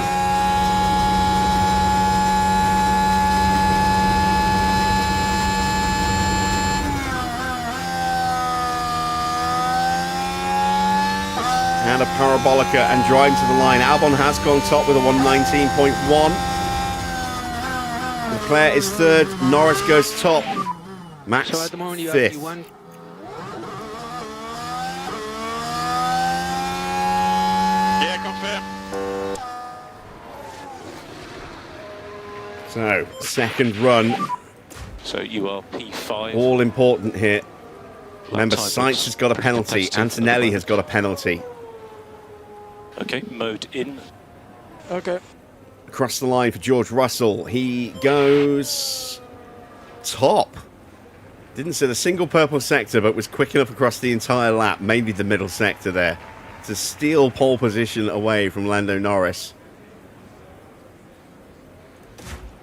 And a parabolica and driving to the line. Albon has gone top with a 1:19.1. Leclerc is third. Norris goes top. Max So at the moment, you fifth. have P1. Yeah, confirm. So, second run. So you are P5. All important here. Remember, time Sainz is has got a pretty penalty. competitive at the Antonelli moment. has got a penalty. Okay, mode in. Okay. Across the line for George Russell. He goes top. Didn't set a single purple sector, but was quick enough across the entire lap, maybe the middle sector there, to steal pole position away from Lando Norris.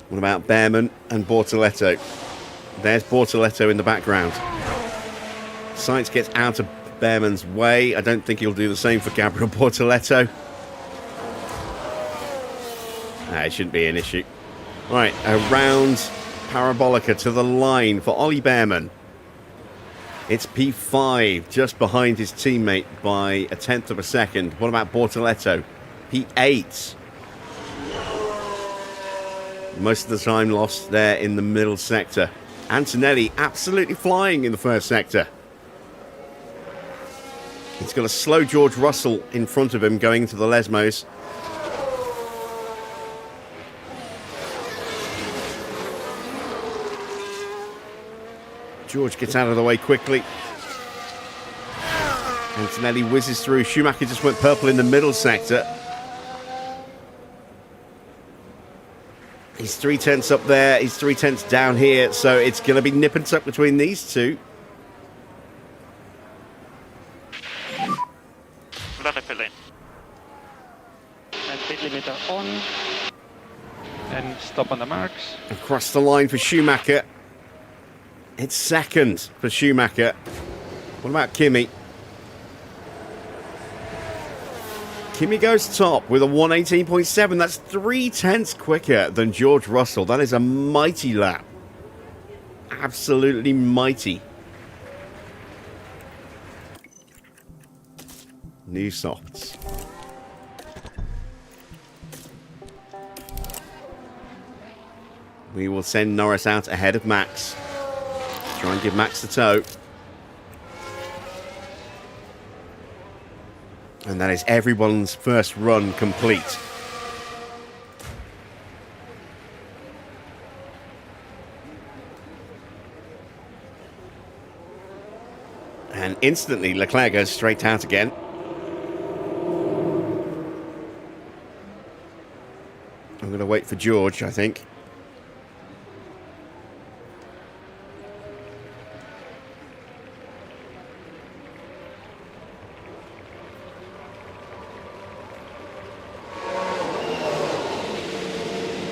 What about Bearman and Bortoletto? There's Bortoletto in the background. Sainz gets out of Bearman's way. I don't think he'll do the same for Gabriel Bortoletto. It shouldn't be an issue. Right, around Parabolica to the line for Ollie Bearman. It's P5, just behind his teammate by a tenth of a second. What about Bortoletto? P8. Most of the time lost there in the middle sector. Antonelli absolutely flying in the first sector. He's got a slow George Russell in front of him going into the Lesmos. George gets out of the way quickly. Antonelli whizzes through. Schumacher just went purple in the middle sector. He's 3/10 up there. He's 3/10 down here. So it's going to be nip and tuck between these two. Let me in. And pit limiter on. And stop on the marks. Across the line for Schumacher. It's second for Schumacher. What about Kimi? Kimi goes top with a 1:18.7. That's 3/10 quicker than George Russell. That is a mighty lap. Absolutely mighty. New softs. We will send Norris out ahead of Max. Try and give Max the toe. And that is everyone's first run complete. And instantly Leclerc goes straight out again. I'm going to wait for George, I think.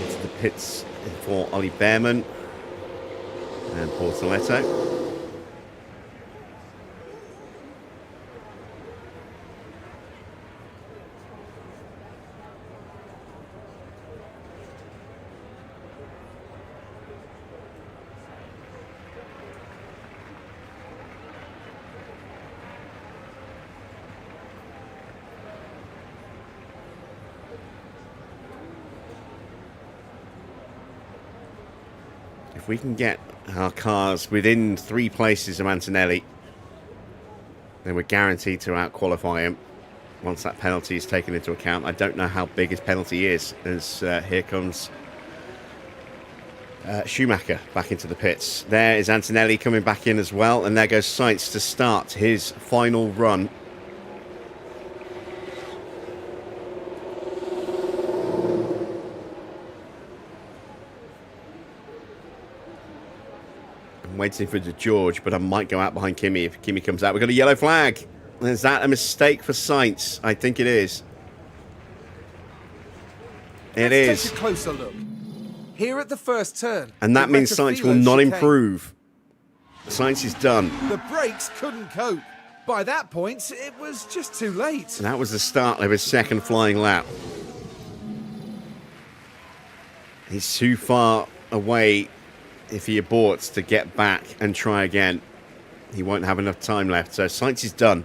Into the pits for Ollie Bearman and Portoletto. If we can get our cars within 3 places of Antonelli, then we're guaranteed to out-qualify him once that penalty is taken into account. I don't know how big his penalty is, as here comes Schumacher back into the pits. There is Antonelli coming back in as well, and there goes Sainz to start his final run. Waiting for George, but I might go out behind Kimi if Kimi comes out. We've got a yellow flag. Is that a mistake for Sainz? I think it is. It is. Let's take a closer look. Here at the first turn. And that means Sainz will not improve. Sainz is done. The brakes couldn't cope. By that point, it was just too late. And that was the start of his second flying lap. He's too far away. If he aborts to get back and try again, he won't have enough time left. So Sainz is done.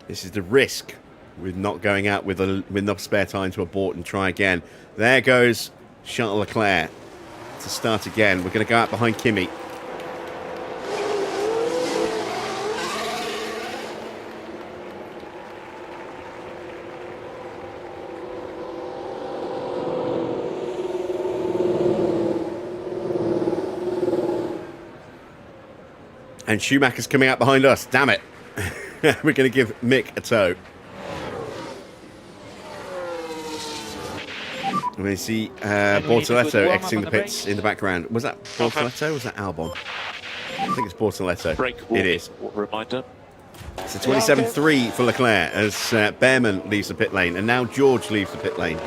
This is the risk with not going out with enough spare time to abort and try again. There goes Charles Leclerc to start again. We're going to go out behind Kimi. And Schumacher's coming out behind us. Damn it. We're going to give Mick a tow. And we see Bortoletto exiting the pits in the background. Was that Bortoletto or was that Albon? I think it's Bortoletto. It is. Reminder. It's a 27-3 for Leclerc as Bearman leaves the pit lane. And now George leaves the pit lane.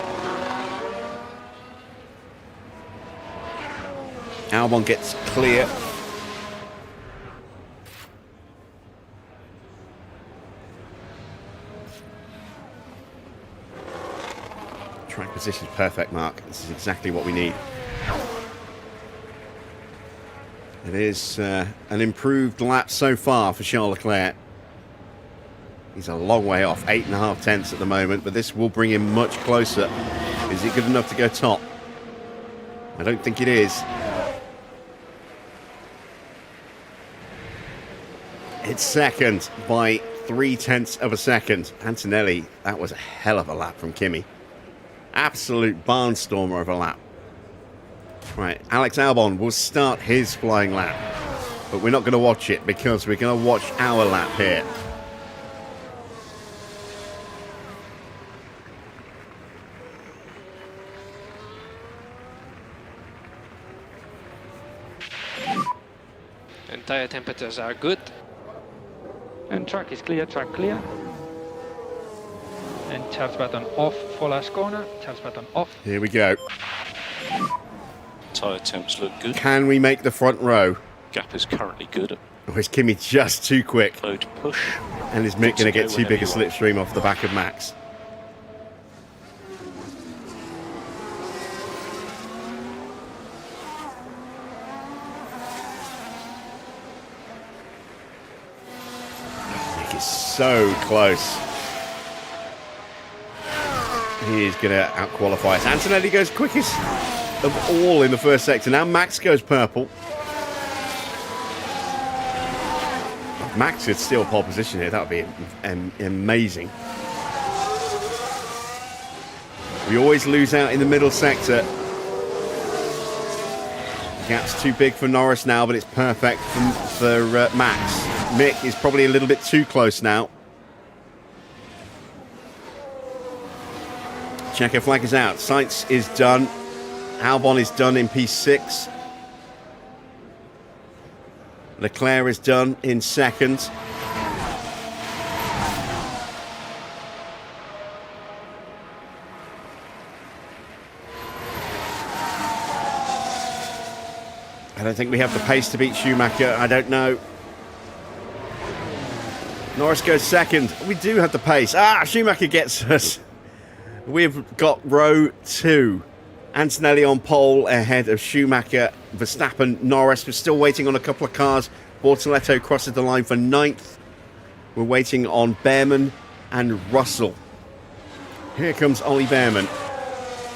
Albon gets clear. Track position's perfect, Mark. This is exactly what we need. It is an improved lap so far for Charles Leclerc. He's a long way off, 8.5 tenths at the moment, but this will bring him much closer. Is it good enough to go top? I don't think it is. It's second by 0.3 of a second. Antonelli, that was a hell of a lap from Kimi. Absolute barnstormer of a lap. Right, Alex Albon will start his flying lap. But we're not going to watch it because we're going to watch our lap here. And tire temperatures are good. And track is clear, track clear. And Charles button off for last corner. Charles button off. Here we go. Tyre temps look good. Can we make the front row? Gap is currently good. Or is Kimi just too quick? Low to push. And is Mick going to get too big a slipstream off the back of Max? Mick is so close. He is going to out-qualify us. Antonelli goes quickest of all in the first sector. Now Max goes purple. Max could steal pole position here. That would be amazing. We always lose out in the middle sector. Gap's too big for Norris now, but it's perfect for Max. Mick is probably a little bit too close now. Checker flag is out. Sainz is done. Albon is done in P6. Leclerc is done in second. I don't think we have the pace to beat Schumacher. I don't know. Norris goes second. We do have the pace. Schumacher gets us. We've got row 2. Antonelli on pole ahead of Schumacher, Verstappen, Norris. We're still waiting on a couple of cars. Bortoletto crosses the line for 9th. We're waiting on Bearman and Russell. Here comes Ollie Bearman.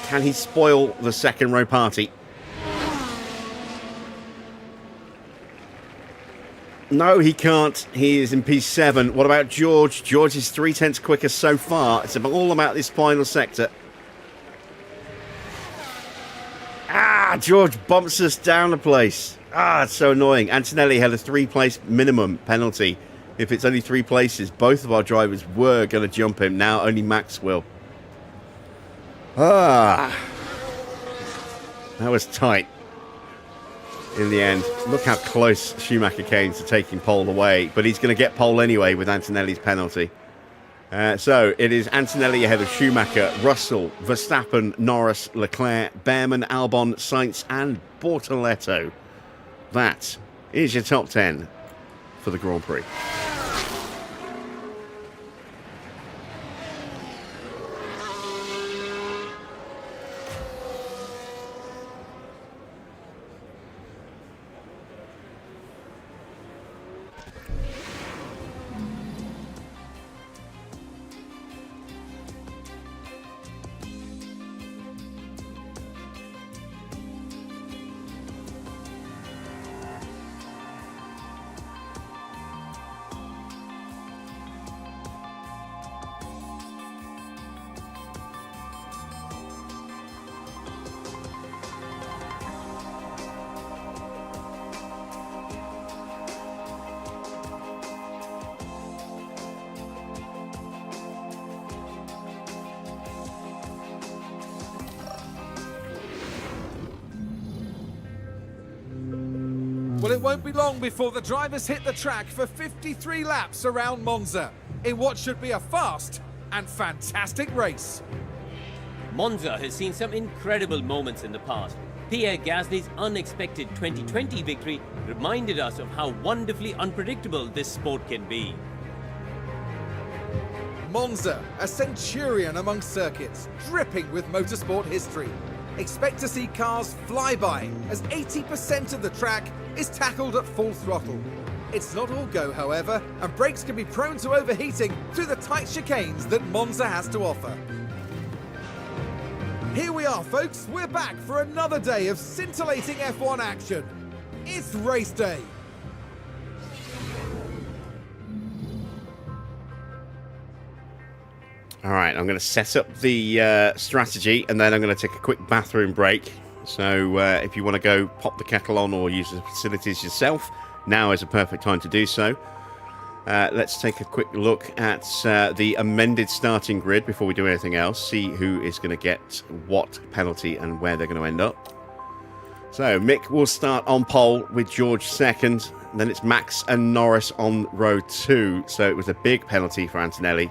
Can he spoil the second row party? No, he can't. He is in P7. What about George? George is 0.3 quicker so far. It's all about this final sector. George bumps us down a place. It's so annoying. Antonelli had a 3-place minimum penalty. If it's only 3 places, both of our drivers were going to jump him. Now only Max will. That was tight in the end. Look how close Schumacher came to taking pole away, but he's going to get pole anyway with Antonelli's penalty. So it is Antonelli ahead of Schumacher, Russell, Verstappen, Norris, Leclerc, Bearman, Albon, Sainz and Bortoletto. That is your top 10 for the Grand Prix. Well, it won't be long before the drivers hit the track for 53 laps around Monza, in what should be a fast and fantastic race. Monza has seen some incredible moments in the past. Pierre Gasly's unexpected 2020 victory reminded us of how wonderfully unpredictable this sport can be. Monza, a centurion among circuits, dripping with motorsport history. Expect to see cars fly by, as 80% of the track is tackled at full throttle. It's not all go, however, and brakes can be prone to overheating through the tight chicanes that Monza has to offer. Here we are, folks. We're back for another day of scintillating F1 action. It's race day. All right, I'm going to set up the strategy and then I'm going to take a quick bathroom break. So if you want to go pop the kettle on or use the facilities yourself, now is a perfect time to do so. Let's take a quick look at the amended starting grid before we do anything else. See who is going to get what penalty and where they're going to end up. So Mick will start on pole with George second. Then it's Max and Norris on row 2. So it was a big penalty for Antonelli.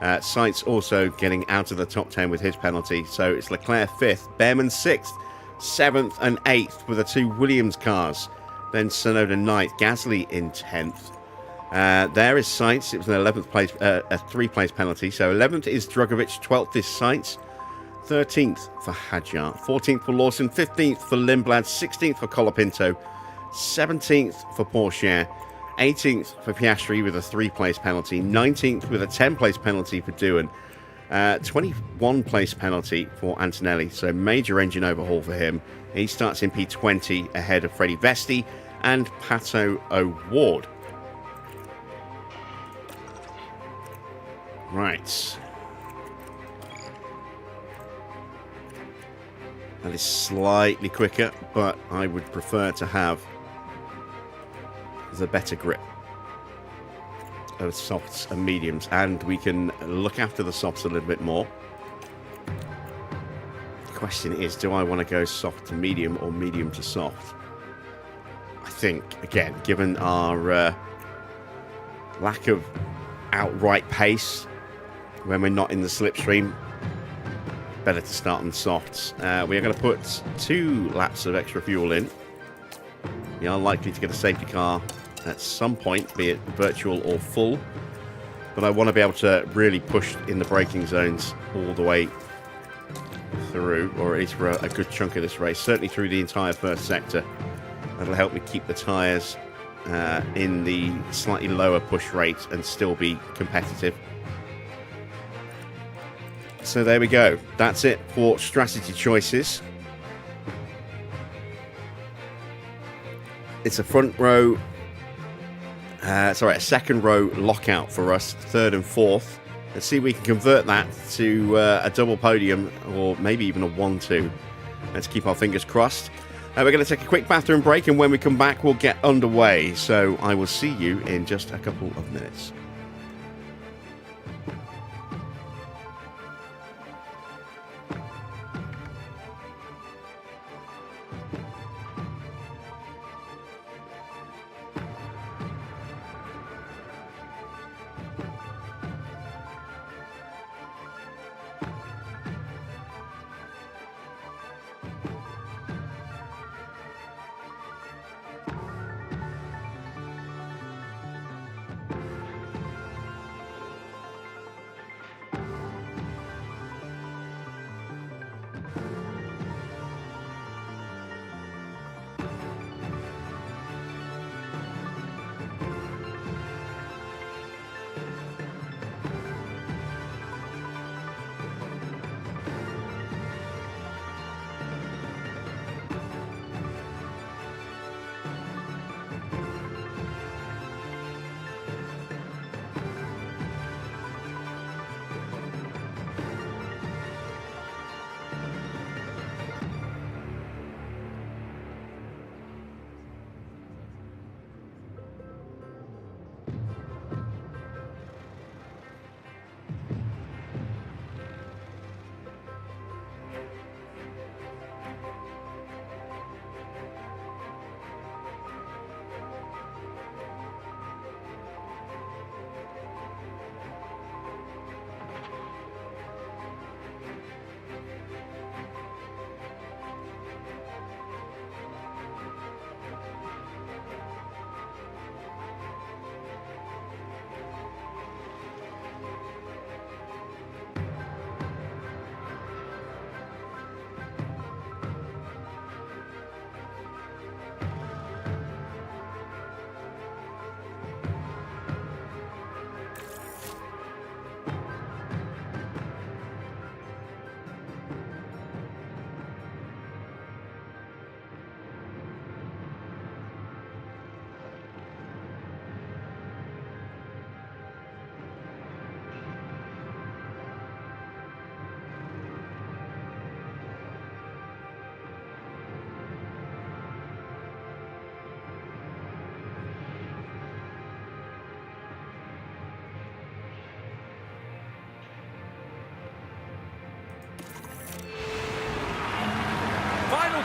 Sainz also getting out of the top 10 with his penalty. So it's Leclerc 5th, Bearman 6th, 7th and 8th with the 2 Williams cars. Then Tsunoda 9th, Gasly in 10th. There is Sainz. It was an 11th place, a 3-place penalty. So 11th is Drugovich, 12th is Sainz, 13th for Hadjar, 14th for Lawson, 15th for Lindblad, 16th for Colapinto, 17th for Pourchaire, 18th for Piastri with a 3-place penalty, 19th with a 10-place penalty for Doohan, 21-place penalty for Antonelli, so major engine overhaul for him. He starts in P20 ahead of Freddie Vesti and Pato O'Ward. Right. That is slightly quicker, but I would prefer to have the better grip of softs and mediums, and we can look after the softs a little bit more. The question is, do I want to go soft to medium or medium to soft? I think, again, given our lack of outright pace when we're not in the slipstream, better to start on softs. We are going to put 2 laps of extra fuel in. We are likely to get a safety car at some point, be it virtual or full, but I want to be able to really push in the braking zones all the way through, or at least for a good chunk of this race, certainly through the entire first sector. That'll help me keep the tyres in the slightly lower push rate and still be competitive. So there we go. That's it for strategy choices. It's a front row, a second row lockout for us, third and fourth. Let's see if we can convert that to a double podium, or maybe even a 1-2. Let's keep our fingers crossed. We're going to take a quick bathroom break, and when we come back, we'll get underway. So I will see you in just a couple of minutes.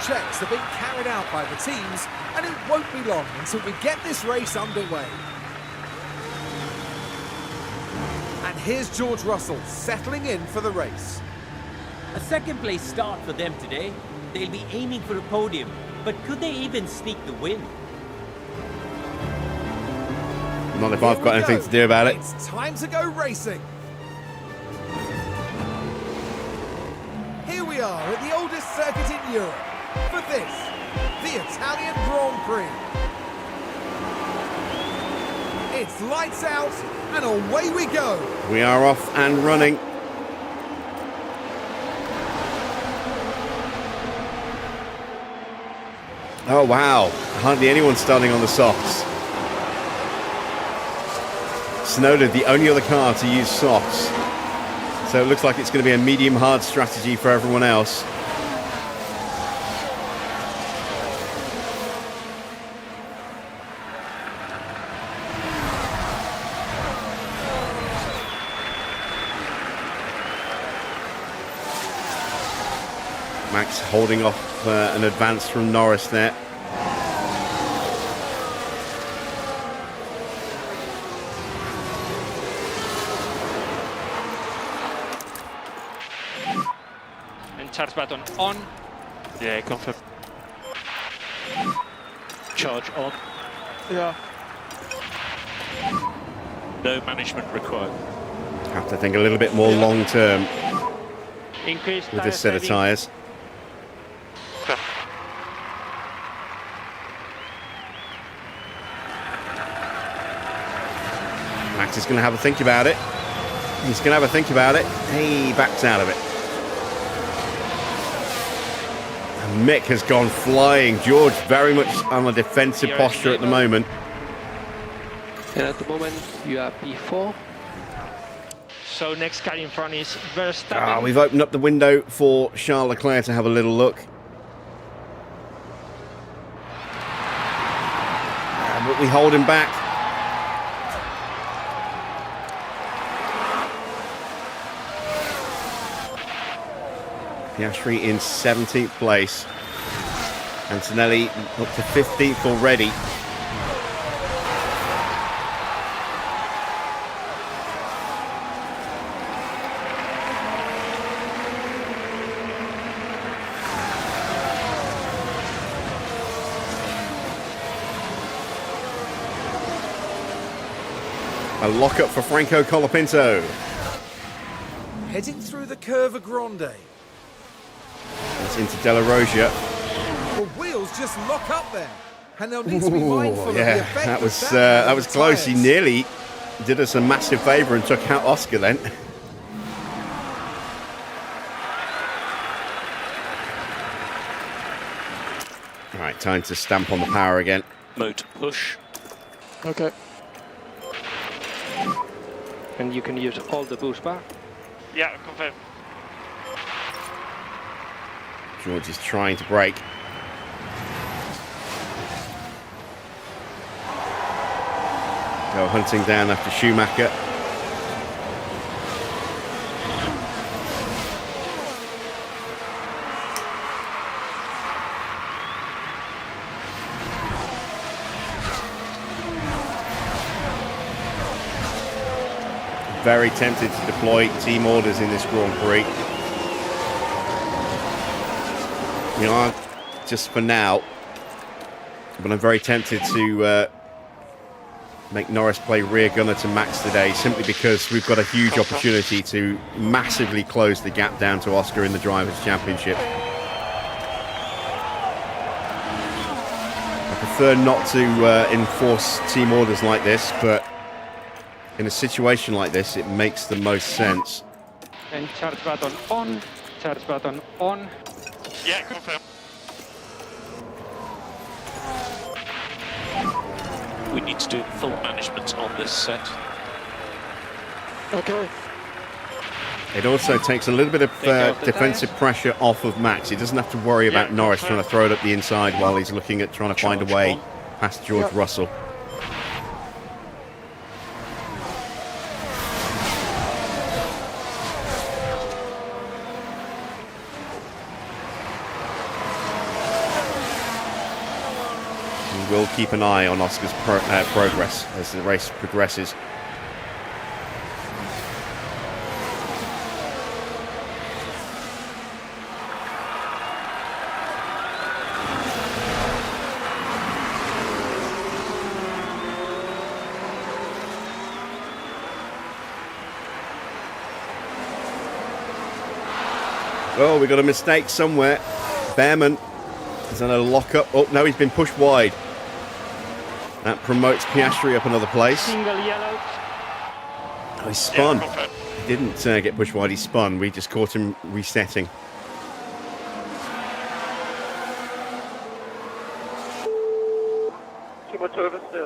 Checks are being carried out by the teams, and it won't be long until we get this race underway. And here's George Russell settling in for the race. A second place start for them today. They'll be aiming for a podium, but could they even sneak the win? Not if I've got anything to do about it. It's time to go racing. Here we are at the oldest circuit in Europe. For this, the Italian Grand Prix. It's lights out and away we go. We are off and running. Oh wow, hardly anyone starting on the softs. Tsunoda, the only other car to use softs. So it looks like it's going to be a medium hard strategy for everyone else. Max holding off an advance from Norris there. And charge button on. Yeah, confirm. Charge on. Yeah. No management required. Have to think a little bit more long term Increase with tire this set of saving. tyres. Max is going to have a think about it. He's going to have a think about it. He backs out of it. And Mick has gone flying. George very much on a defensive posture at the moment. And at the moment, you are P4. So next car in front is Verstappen. We've opened up the window for Charles Leclerc to have a little look. But we hold him back. Piastri in 17th place. Antonelli up to 15th already. A lock-up for Franco Colapinto. Heading through the Curva Grande. It's into Della Rosia. The wheels just lock up there. And they'll need to be mindful of the Yeah, effect that was on the close. He tyres. nearly did us a massive favour and took out Oscar then. All right, time to stamp on the power again. Motor push. Okay. And you can use all the boost bar. Yeah, confirm. George is trying to brake. Go hunting down after Schumacher. Very tempted to deploy team orders in this Grand Prix. You know, just for now, but I'm very tempted to make Norris play rear gunner to Max today, simply because we've got a huge opportunity to massively close the gap down to Oscar in the Drivers' Championship. I prefer not to enforce team orders like this, but in a situation like this, it makes the most sense. And charge button on. Charge button on. Yeah, confirm. We need to do full management on this set. Okay. It also takes a little bit of defensive pressure off of Max. He doesn't have to worry about Norris trying to throw it up the inside while he's looking at trying to find a way past George Russell. We'll keep an eye on Oscar's progress as the race progresses. Oh, we got a mistake somewhere. Bearman is done a lock-up. Oh, no, he's been pushed wide. That promotes Piastri up another place. Single yellow. Oh, he spun. He didn't get pushed wide, he spun. We just caught him resetting.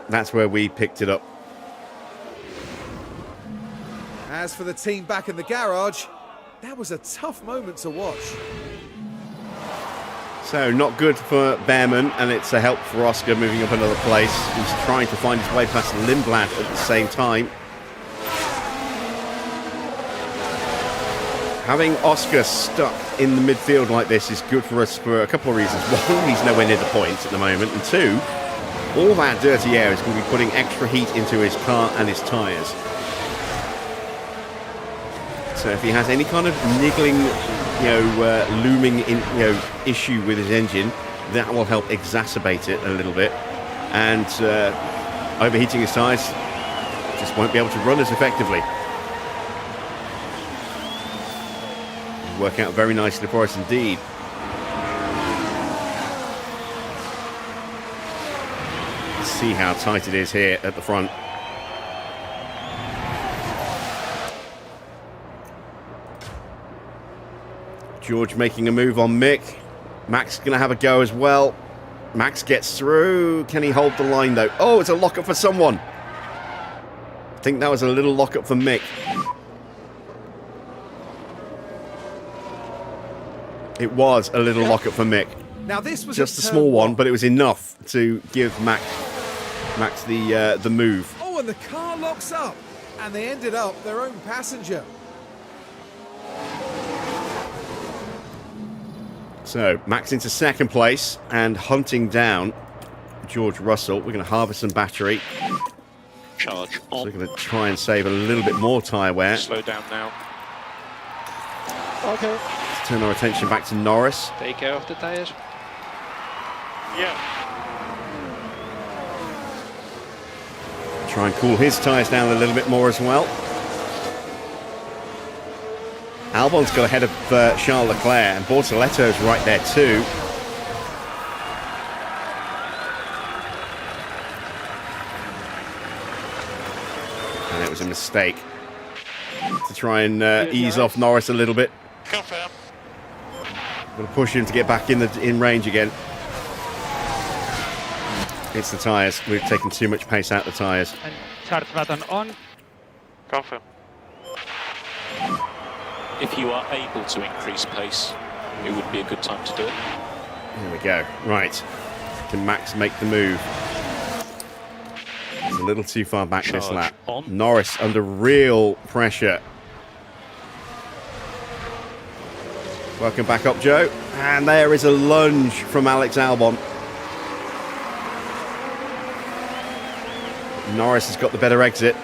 That's where we picked it up. As for the team back in the garage, that was a tough moment to watch. So not good for Bearman, and it's a help for Oscar moving up another place. He's trying to find his way past Lindblad at the same time. Having Oscar stuck in the midfield like this is good for us for a couple of reasons. One, he's nowhere near the points at the moment, and two, all that dirty air is going to be putting extra heat into his car and his tyres. So if he has any kind of niggling, looming issue with his engine, that will help exacerbate it a little bit, and overheating his tyres just won't be able to run as effectively. Work out very nicely for us indeed. Let's see how tight it is here at the front. George making a move on Mick. Max going to have a go as well. Max gets through. Can he hold the line though? Oh, it's a lockup for someone. I think that was a little lockup for Mick. It was a little lockup for Mick. Now this was just a small one, but it was enough to give Max the move. Oh, and the car locks up, and they ended up their own passenger. So Max into second place and hunting down George Russell. We're going to harvest some battery. Charge on. So we're going to try and save a little bit more tyre wear. Slow down now. Okay. Let's turn our attention back to Norris. Take care of the tires. Yeah. Try and cool his tyres down a little bit more as well. Albon's got ahead of Charles Leclerc, and Bortoletto's right there too. And it was a mistake to try and ease off Norris a little bit. Confirm. Going to push him to get back in range again. It's the tyres. We've taken too much pace out of the tyres. And charge button on. Confirm. If you are able to increase pace, it would be a good time to do it. Here we go. Right. Can Max make the move? It's a little too far back this Charge lap. on. Norris under real pressure. Welcome back up, Joe. And there is a lunge from Alex Albon. Norris has got the better exit.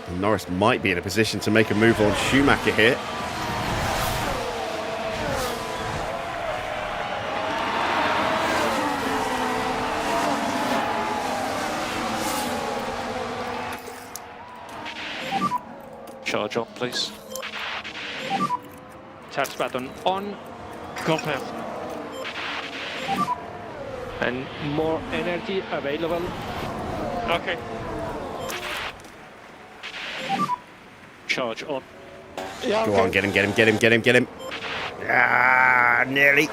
And Norris might be in a position to make a move on Schumacher here. Charge on, please. Charge button on. Confirm. And more energy available. Okay. Charge on. Yeah, Go on, get him. Ah, nearly.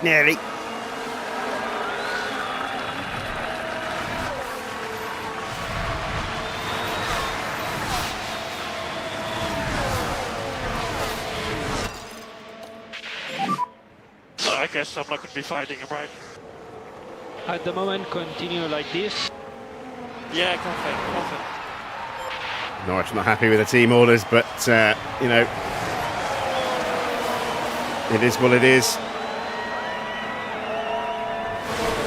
So I guess I'm not going to be fighting him, right? At the moment, continue like this. Yeah, confirm. Norris not happy with the team orders, but, it is what it is.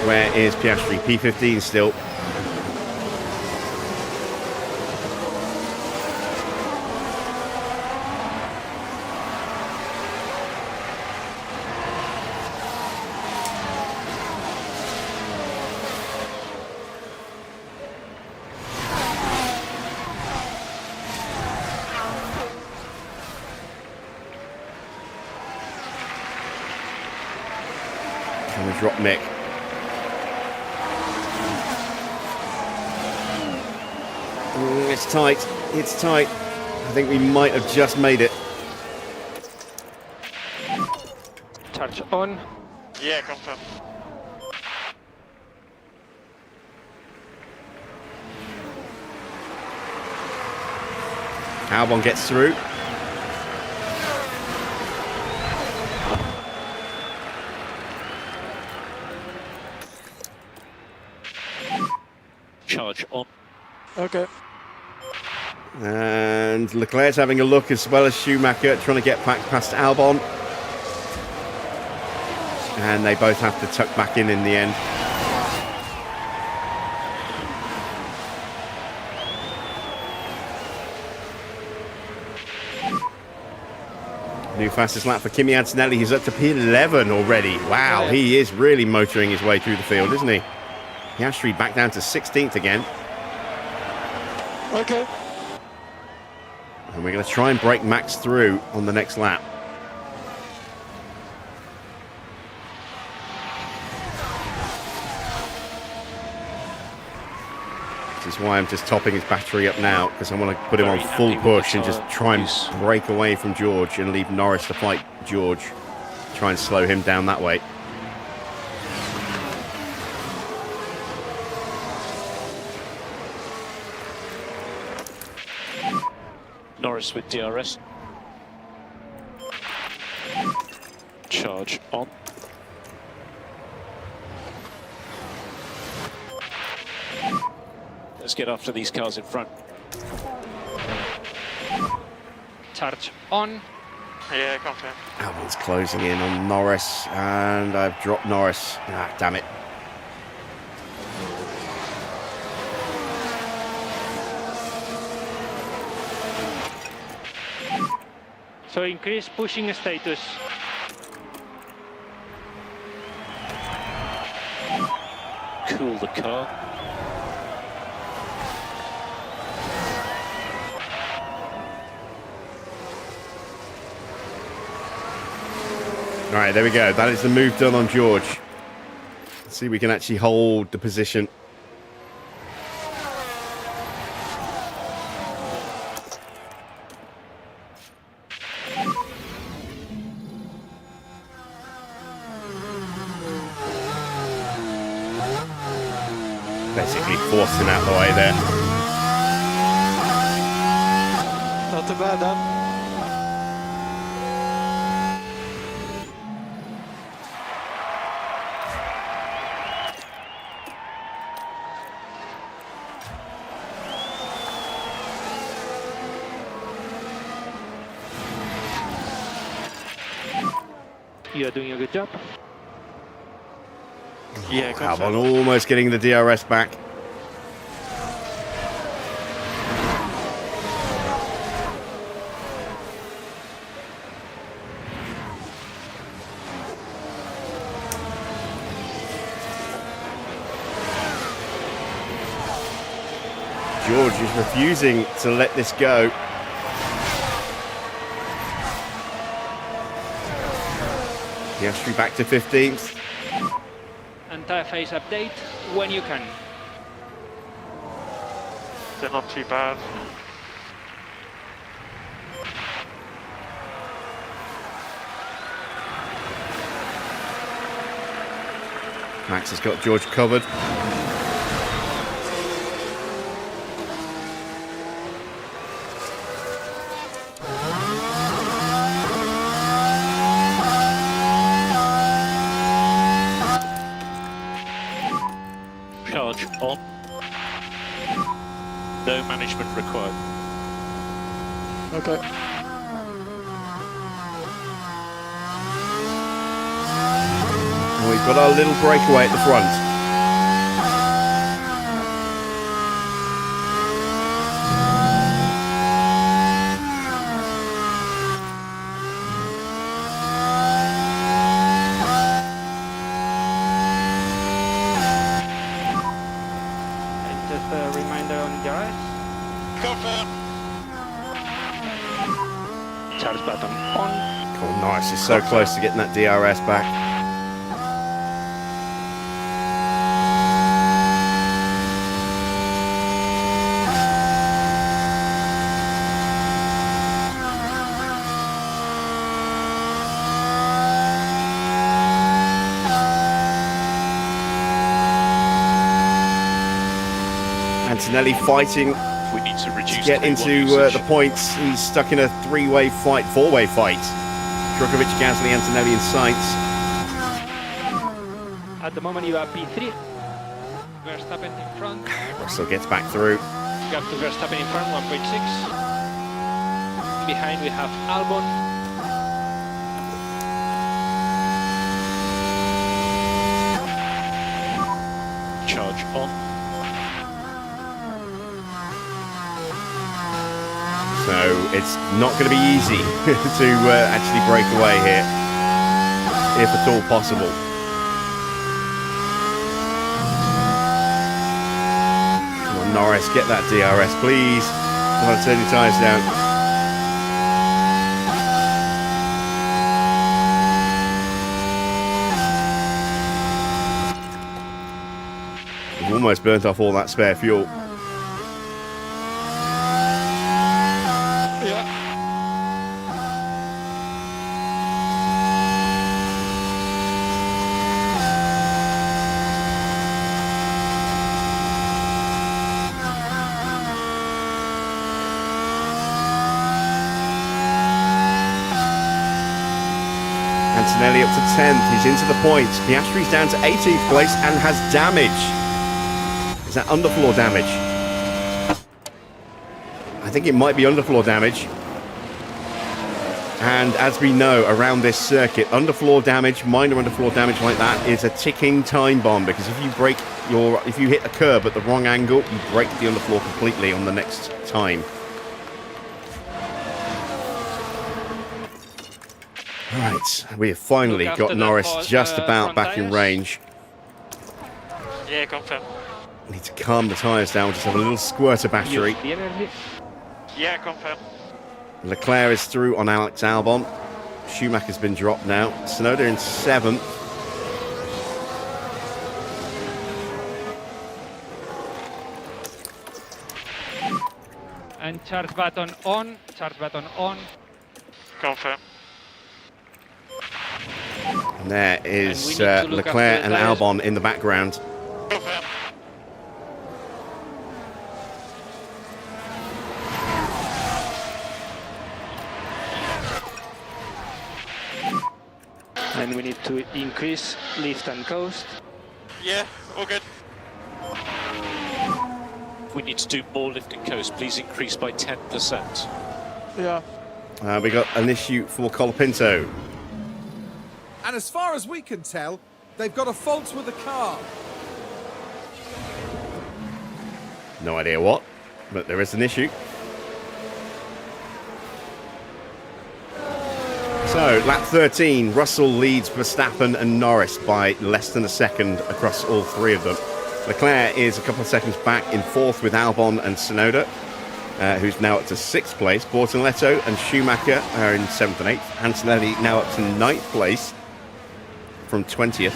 Where is Piastri? P15 still. Can we drop Mick? It's tight. I think we might have just made it. Charge on. Yeah, confirm. Albon gets through. Charge on. Okay. And Leclerc's having a look as well as Schumacher, trying to get back past Albon. And they both have to tuck back in the end. New fastest lap for Kimi Antonelli. He's up to P11 already. Wow, he is really motoring his way through the field, isn't he? Piastri back down to 16th again. Okay. And we're going to try and break Max through on the next lap. This is why I'm just topping his battery up now, because I want to put him on full push and just try and break away from George and leave Norris to fight George. Try and slow him down that way. Norris with DRS. Charge on. Let's get after these cars in front. Charge on. Yeah, confirm. Albon's closing in on Norris, and I've dropped Norris. Ah, damn it. So increase pushing status. Cool the car. All right, there we go. That is the move done on George. Let's see if we can actually hold the position. Basically forced him out of the way there. Not too bad, huh? You are doing a good job. Yeah, confirm. Albon almost getting the DRS back. George is refusing to let this go. Piastri back to 15th. Anti-phase update when you can. They're not too bad. Max has got George covered. Charge on. No management required. Okay. And we've got our little breakaway at the front. Just a reminder on DRS. Confirm. Charge button on. Oh, nice. He's so close to getting that DRS back. Antonelli fighting We need to reduce to get into the points. He's stuck in a three-way fight, four-way fight. Djokovic, Gasly, Antonelli and Sainz. At the moment you are P3. Verstappen in front. Russell gets back through. gap to Verstappen in front, 1.6. Behind we have Albon. Charge on. So it's not going to be easy to actually break away here, if at all possible. Come on, Norris, get that DRS, please. Come on, turn your tyres down. We've almost burnt off all that spare fuel. Antonelli up to 10th, he's into the points. Piastri's down to 18th place and has damage. Is that underfloor damage? I think it might be underfloor damage. And as we know, around this circuit, underfloor damage, minor underfloor damage like that is a ticking time bomb, because if you hit a curb at the wrong angle, you break the underfloor completely on the next time. Right, we have finally got Norris just about back in range. Yeah, confirm. Need to calm the tyres down, just have a little squirt of battery. Yeah, confirm. Leclerc is through on Alex Albon. Schumacher's been dropped now. Tsunoda in 7th. And charge button on, charge button on. Confirm. And there is And we need to look Leclerc after and the tyres. Albon in the background. Confirm. And we need to increase lift and coast. Yeah, all good. We need to do more lift and coast. Please increase by 10%. Yeah. We got an issue for Colapinto. And as far as we can tell, they've got a fault with the car. No idea what, but there is an issue. So, lap 13, Russell leads Verstappen and Norris by less than a second across all three of them. Leclerc is a couple of seconds back in 4th with Albon and Tsunoda, who's now up to 6th place. Bortoletto and Schumacher are in 7th and 8th. Antonelli now up to 9th place from 20th.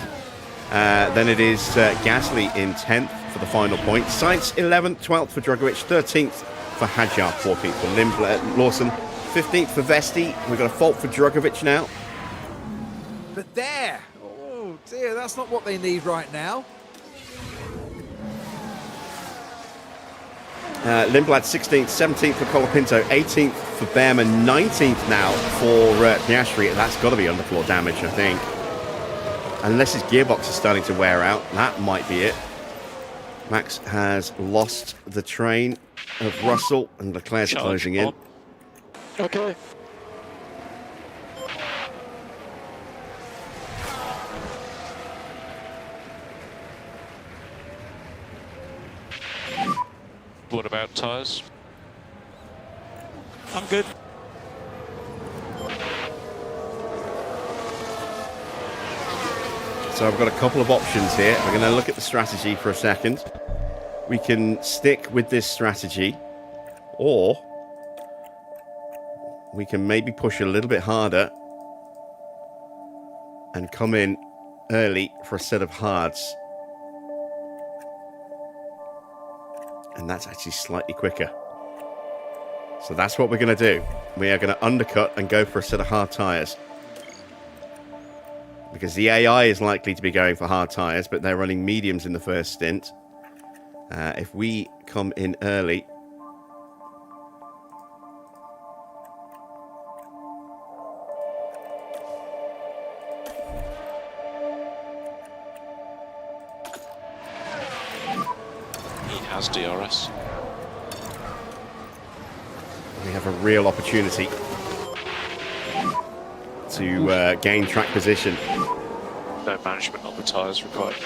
Then it is Gasly in 10th for the final point. Sainz 11th, 12th for Drugovich, 13th for Hadjar, 14th for Lawson, 15th for Vesti. We've got a fault for Drugovich now. But there! Oh dear, that's not what they need right now. Lindblad 16th, 17th for Colapinto, 18th for Bearman, 19th now for Piastri. That's got to be underfloor damage, I think. Unless his gearbox is starting to wear out, that might be it. Max has lost the train of Russell, and Leclerc's Charge closing in. on. Okay. What about tyres? I'm good. So I've got a couple of options here. We're going to look at the strategy for a second. We can stick with this strategy, or we can maybe push a little bit harder and come in early for a set of hards. And that's actually slightly quicker. So that's what we're going to do. We are going to undercut and go for a set of hard tyres. Because the AI is likely to be going for hard tyres, but they're running mediums in the first stint. If we come in early... He has DRS. We have a real opportunity to gain track position. No management on the tyres required.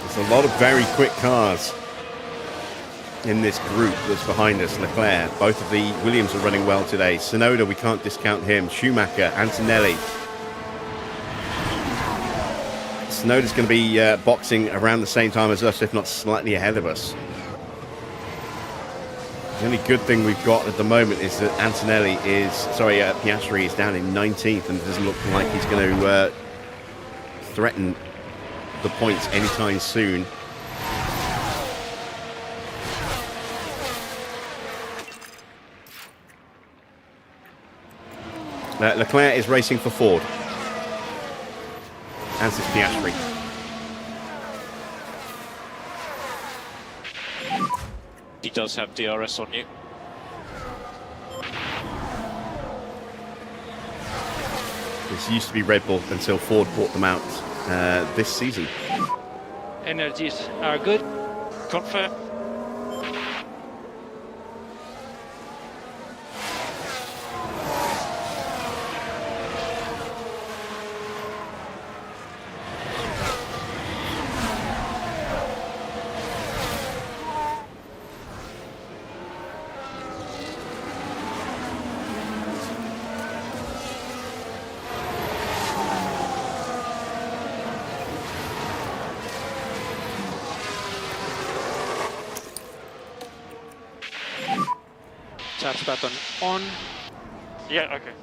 There's a lot of very quick cars in this group that's behind us. Leclerc, both of the Williams are running well today. Tsunoda, we can't discount him. Schumacher, Antonelli. Tsunoda's going to be boxing around the same time as us, if not slightly ahead of us. The only good thing we've got at the moment is that Piastri is down in 19th, and it doesn't look like he's going to threaten the points anytime soon. Leclerc is racing for Ford, as is Piastri. He does have DRS on you. This used to be Red Bull until Ford bought them out this season. Energies are good. Confirm. Touch button on. Yeah, okay.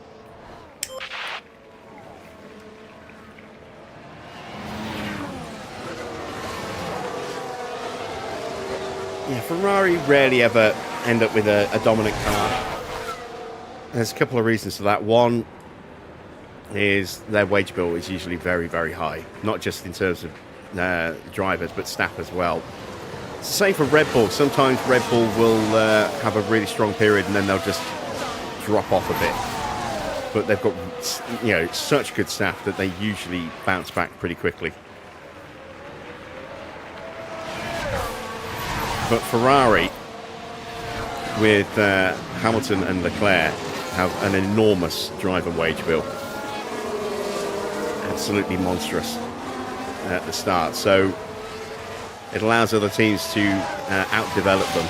Yeah, Ferrari rarely ever end up with a dominant car. There's a couple of reasons for that. One is their wage bill is usually very, very high, not just in terms of drivers, but staff as well. Same for Red Bull. Sometimes Red Bull will have a really strong period and then they'll just drop off a bit. But they've got, such good staff that they usually bounce back pretty quickly. But Ferrari, with Hamilton and Leclerc, have an enormous driver wage bill. Absolutely monstrous at the start. So it allows other teams to outdevelop them.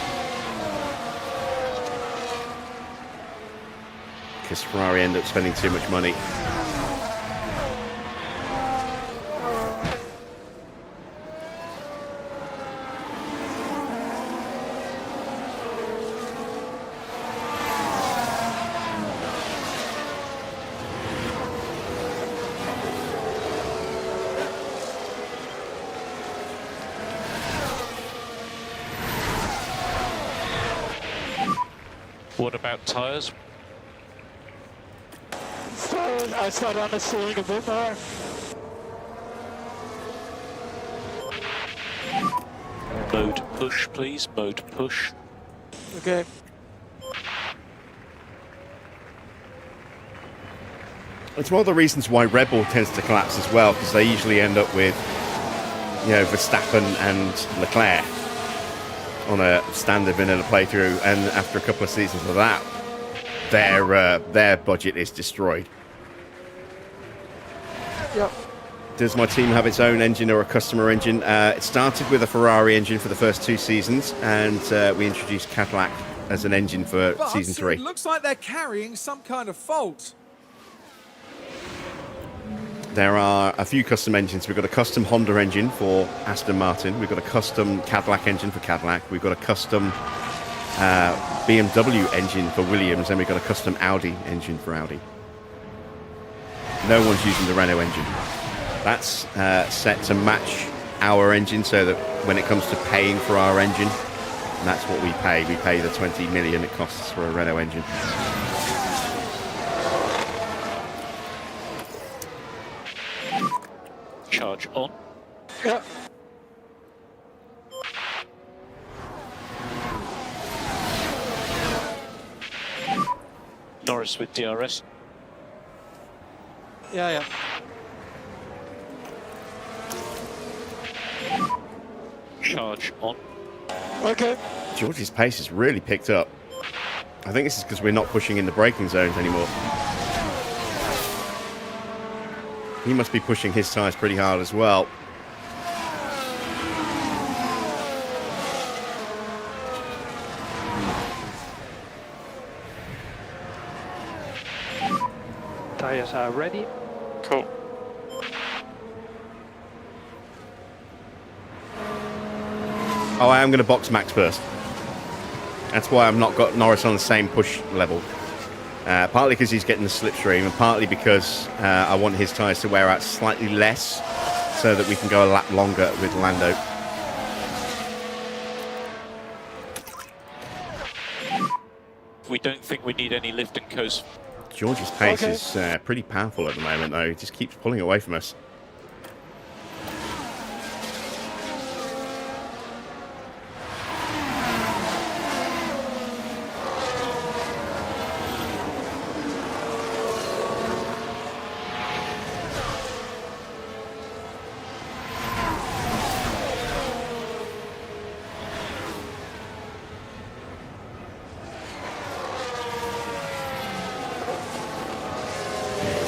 Because Ferrari end up spending too much money. What about tyres? I start understeering a bit more. Mode push, please. Mode push. Okay. It's one of the reasons why Red Bull tends to collapse as well, because they usually end up with, Verstappen and Leclerc on a standard vanilla playthrough, and after a couple of seasons of that, their budget is destroyed. Yep. Does my team have its own engine or a customer engine? It started with a Ferrari engine for the first 2 seasons, and we introduced Cadillac as an engine for But season 3. it looks like they're carrying some kind of fault. There are a few custom engines. We've got a custom Honda engine for Aston Martin. We've got a custom Cadillac engine for Cadillac. We've got a custom BMW engine for Williams, and we've got a custom Audi engine for Audi. No one's using the Renault engine. That's set to match our engine, so that when it comes to paying for our engine, that's what we pay. We pay the 20 million it costs for a Renault engine. Charge on. Yep. Norris with DRS. Yeah. Charge on. Okay. George's pace has really picked up. I think this is because we're not pushing in the braking zones anymore. He must be pushing his tyres pretty hard as well. Tires are ready. Cool. Oh, I am going to box Max first. That's why I've not got Norris on the same push level. Partly because he's getting the slipstream, and partly because I want his tyres to wear out slightly less so that we can go a lap longer with Lando. We don't think we need any lift and coast. George's pace is pretty powerful at the moment, though. He just keeps pulling away from us.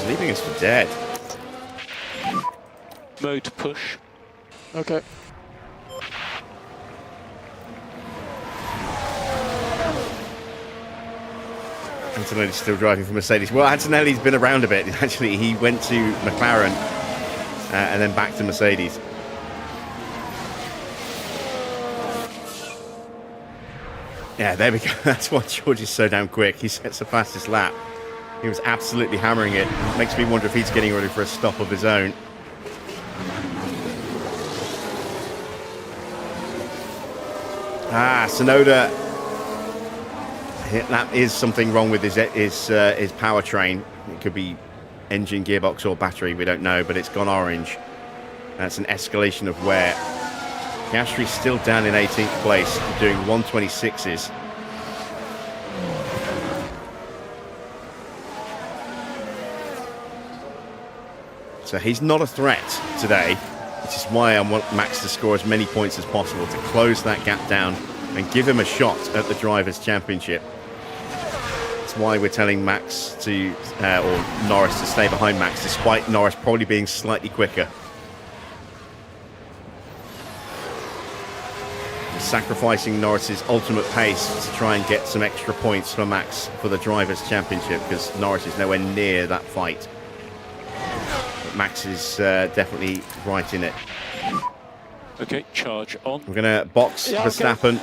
Leaving us for dead. Mode push. Okay. Antonelli's still driving for Mercedes. Well, Antonelli's been around a bit. Actually, he went to McLaren and then back to Mercedes. Yeah, there we go. That's why George is so damn quick. He sets the fastest lap. He was absolutely hammering it. Makes me wonder if he's getting ready for a stop of his own. Sonoda. That is something wrong with his powertrain. It could be engine, gearbox, or battery. We don't know, but it's gone orange. That's an escalation of wear. Gasly's still down in 18th place, doing 126s. So he's not a threat today, which is why I want Max to score as many points as possible to close that gap down and give him a shot at the Drivers' Championship. That's why we're telling Max to, or Norris to stay behind Max, despite Norris probably being slightly quicker. We're sacrificing Norris's ultimate pace to try and get some extra points for Max for the Drivers' Championship, because Norris is nowhere near that fight. Max is definitely right in it. Okay, charge on. We're going to box Verstappen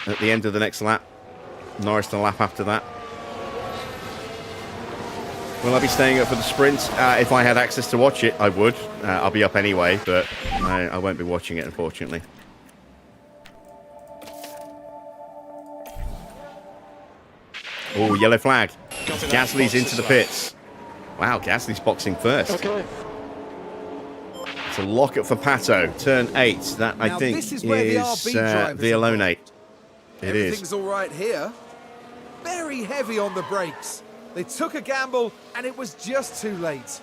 at the end of the next lap. Norris the lap after that. Will I be staying up for the sprint? If I had access to watch it, I would. I'll be up anyway, but I won't be watching it, unfortunately. Oh, yellow flag. Gasly's into the pits. Wow, Gasly's boxing first. Okay. It's a lock-up for Pato. Turn 8. That, I think, is Vialone. It is. Everything's all right here. Very heavy on the brakes. They took a gamble, and it was just too late.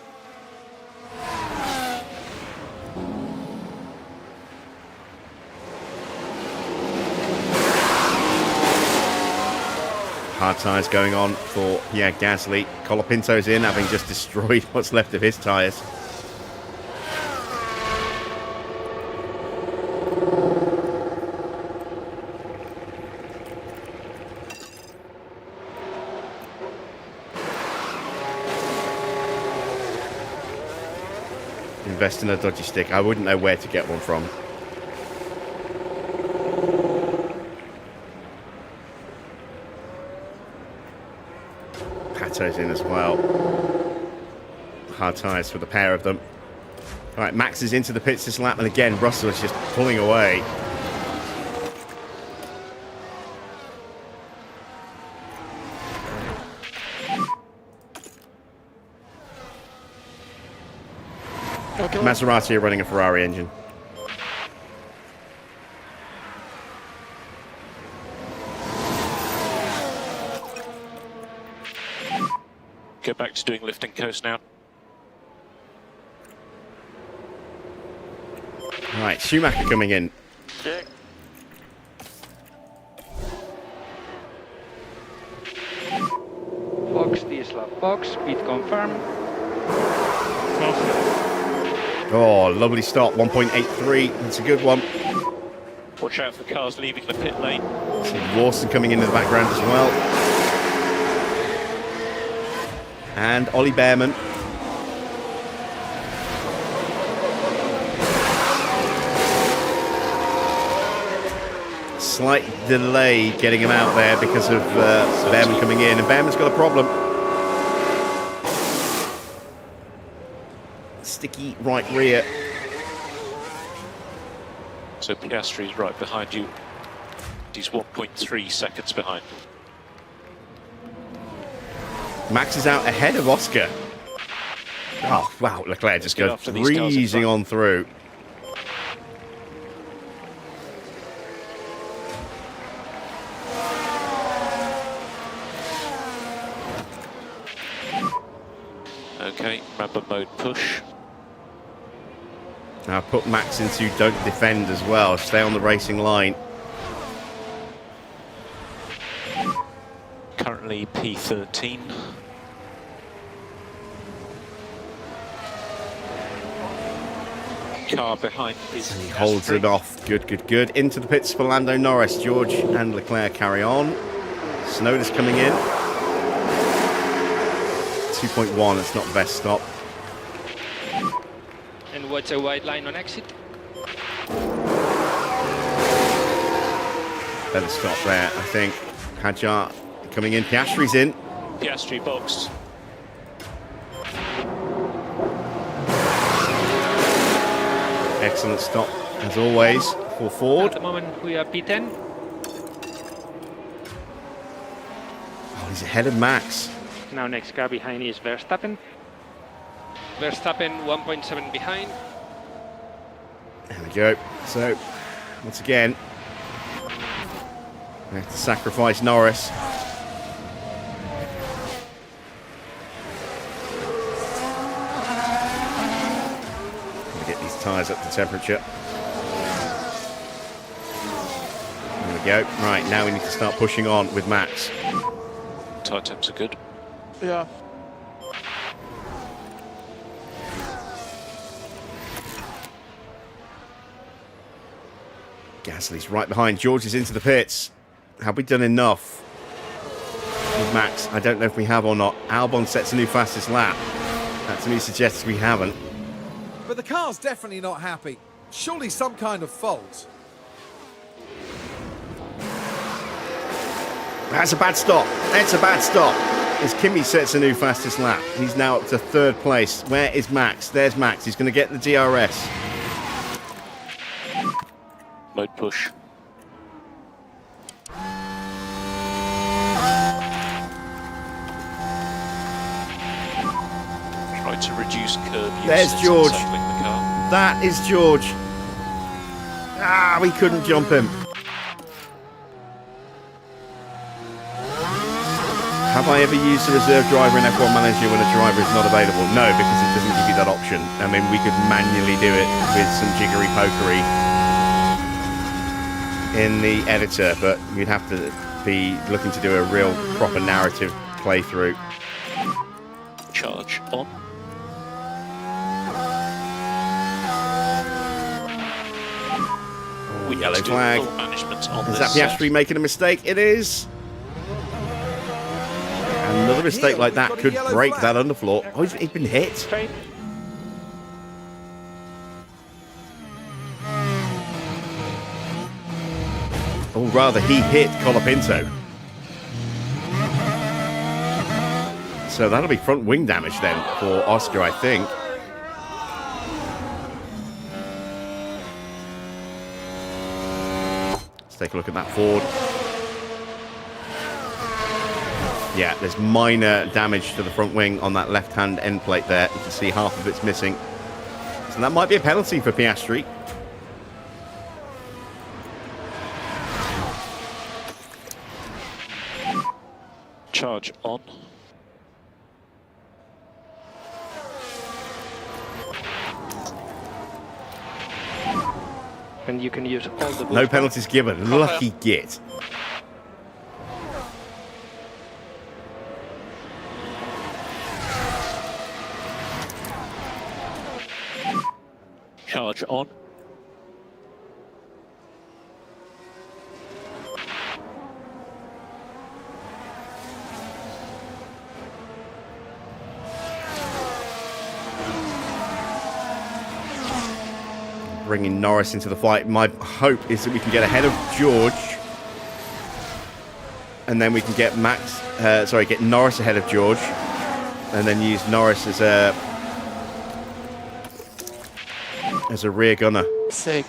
Hard tyres going on for Pierre Gasly. Colapinto's in, having just destroyed what's left of his tyres. Invest in a dodgy stick. I wouldn't know where to get one from. Pato's in as well. Hard tyres for the pair of them. All right, Max is into the pits this lap, and again, Russell is just pulling away. Okay. Maserati are running a Ferrari engine. Go back to doing lift and coast now. Right, Schumacher coming in. Check. Fox, diesel box, speed confirm. Oh, lovely stop, 1.83. That's a good one. Watch out for cars leaving the pit lane. See Lawson coming into the background as well. And Ollie Bearman. Slight delay getting him out there because of Bearman coming in, and Bearman's got a problem. Sticky right rear. So Piastri's right behind you. He's 1.3 seconds behind. Max is out ahead of Oscar. Oh, wow, Leclerc just goes breezing on through. Okay, remember mode push. Now put Max into don't defend as well. Stay on the racing line. Currently P13. Car behind is He holds it off. Good, good, good. Into the pits for Lando Norris. George and Leclerc carry on. Snowden's coming in. 2.1. That's not the best stop. And watch a white line on exit. Better stop there, I think. Hadjar coming in. Piastri's in. Piastri boxed. Excellent stop, as always, for Ford. At the moment we are P10. Oh, he's ahead of Max. Now next car behind is Verstappen. Verstappen 1.7 behind. There we go. So, once again, we have to sacrifice Norris. Get these tyres up to temperature. There we go. Right, now we need to start pushing on with Max. Tyre temps are good. Yeah. Gasly's right behind. George is into the pits. Have we done enough with Max? I don't know if we have or not. Albon sets a new fastest lap. That to me suggests we haven't. But the car's definitely not happy. Surely some kind of fault. That's a bad stop. That's a bad stop. As Kimi sets a new fastest lap. He's now up to third place. Where is Max? There's Max. He's going to get the DRS. Mode push. Try to reduce curb use. There's since George. unsettling the car. That is George. Ah, we couldn't jump him. Have I ever used a reserve driver in F1 Manager when a driver is not available? No, because it doesn't give you that option. I mean, we could manually do it with some jiggery pokery in the editor, but you'd have to be looking to do a real proper narrative playthrough. Charge on. We need Yellow to do flag. full management on Is this that Piastri set. making a mistake? It is. Another mistake Here like we've that got a could yellow break flag. that underfloor. Oh, he's been hit. Straight. Or rather, he hit Colapinto. So that'll be front wing damage then for Oscar, I think. Let's take a look at that Ford. Yeah, there's minor damage to the front wing on that left-hand end plate there. You can see half of it's missing. So that might be a penalty for Piastri. Charge on. and you can use all the boost No bar. penalties given. Lucky git. Charge on. Bringing Norris into the fight. My hope is that we can get ahead of George, and then we can get get Norris ahead of George, and then use Norris as a rear gunner. Sick.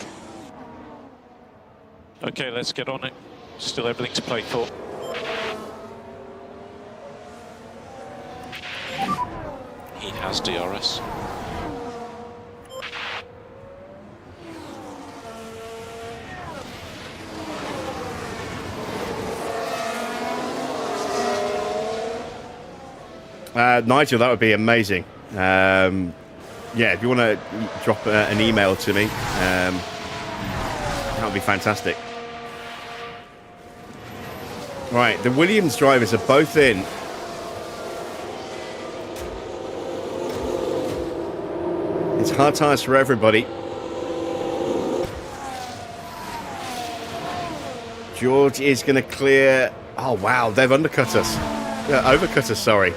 Okay, let's get on it. Still everything to play for. He has DRS. Nigel, that would be amazing. Yeah, if you want to drop an email to me, that would be fantastic. Right, the Williams drivers are both in. It's hard times for everybody. George is going to clear. Oh, wow, they've undercut us. Overcut us, sorry.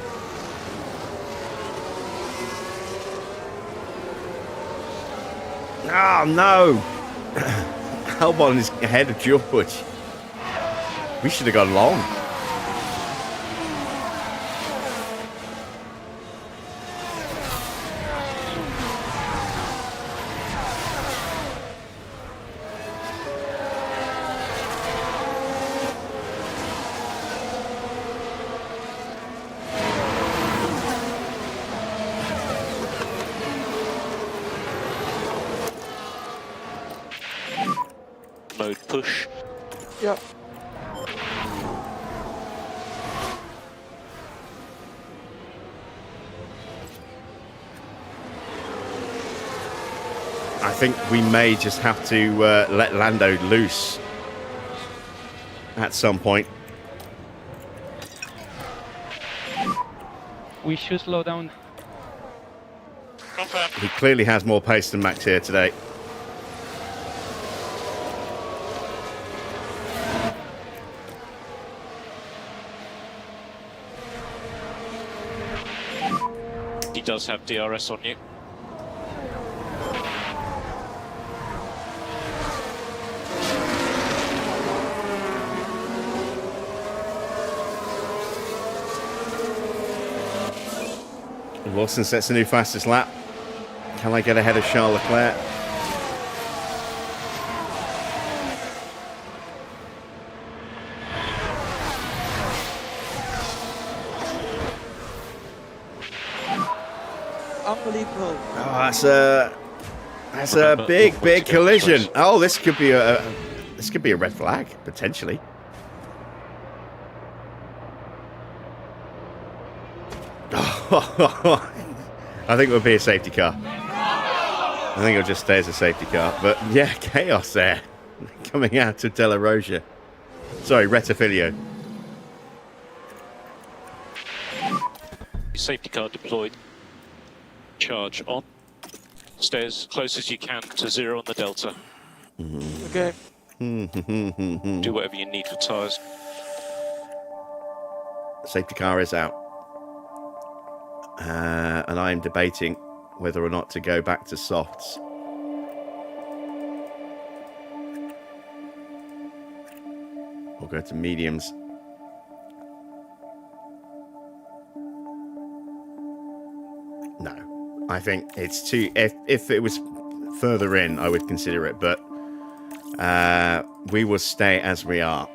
Oh, no. Albon is ahead of George. We should have gone long. Mode push. Yep. I think we may just have to let Lando loose at some point. We should slow down. Confirm. He clearly has more pace than Max here today. He does have DRS on you. Lawson sets a new fastest lap. Can I get ahead of Charles Leclerc? Unbelievable. Oh, that's a big collision. Oh, this could be a red flag potentially. I think it would be a safety car. I think it'll just stay as a safety car. But yeah, chaos there coming out of Della Rosa. Sorry, Rettifilio. Safety car deployed. Charge on. Stay as close as you can to 0 on the delta. Okay. Do whatever you need for tyres. Safety car is out. And I am debating whether or not to go back to softs. Or go to mediums. No. I think it's too... If it was further in, I would consider it. But we will stay as we are.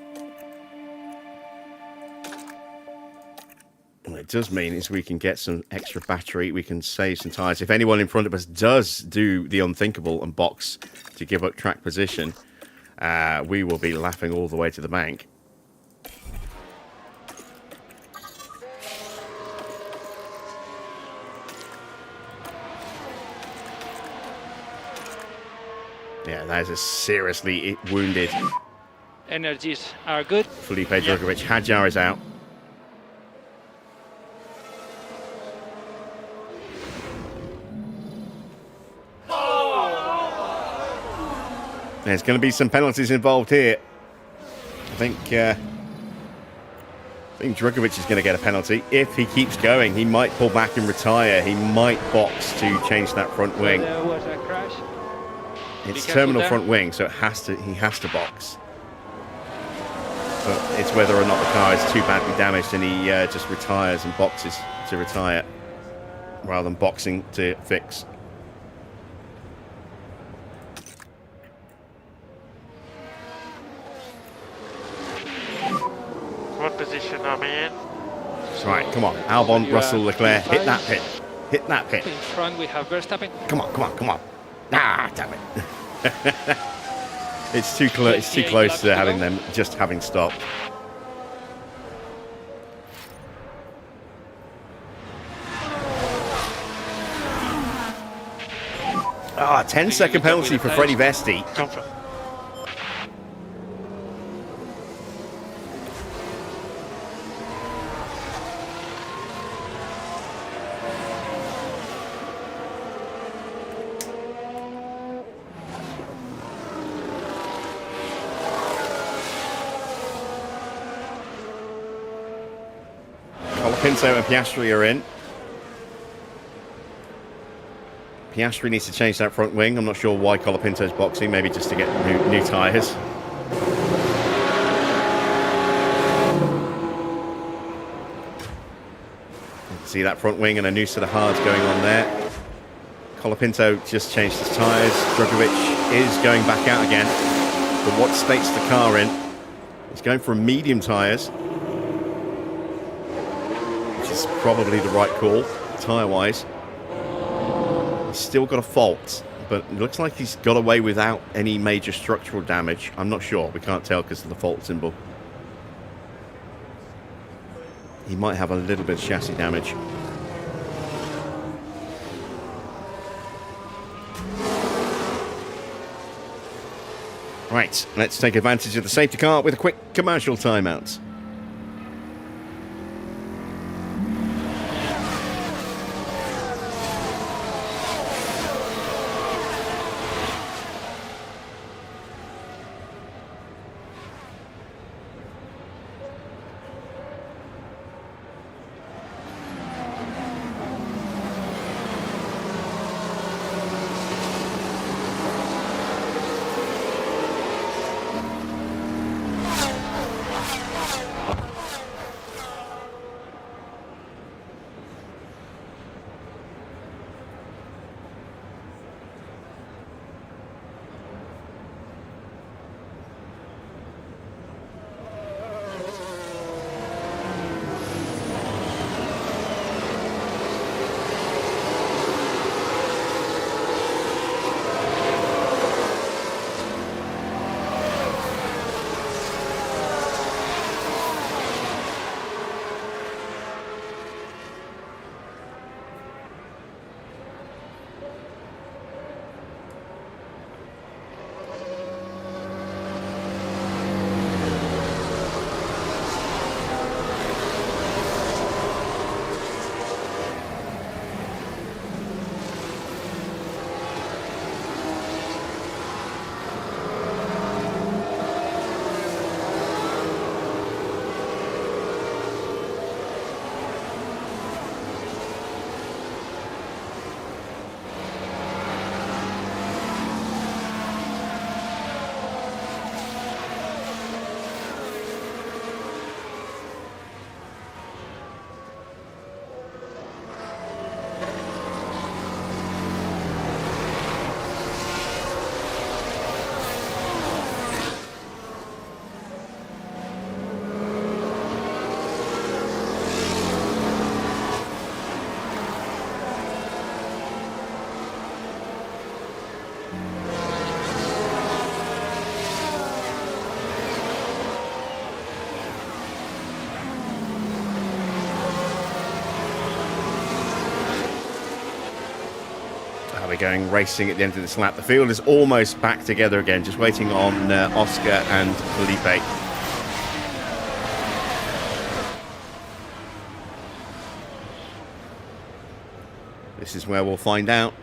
What it does mean is we can get some extra battery, we can save some tyres. If anyone in front of us does do the unthinkable and box to give up track position, we will be laughing all the way to the bank. Yeah, that is a seriously wounded Energies are good. Felipe Drugovich. Hadjar is out. There's going to be some penalties involved here. I think Drugovich is going to get a penalty. If he keeps going, he might pull back and retire. He might box to change that front wing. There was a crash. It's terminal front wing, so he has to box. But it's whether or not the car is too badly damaged and he just retires and boxes to retire rather than boxing to fix. What position am I in? That's right, come on. Albon, Russell, Leclerc, hit that pit. Hit that pit. In front we have Verstappen. Come on, come on, come on. Ah, damn it. It's too close to having them just having stopped. Ah, 10-second penalty for Freddie Vesti. Come from. Pinto and Piastri are in. Piastri needs to change that front wing. I'm not sure why Colapinto's boxing, maybe just to get new tyres. See that front wing and a new set of hards going on there. Colapinto just changed his tyres. Drugovich is going back out again. But what state's the car in? He's going for medium tyres. Probably the right call, tyre-wise. He's still got a fault, but it looks like he's got away without any major structural damage. I'm not sure. We can't tell because of the fault symbol. He might have a little bit of chassis damage. Right, let's take advantage of the safety car with a quick commercial timeout. We're going racing at the end of this lap. The field is almost back together again, just waiting on Oscar and Felipe. This is where we'll find out.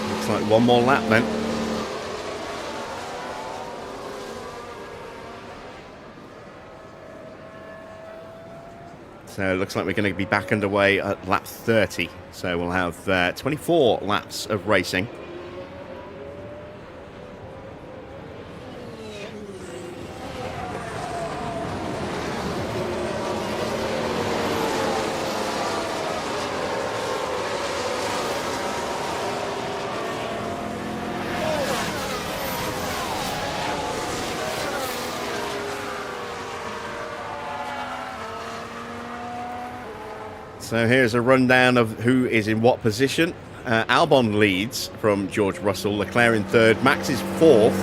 Looks like one more lap then. So it looks like we're going to be back underway at lap 30. So we'll have 24 laps of racing. So here's a rundown of who is in what position. Albon leads from George Russell, Leclerc in third, Max is fourth,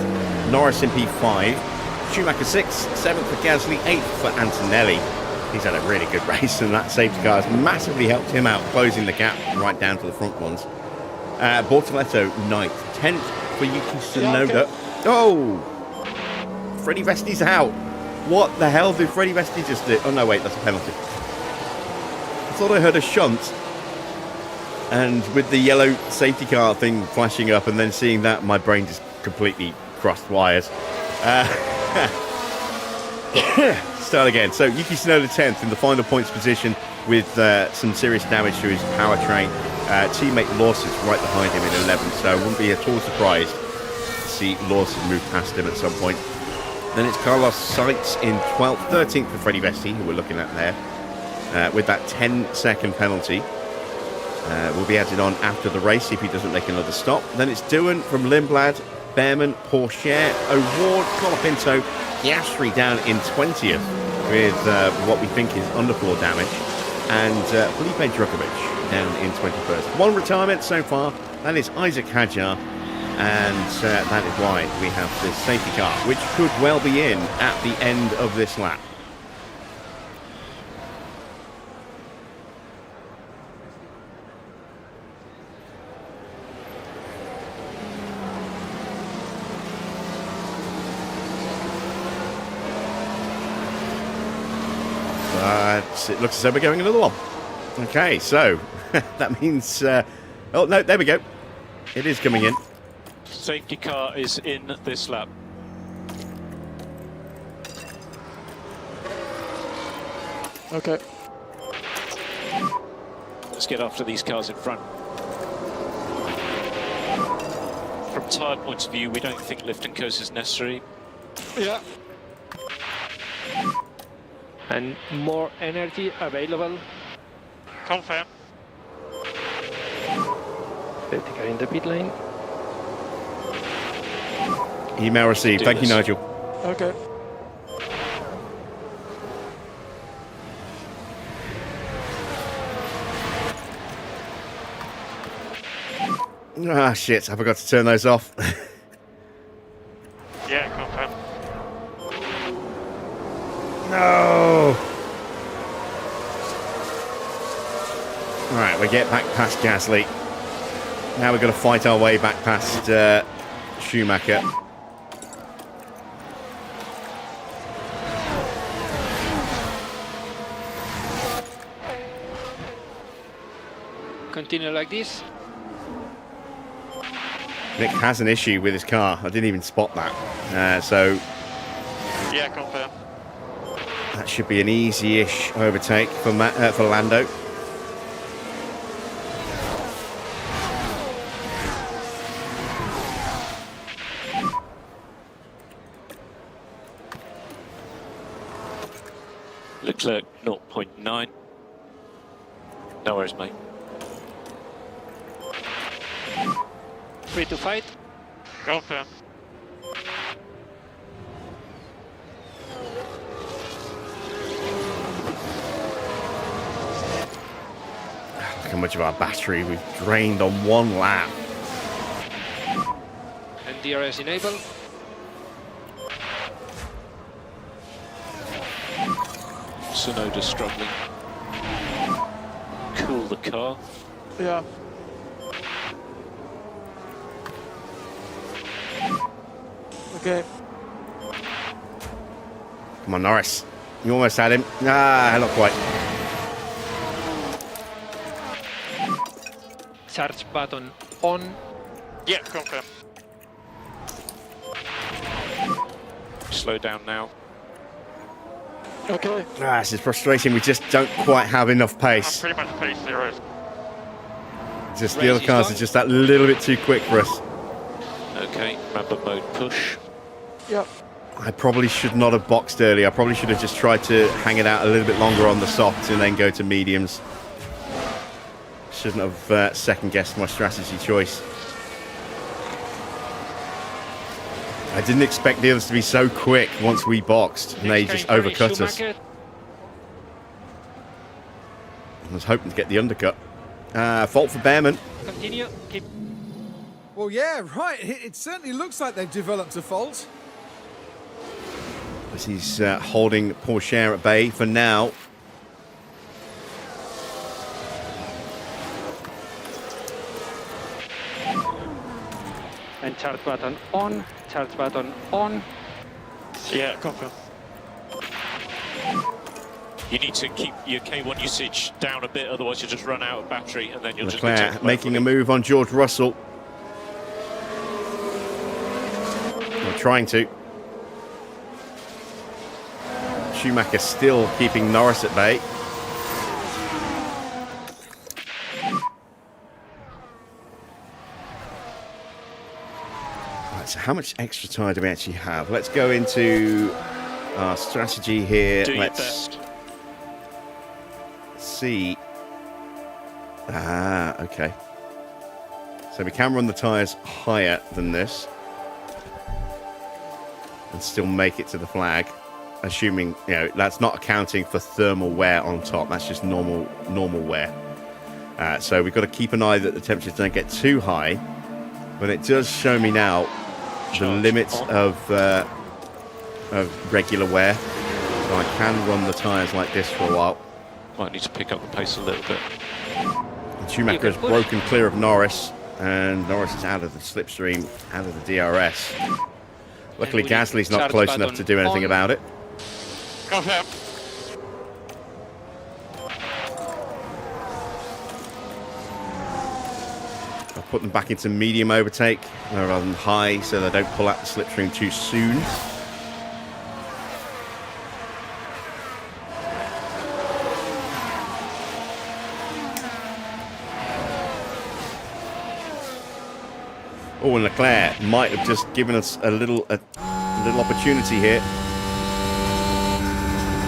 Norris in P5, Schumacher sixth, seventh for Gasly, eighth for Antonelli. He's had a really good race, and that safety car has massively helped him out, closing the gap right down to the front ones. Bortoletto ninth, 10th for Yuki Tsunoda. Yeah, okay. Oh! Freddie Vesti's out. What the hell did Freddie Vesti just do? Oh no, wait, that's a penalty. I thought I heard a shunt, and with the yellow safety car thing flashing up and then seeing that, my brain just completely crossed wires. Start again. So Yuki Tsunoda 10th in the final points position with some serious damage to his powertrain. Teammate Lawson's right behind him in 11th, so I wouldn't be at all surprised to see Lawson move past him at some point. Then it's Carlos Sainz in 12th, 13th for Freddie Vesti, who we're looking at there. With that 10-second penalty, will be added on after the race if he doesn't make another stop. Then it's Doohan from Lindblad, Bearman, Pourchaire, O'Ward, Colapinto, Piastri down in 20th with what we think is underfloor damage, and Felipe Drugovich down in 21st. One retirement so far, that is Isaac Hadjar, and that is why we have this safety car, which could well be in at the end of this lap. It looks as though we're going another one. Okay, so that means... oh, no, there we go. It is coming in. Safety car is in this lap. Okay. Let's get after these cars in front. From tyre points of view, we don't think lift and coast is necessary. Yeah. And more energy available. Confirm. Safety car in the pit lane. Email received. Thank you, Nigel. Okay. Ah, shit. I forgot to turn those off. Yeah, confirm. No! Alright, we get back past Gasly. Now we've got to fight our way back past Schumacher. Continue like this. Nick has an issue with his car. I didn't even spot that. So Yeah, confirm. that should be an easy-ish overtake for Lando. Leclerc 0.9. No worries, mate. Free to fight. Confirm. Look how much of our battery we've drained on one lap. And DRS enable. Sonoda's struggling. Cool the car. Yeah. Okay. Come on, Norris. You almost had him. Ah, not quite. Charge button on. Yeah, confirm. Slow down now. Okay. Ah, this is frustrating. We just don't quite have enough I'm pace. pretty much pace 0. Just the other cars are just that little bit too quick for us. Okay, remember mode push. Yep. I probably should not have boxed early. I probably should have just tried to hang it out a little bit longer on the softs and then go to mediums. Shouldn't have second-guessed my strategy choice. I didn't expect the others to be so quick once we boxed, and they just overcut us. I was hoping to get the undercut. Fault for Bearman. Continue. Keep. Well, yeah, right. It certainly looks like they've developed a fault. As he's holding Porsche at bay for now. And charge button on. Charge button on. Yeah, confirm. You need to keep your K1 usage down a bit, otherwise you'll just run out of battery and then you'll just Leclerc making a move on George Russell. Or trying to. Schumacher still keeping Norris at bay. Right, so how much extra time do we actually have? Let's go into our strategy here. Do your Let's best. see. Ah, okay. So we can run the tyres higher than this and still make it to the flag, assuming, you know, that's not accounting for thermal wear on top. That's just normal wear. So we've got to keep an eye that the temperatures don't get too high, but it does show me now the limits of regular wear. So I can run the tyres like this for a while. Might need to pick up the pace a little bit. And Schumacher has broken clear of Norris, and Norris is out of the slipstream, out of the DRS. Luckily, Gasly's not close enough to do anything about it. Confirm. I'll put them back into medium overtake rather than high, so they don't pull out the slipstream too soon. Oh, and Leclerc might have just given us a little opportunity here.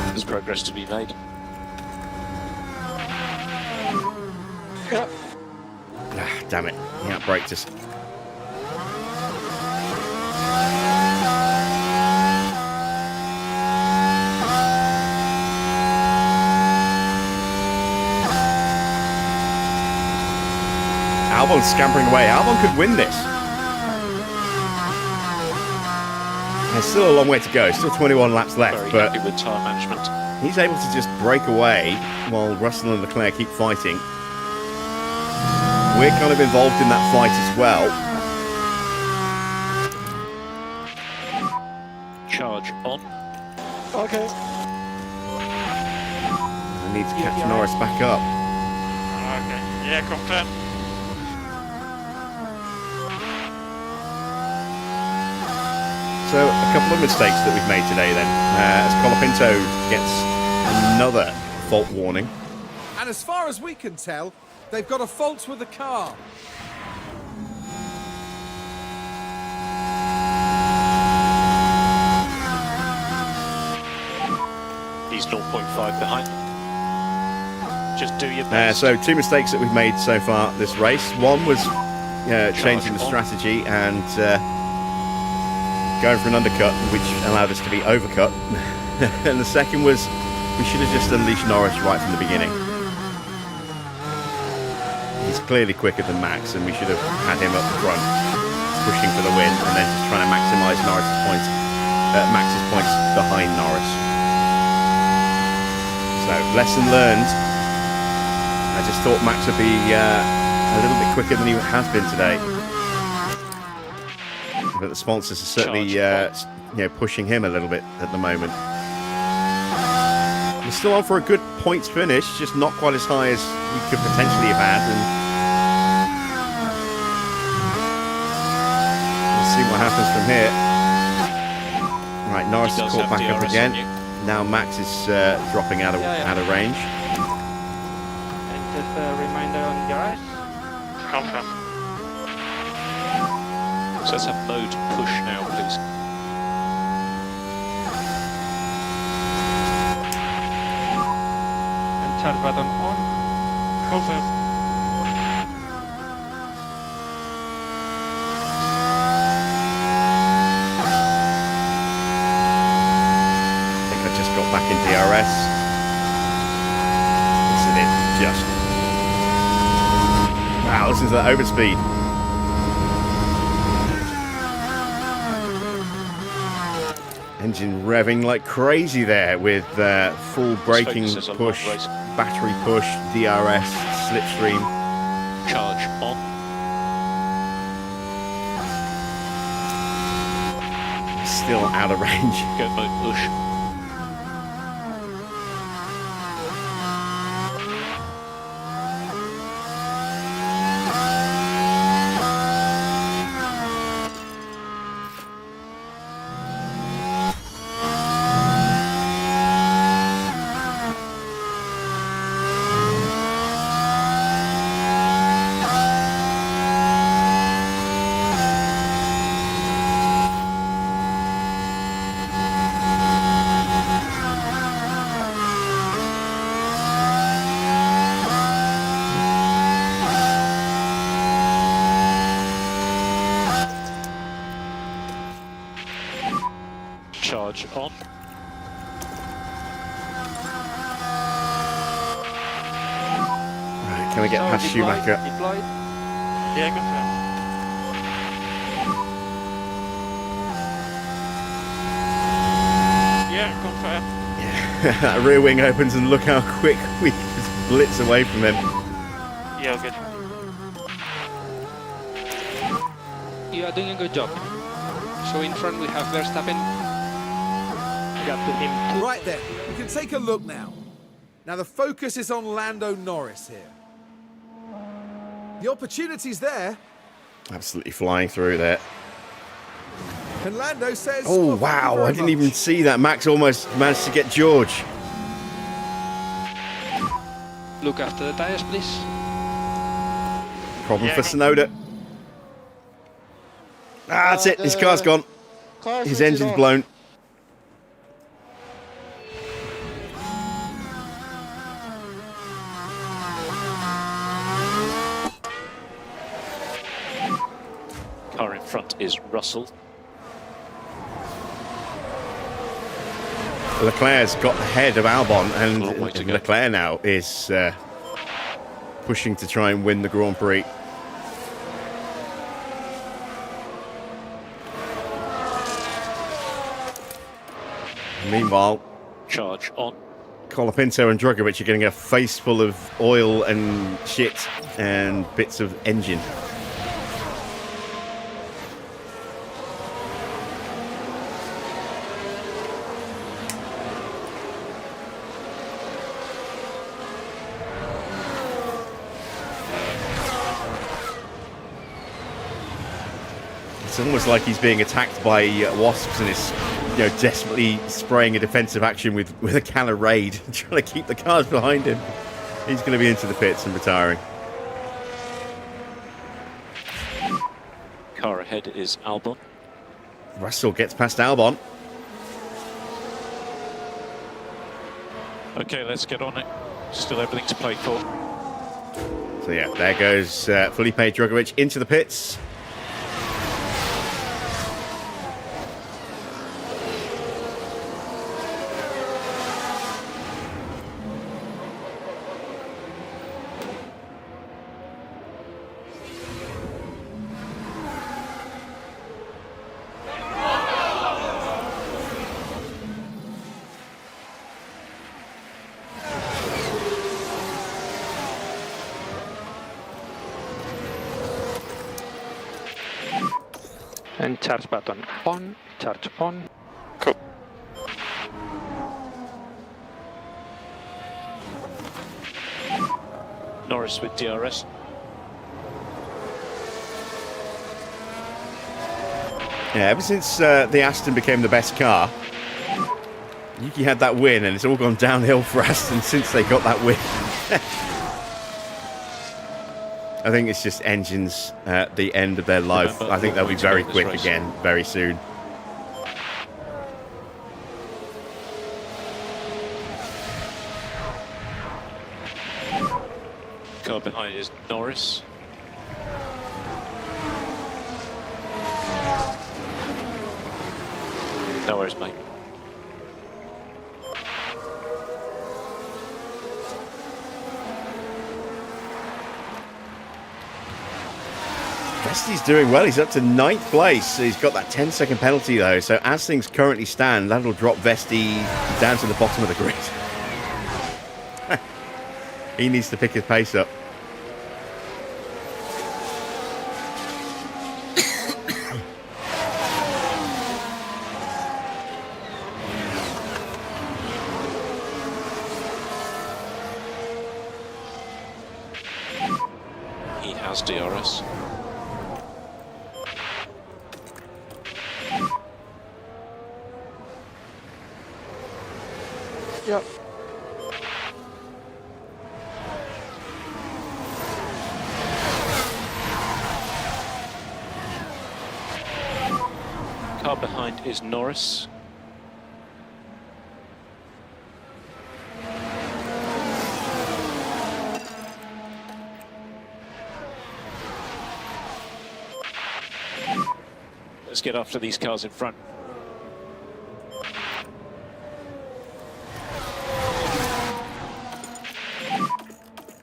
There's progress to be made. Ah, damn it. He outbraked us. Albon's scampering away. Albon could win this. There's still a long way to go. Still 21 laps left, Very but happy with tyre management. he's able to just break away while Russell and Leclerc keep fighting. We're kind of involved in that fight as well. Charge on. Okay. I need to catch Norris back up. Okay. Yeah, confirm. So a couple of mistakes that we've made today then. As Colapinto gets another fault warning. And as far as we can tell, they've got a fault with the car. He's 0.5 behind. Just do your best. So two mistakes that we've made so far this race. One was changing the strategy and going for an undercut, which allowed us to be overcut. And the second was we should have just unleashed Norris right from the beginning. He's clearly quicker than Max, and we should have had him up front, pushing for the win, and then just trying to maximise Max's points behind Norris. Lesson learned. I just thought Max would be a little bit quicker than he has been today. But the sponsors are certainly pushing him a little bit at the moment. We're still on for a good points finish, just not quite as high as we could potentially have had. And we'll see what happens from here. Right, Norris is caught back up again. Now Max is dropping out of range. And just a reminder on DRS. Confirm. So let's have mode push now, please. And start button on. Confirm. Back in DRS. Listen it, just. Wow, listen to that overspeed. Engine revving like crazy there with full braking push, battery push, DRS, slipstream. Charge on. Still out of range. Go mode push. Charge on. Right, can we get past Schumacher? Deployed. Yeah, confirm. Yeah, confirm. That rear wing opens and look how quick we just blitz away from him. Yeah, good. You are doing a good job. So in front we have Verstappen. Got to him too. Right then, we can take a look now. Now the focus is on Lando Norris here. The opportunity's there, Absolutely flying through there. and Lando says, Oh, "Well, thank you wow, very I didn't even much." see that. Max almost managed to get George. Look after the tires, please. Problem Yeah. for Sonoda. Ah, that's it. His car's gone. His engine's blown. Car in front is Russell. Leclerc's got ahead of Albon, and Long way to go. Leclerc now is pushing to try and win the Grand Prix. Meanwhile, Charge on. Colapinto and Drogovic are getting a face full of oil and shit and bits of engine. It's almost like he's being attacked by wasps and is, desperately spraying a defensive action with a can of Raid, trying to keep the cars behind him. He's going to be into the pits and retiring. Car ahead is Albon. Russell gets past Albon. Okay, let's get on it. Still everything to play for. So yeah, there goes Felipe Drogovic into the pits. And charge button on, charge on. Cool. Norris with DRS. Yeah, ever since the Aston became the best car, Yuki had that win, and it's all gone downhill for Aston since they got that win. I think it's just engines at the end of their life. Remember, I think they'll be very quick race. again very soon. Car behind is Norris. No worries, mate. Vesti's doing well. He's up to 9th place. He's got that 10-second penalty, though. So as things currently stand, that'll drop Vesti down to the bottom of the grid. He needs to pick his pace up. He has DRS. Yep. Car behind is Norris. Let's get after these cars in front.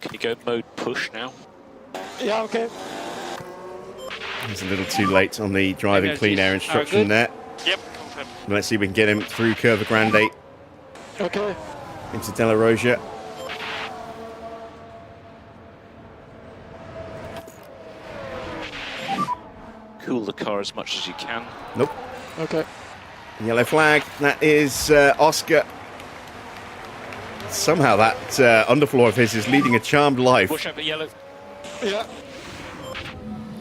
Can you go mode push now? Yeah, okay. He's a little too late on the driving clean air instruction good. there. Yep, confirm. Let's see if we can get him through Curva Grande Okay. into Della Rosa. Cool the car as much as you can. Nope. Okay. Yellow flag. That is Oscar. Somehow that underfloor of his is leading a charmed life. Watch out for yellow. Yeah.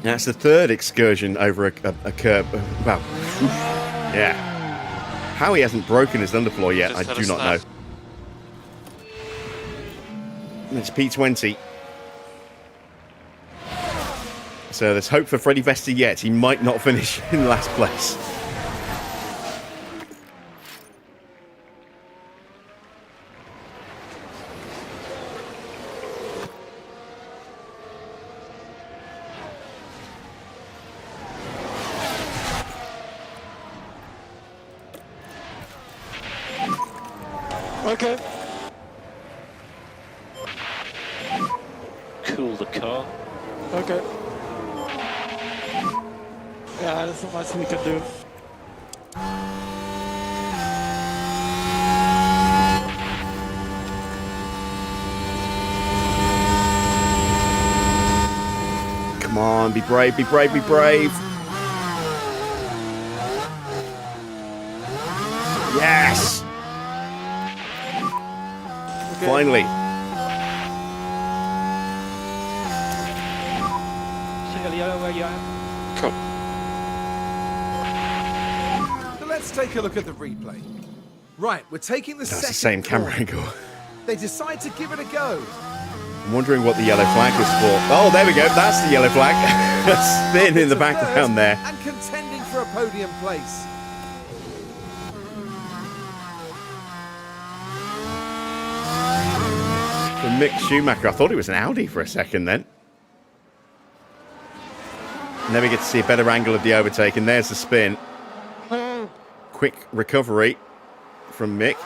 That's the third excursion over a curb. Well, yeah. How he hasn't broken his underfloor yet, Just I had do a not know. snap. It's P20. So there's hope for Freddie Vesti yet. He might not finish in last place. Okay. Cool the car. Okay. Yeah, there's not much we can do. Come on, be brave, be brave, be brave. Yes! Okay. Finally. Single yellow where you are. Cool. So let's take a look at the replay. Right, we're taking the That's second the same camera corner. angle. They decide to give it a go. I'm wondering what the yellow flag was for. Oh, there we go. That's the yellow flag. Spin in the It's a background third there. And contending for a podium place. For Mick Schumacher. I thought it was an Audi for a second then. Never get to see a better angle of the overtake, and there's the spin. Quick recovery from Mick.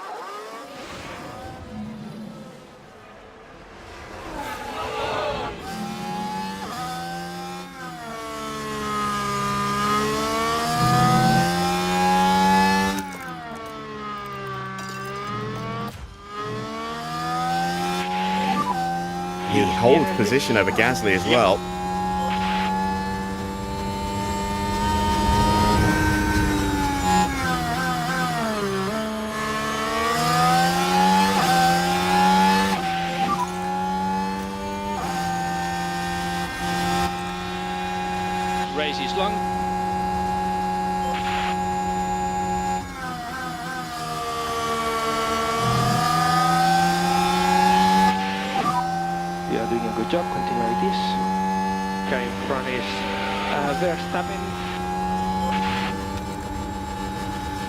He holds position over Gasly as well. race is long. You are doing a good job, continue like this. Okay, in front is Verstappen.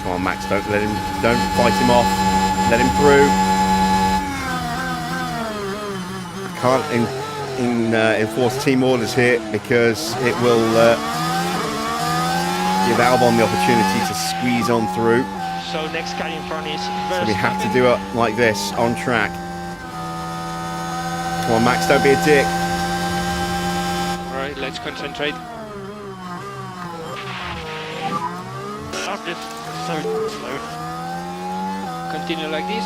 Come on, Max, don't fight him off. Let him through. I can't enforce team orders here because it will give Albon the opportunity to squeeze on through. So next car in front is Verstappen. So we have to do it like this, on track. Come on, Max, don't be a dick. Alright, let's concentrate. I'm just so slow. Continue like this.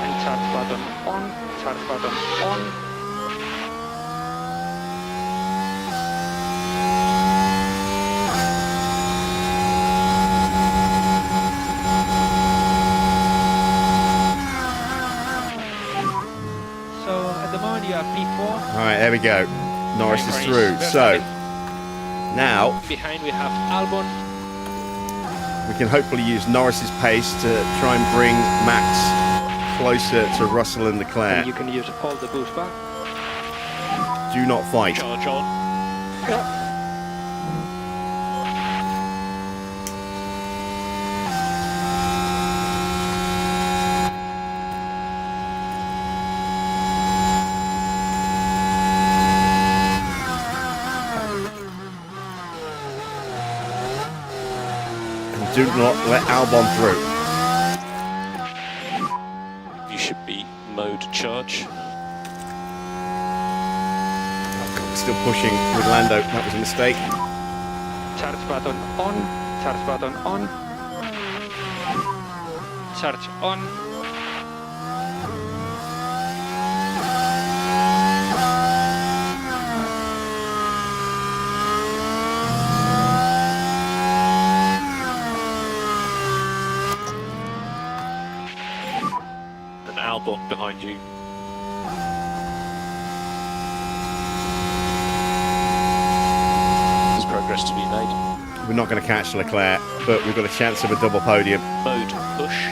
And charge button on, charge button on. So at the moment you are P4. All right, there we go. Norris is through. So now Behind we have Albon. we can hopefully use Norris's pace to try and bring Max closer to Russell and Leclerc. And you can use all the boost back. Do not fight. Charge on. Yeah. And do not let Albon through. You should be mode charge. Still pushing with Lando. That was a mistake. Charge button on, charge button on. Charge on. An Albon behind you. There's progress to be made. We're not going to catch Leclerc, but we've got a chance of a double podium. Mode push.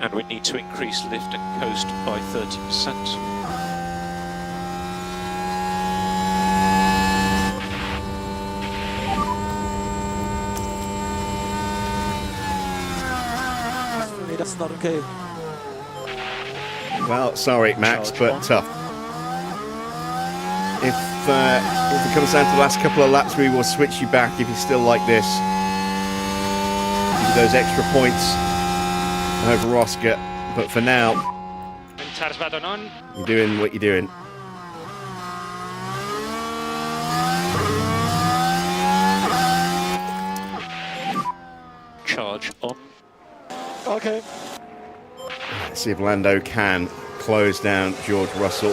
And we need to increase lift and coast by 30%. That's not okay. Well, sorry, Max, Charge but on. tough. If it comes down to the last couple of laps, we will switch you back if you're still like this. Give you those extra points over Oscar. But for now, And charge button on. you're doing what you're doing. Charge on. Okay. Let's see if Lando can close down George Russell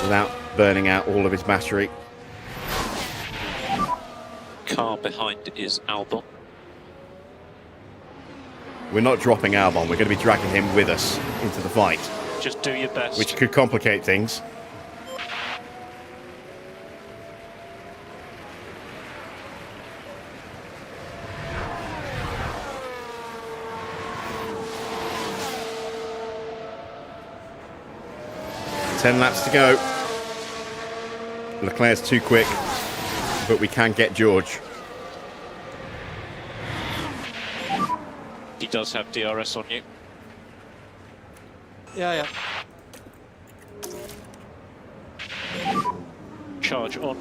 without burning out all of his battery. Car behind is Albon. We're not dropping Albon. We're going to be dragging him with us into the fight, Just do your best. which could complicate things. Ten laps to go. Leclerc's too quick, but we can get George. He does have DRS on you. Yeah. Charge on.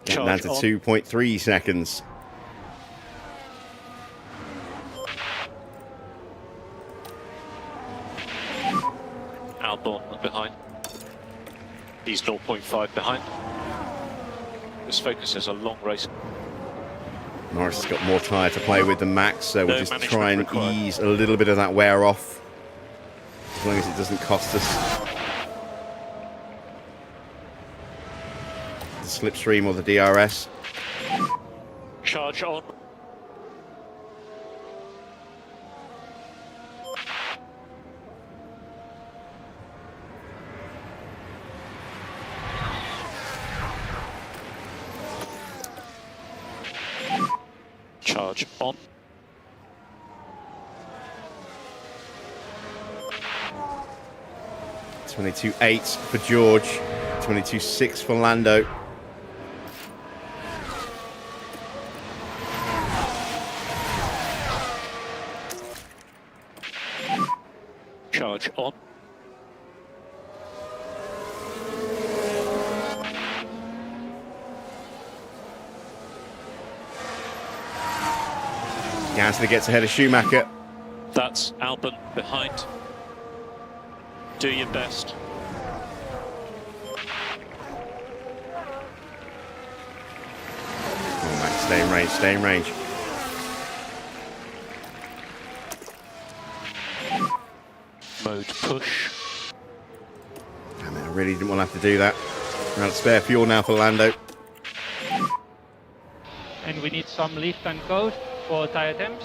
Getting down Charge to on. 2.3 seconds. Albon behind. He's 0.5 behind. This Focus is a long race. Norris has got more tyre to play with than Max, so we'll No just management try and required. ease a little bit of that wear off. As long as it doesn't cost us the slipstream or the DRS. Charge on. Charge on. .22.8 for George, 22.6 for Lando. Charge on. Gasly gets ahead of Schumacher. That's Albon behind. Do your best. Oh, Max, stay in range, stay in range. Mode push. Damn it, I really didn't want to have to do that. We're out of spare fuel now for Lando. And we need some lift and coast for tire temps.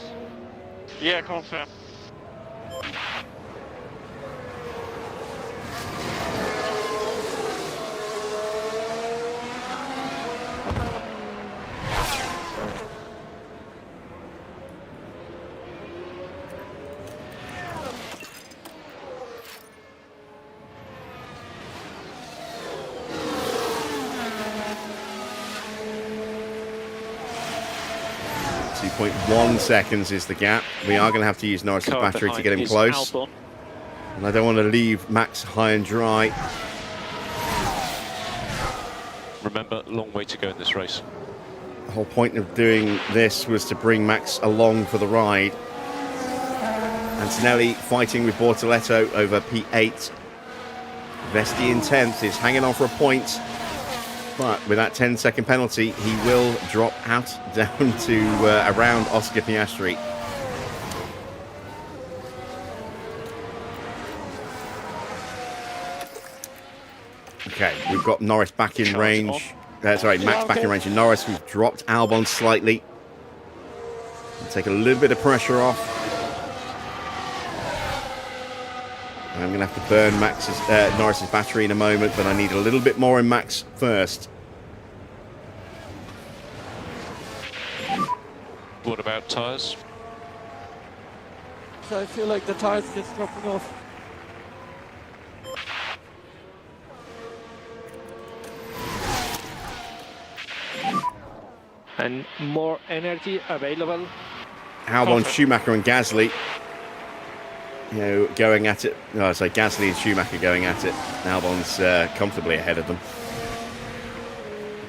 Yeah, confirm. .1 seconds is the gap. We are going to have to use Norris's Car battery to behind get him is close. Albon. And I don't want to leave Max high and dry. Remember, long way to go in this race. The whole point of doing this was to bring Max along for the ride. Antonelli fighting with Bortoletto over P8. Vesti in 10th is hanging on for a point. But with that 10-second penalty, he will drop out down to around Oscar Piastri. Okay, we've got Norris back in Charge range. Sorry, Max back in range. And Norris, we've dropped Albon slightly. Take a little bit of pressure off. I'm going to have to burn Norris's battery in a moment, but I need a little bit more in Max first. What about tyres? So I feel like the tires just dropping off. And more energy available. Albon, Schumacher and Gasly, going at it. No, sorry, Gasly and Schumacher going at it. Albon's comfortably ahead of them.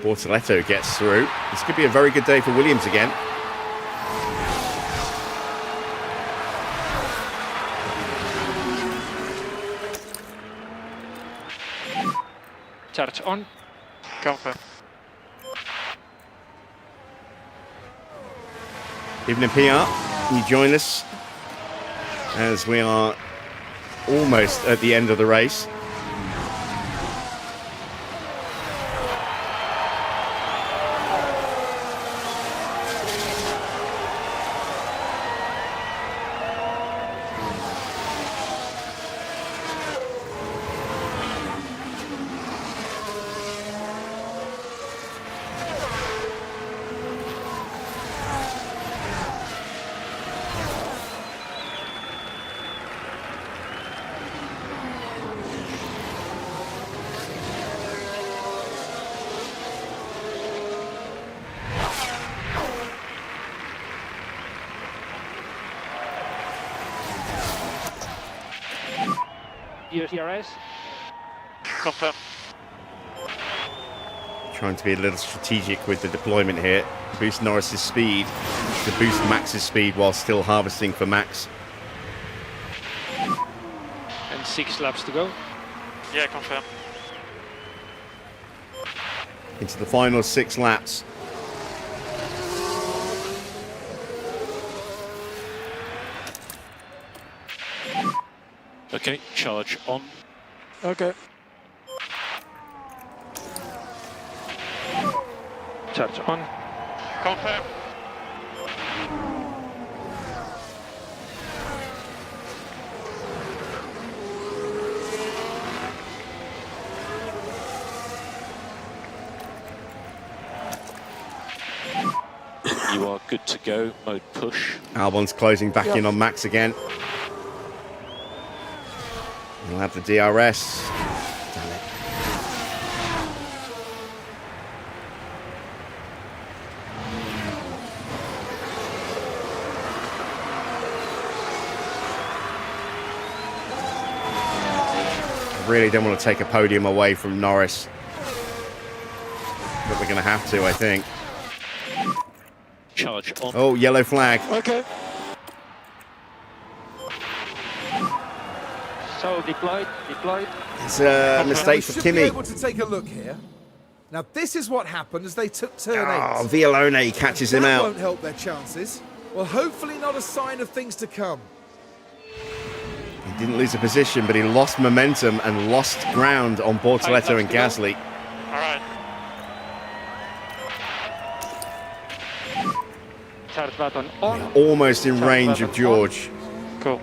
Bortoletto gets through. This could be a very good day for Williams again. Charge on. Confirm. Evening PR, you join us as we are almost at the end of the race. DRS. Confirm. Trying to be a little strategic with the deployment here. Boost Norris's speed to boost Max's speed while still harvesting for Max. And 6 laps to go. Yeah, confirm. into the final 6 laps. Okay, charge on. Okay. Charge on. Confirm. You are good to go. Mode push. Albon's closing back in on Max again. He'll have the DRS. Damn it. I really don't want to take a podium away from Norris, but we're going to have to, I think. Charge on. Oh, yellow flag. Okay. So deployed. It's a mistake we for should be Kimi. able to take a look here. Now, this is what happened as they took turn 8. Oh, Villalone catches him That out. won't help their chances. Well, hopefully not a sign of things to come. He didn't lose a position, but he lost momentum and lost ground on Bortoletto and Gasly. All right. Charge button on. Almost in range of George. Cool.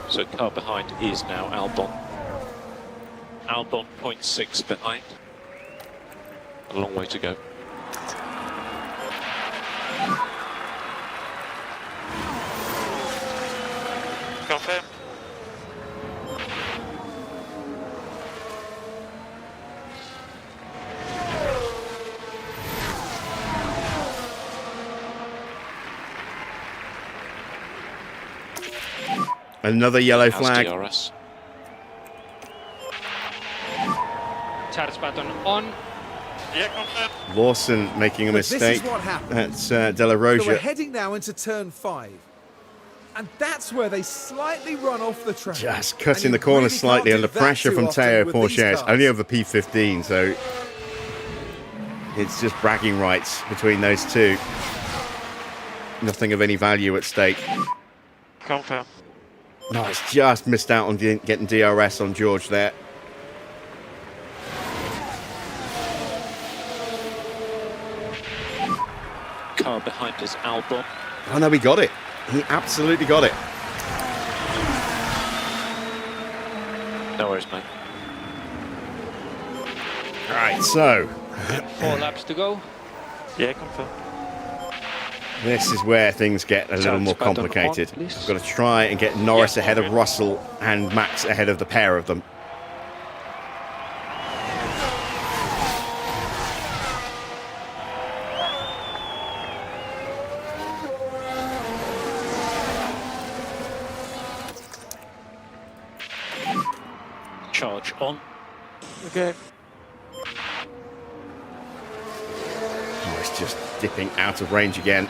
So car behind is now Albon. Albon 0.6 behind. A long way to go. Confirm. Another yellow How's flag. DRS? Charge button on. Yeah, confirm. Lawson making a But this is mistake. what happened. That's De La So we're Roja. heading now into turn 5. And that's where they slightly run off the track. Just cutting And the you corner really slightly can't under do that pressure too from often Teo with these Porches. cars. Only over P15, so it's just bragging rights between those two. Nothing of any value at stake. Confirm. No, it's just missed out on getting DRS on George there. Car behind is Albon. Oh no, he got it. He absolutely got it. No worries, mate. Right, so 4 laps to go. Yeah, confirm. this is where things get a little Charge more button on, complicated. please. I've got to try and get Norris Yeah, ahead of good. Russell and Max ahead of the pair of them. Charge on. Okay. Norris just dipping out of range again.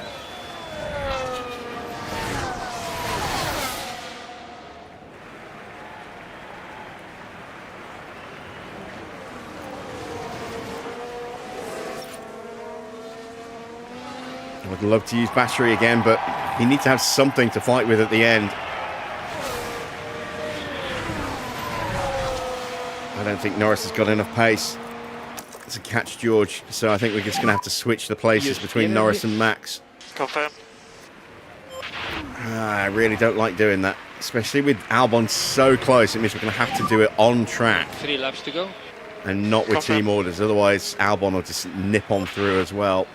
I would love to use battery again, but you need to have something to fight with at the end. I don't think Norris has got enough pace to catch George, so I think we're just going to have to switch the places between Norris and Max. Confirm. I really don't like doing that, especially with Albon so close. It means we're going to have to do it on track 3 laps to go. and not with team orders. Otherwise, Albon will just nip on through as well.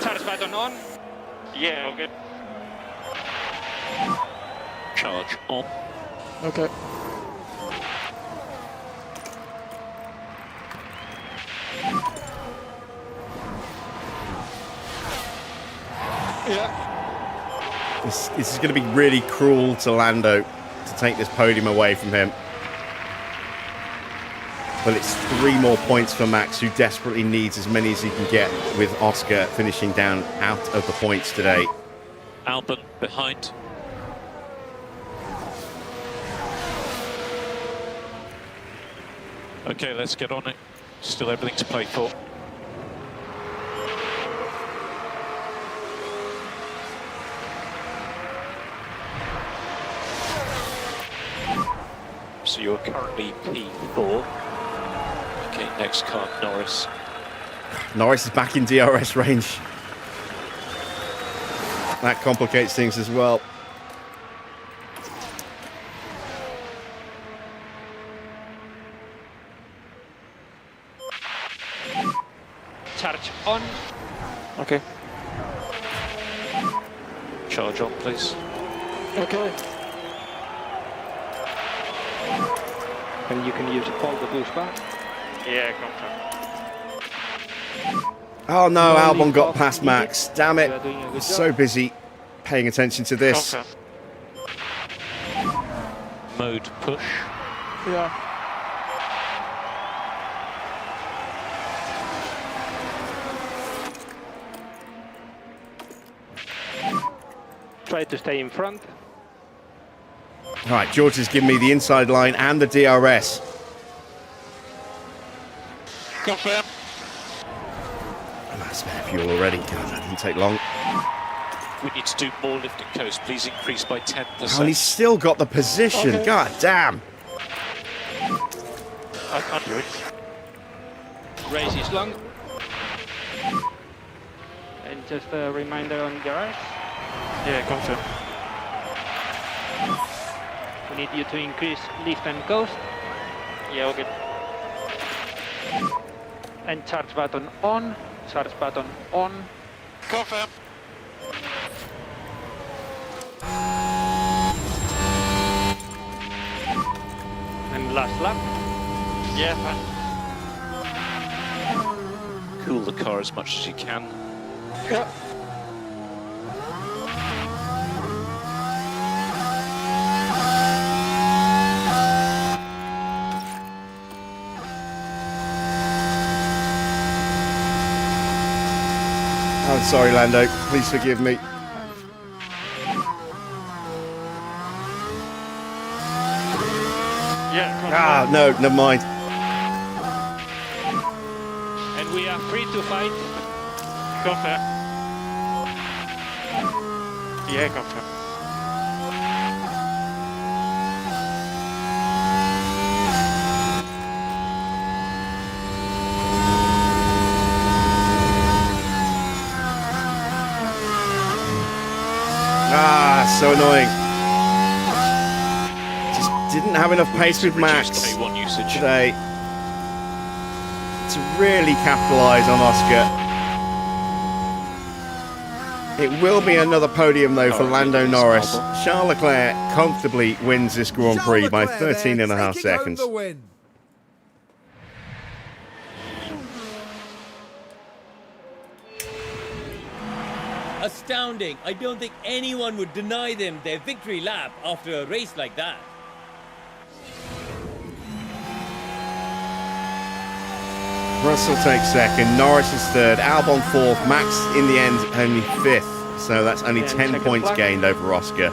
Charge button on. Yeah, all good. Charge on. Okay. Yeah. This is going to be really cruel to Lando to take this podium away from him. But it's 3 more points for Max, who desperately needs as many as he can get, with Oscar finishing down out of the points today. Albon behind. Okay, let's get on it. Still everything to play for. So you're currently P4. Okay, next car, Norris. Norris is back in DRS range. That complicates things as well. Charge on. Okay. Charge on, please. Okay. And you can use all the boost bar. Yeah, confirm. Oh no, No Albon lead got off past needed. Max. Damn it. You are doing a good So job. busy paying attention to this. Confirm. Mode push. Yeah. Try to stay in front. All right, George has given me the inside line and the DRS. Confirm. I'm out of spare fuel already. God, that didn't take long. We need to do more lift and coast. Please increase by 10%. Oh, and he's still got the position. Okay. God damn. I'll do it. Race is long. And just a reminder on garage. Yeah, confirm. We need you to increase lift and coast. Yeah, okay. And charge button on. Charge button on. Confirm. And last lap. Yeah, fine. Cool the car as much as you can. Yeah. I'm sorry, Lando. Please forgive me. Yeah, confirm. Ah, no, never mind. And we are free to fight. Confirm. Yeah, confirm. Ah, so annoying. Just didn't have enough pace with Reduced Max K1 usage. today to really capitalise on Oscar. It will be another podium though for Oh, Lando it's Norris. marble. Charles Leclerc comfortably wins this Grand Prix Charles by Leclerc 13 and a half taking home seconds. the win. Astounding. I don't think anyone would deny them their victory lap after a race like that. Russell takes second, Norris is third, Albon fourth, Max in the end only fifth. So that's only Yeah, 10 second points flag. gained over Oscar,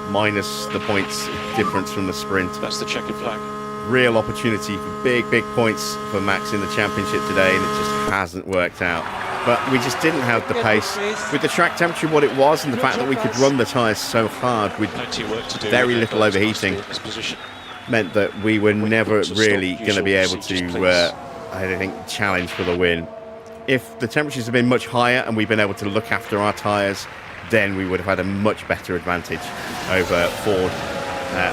minus the points difference from the sprint. That's the checkered flag. Real opportunity for big, big points for Max in the championship today, and it just hasn't worked out. But we just didn't have the pace. With the track temperature what it was, and the fact that we could run the tyres so hard with Plenty of work to do. very with little those overheating, in this position. meant that we were never to stop really going to be usual able procedures, to, please. I think, challenge for the win. If the temperatures had been much higher and we'd been able to look after our tyres, then we would have had a much better advantage over Ford,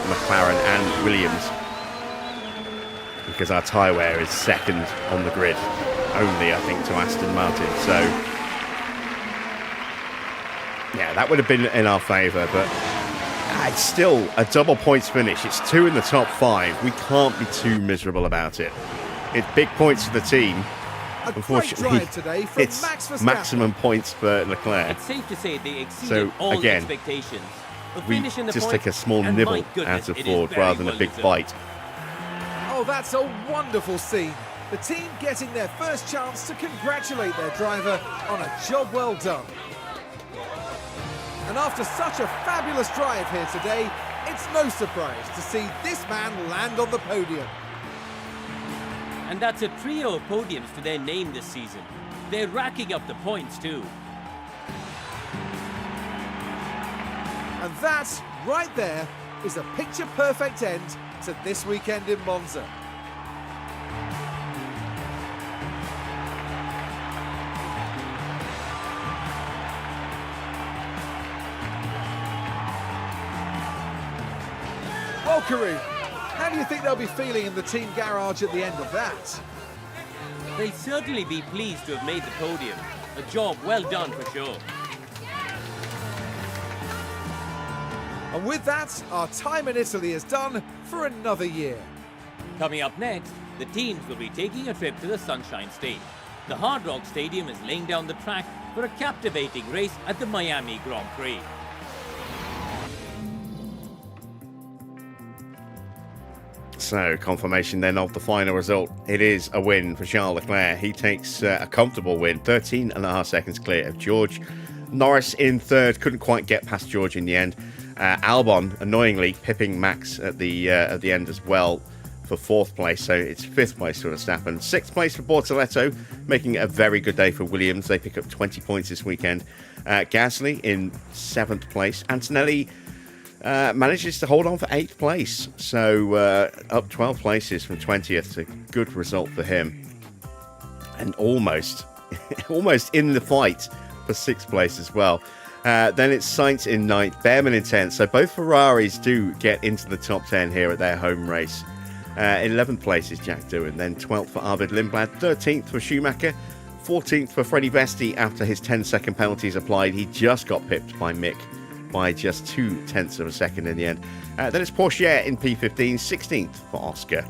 McLaren and Williams, because our tyre wear is second on the grid, only I think to Aston Martin. So yeah, that would have been in our favour, but it's still a double points finish. It's 2 in the top 5. We can't be too miserable about it. It's big points for the team. A great Unfortunately, drive today from it's Max Verstappen. maximum points for Leclerc. It's safe to say they exceeded So, all again, expectations. A We finish in the just points, take a small and nibble my goodness, out of it is Ford very rather than a well big deserved. bite. Oh, Well, that's a wonderful scene. The team getting their first chance to congratulate their driver on a job well done. And after such a fabulous drive here today, it's no surprise to see this man land on the podium. And that's a trio of podiums to their name this season. They're racking up the points too. And that, right there, is a picture-perfect end to this weekend in Monza. Well, Karun, how do you think they'll be feeling in the team garage at the end of that? They'll certainly be pleased to have made the podium. A job well done for sure. And with that, our time in Italy is done for another year. Coming up next, the teams will be taking a trip to the Sunshine State. The Hard Rock Stadium is laying down the track for a captivating race at the Miami Grand Prix. So, confirmation then of the final result. It is a win for Charles Leclerc. He takes a comfortable win, 13.5 seconds clear of George. Norris in third, couldn't quite get past George in the end. Albon, annoyingly, pipping Max at the end as well for fourth place. So it's fifth place for Verstappen. Sixth place for Bortoletto, making it a very good day for Williams. They pick up 20 points this weekend. Gasly in seventh place. Antonelli manages to hold on for 8th place, so up 12 places from 20th. A good result for him, and almost in the fight for 6th place as well. Then it's Sainz in 9th, Bearman in 10th, so both Ferraris do get into the top 10 here at their home race. 11th place is Jack Doohan, then 12th for Arvid Lindblad, 13th for Schumacher, 14th for Freddie Vesti after his 10-second penalty is applied. He just got pipped by Mick by just 0.2 of a second in the end. Then it's Porsche in P15, 16th for Oscar,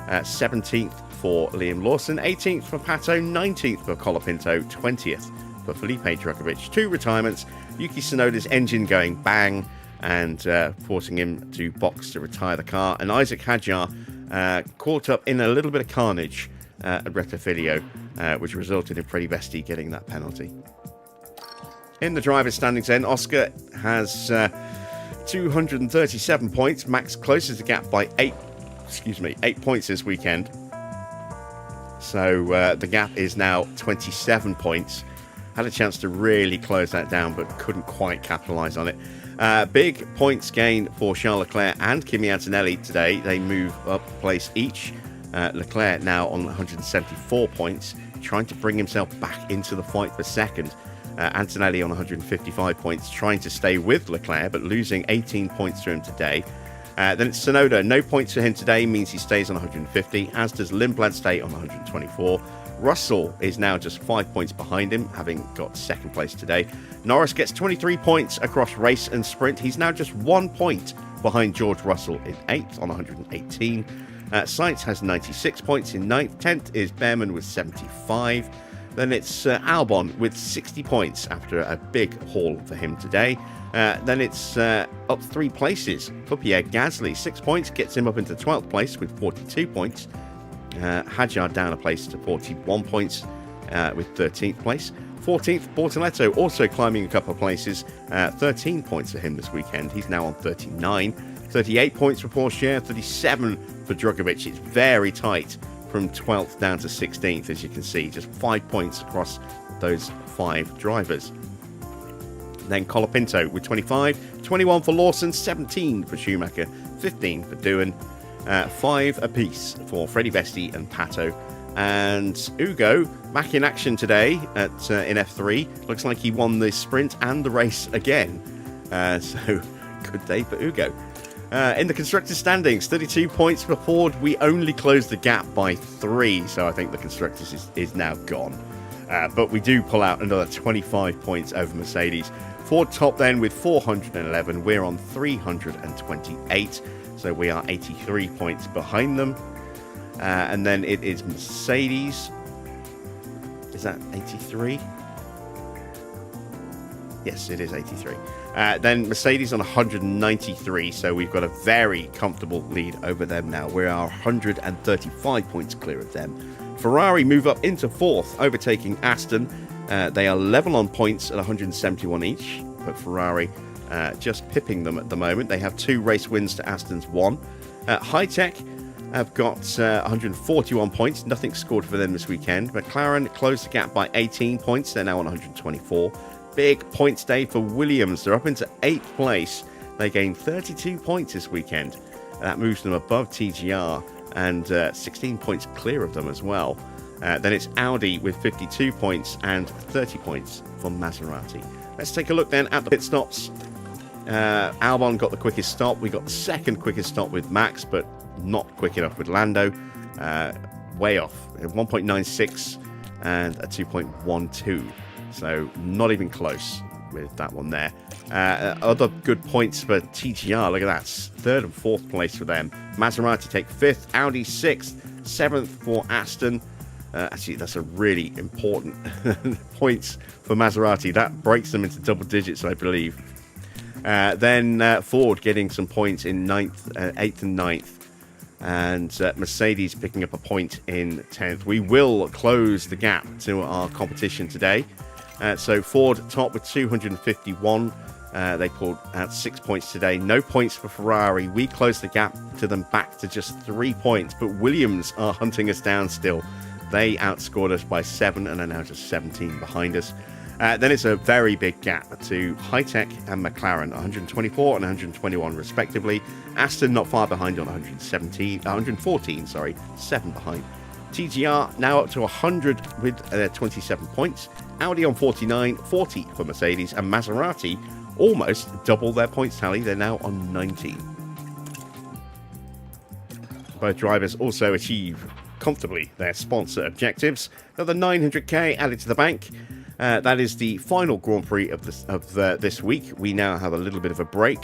17th for Liam Lawson, 18th for Pato, 19th for Colapinto, 20th for Felipe Drugovich. 2 retirements, Yuki Tsunoda's engine going bang and forcing him to box to retire the car, and Isaac Hadjar caught up in a little bit of carnage at Retofilio, which resulted in Freddie Vesti getting that penalty. In the driver's standings then, Oscar has 237 points. Max closes the gap by 8 points this weekend. So the gap is now 27 points. Had a chance to really close that down, but couldn't quite capitalise on it. Big points gain for Charles Leclerc and Kimi Antonelli today. They move up a place each. Leclerc now on 174 points, trying to bring himself back into the fight for second. Antonelli on 155 points, trying to stay with Leclerc, but losing 18 points to him today. Then it's Tsunoda. No points for him today means he stays on 150, as does Lindblad stay on 124. Russell is now just 5 points behind him, having got second place today. Norris gets 23 points across race and sprint. He's now just 1 point behind George Russell in 8th on 118. Sainz has 96 points in 9th. 10th is Bearman with 75. Then it's Albon with 60 points after a big haul for him today. Then it's up 3 places for Pierre Gasly. 6 points gets him up into 12th place with 42 points. Hadjar down a place to 41 points with 13th place. 14th, Bortoletto also climbing a couple of places. 13 points for him this weekend. He's now on 39. 38 points for Porsche, 37 for Drugovich. It's very tight from 12th down to 16th, as you can see. Just 5 points across those 5 drivers. Then Colapinto with 25. 21 for Lawson, 17 for Schumacher, 15 for Doohan. 5 apiece for Freddie Vesti and Pato. And Ugo back in action today in F3. Looks like he won the sprint and the race again. So good day for Ugo. In the constructors' standings, 32 points for Ford. We only closed the gap by 3, so I think the constructors is now gone. But we do pull out another 25 points over Mercedes. Ford top then with 411. We're on 328, so we are 83 points behind them. And then it is Mercedes. Is that 83? Yes, it is 83. Then Mercedes on 193, so we've got a very comfortable lead over them now. We are 135 points clear of them. Ferrari move up into 4th, overtaking Aston. They are level on points at 171 each, but Ferrari just pipping them at the moment. They have 2 race wins to Aston's 1. HiTech have got 141 points. Nothing scored for them this weekend. McLaren closed the gap by 18 points. They're now on 124. Big points day for Williams. They're up into 8th place. They gained 32 points this weekend. That moves them above TGR and 16 points clear of them as well. Then it's Audi with 52 points and 30 points for Maserati. Let's take a look then at the pit stops. Albon got the quickest stop. We got the second quickest stop with Max, but not quick enough with Lando. Way off. 1.96 and a 2.12. So not even close with that one there. Other good points for TGR. Look at that. 3rd and 4th place for them. Maserati take 5th. Audi 6th. 7th for Aston. Actually, that's a really important points for Maserati. That breaks them into double digits, I believe. Then Ford getting some points in 8th and 9th. And Mercedes picking up a point in 10th. We will close the gap to our competition today. So Ford top with 251. They pulled out 6 points today. No points for Ferrari. We closed the gap to them back to just 3 points. But Williams are hunting us down still. They outscored us by 7 and are now just 17 behind us. Then it's a very big gap to HiTech and McLaren, 124 and 121 respectively. Aston not far behind on 114, 7 behind. TGR now up to 100 with 27 points. Audi on 49, 40 for Mercedes, and Maserati almost double their points tally. They're now on 19. Both drivers also achieve comfortably their sponsor objectives. Another 900k added to the bank. That is the final Grand Prix of this week. We now have a little bit of a break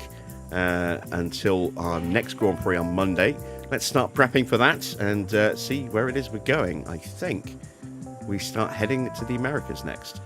until our next Grand Prix on Monday. Let's start prepping for that and see where it is we're going. I think we start heading to the Americas next.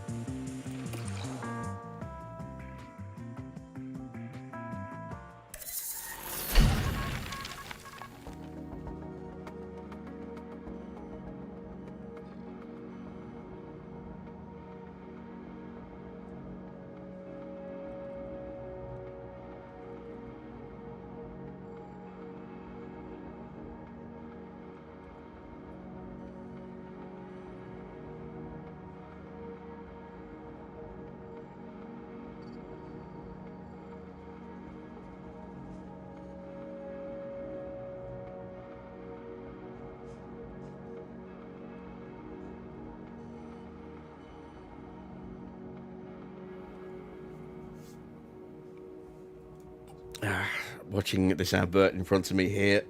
Watching this advert in front of me here,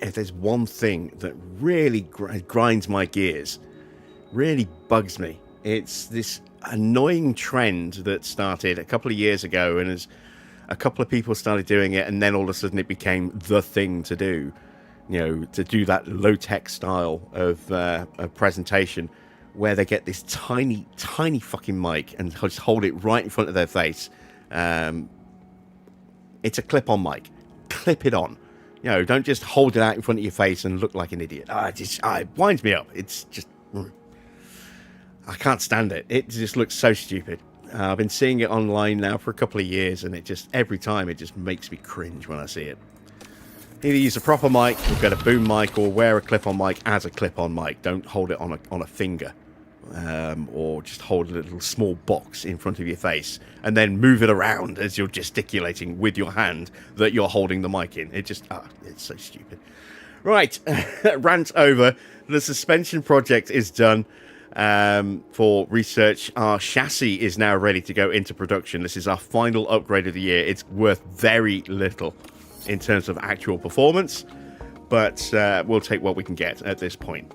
if there's one thing that really grinds my gears, really bugs me, it's this annoying trend that started a couple of years ago, and as a couple of people started doing it, and then all of a sudden it became the thing to do, to do that low-tech style of presentation, where they get this tiny fucking mic and just hold it right in front of their face. It's a clip-on mic. Clip it on. Don't just hold it out in front of your face and look like an idiot. It winds me up. It's just... I can't stand it. It just looks so stupid. I've been seeing it online now for a couple of years, and every time it just makes me cringe when I see it. Either use a proper mic, or get a boom mic, or wear a clip-on mic as a clip-on mic. Don't hold it on a finger. Or just hold a little small box in front of your face and then move it around as you're gesticulating with your hand that you're holding the mic in. It's so stupid. Right, rant over. The suspension project is done for research. Our chassis is now ready to go into production. This is our final upgrade of the year. It's worth very little in terms of actual performance, but we'll take what we can get at this point.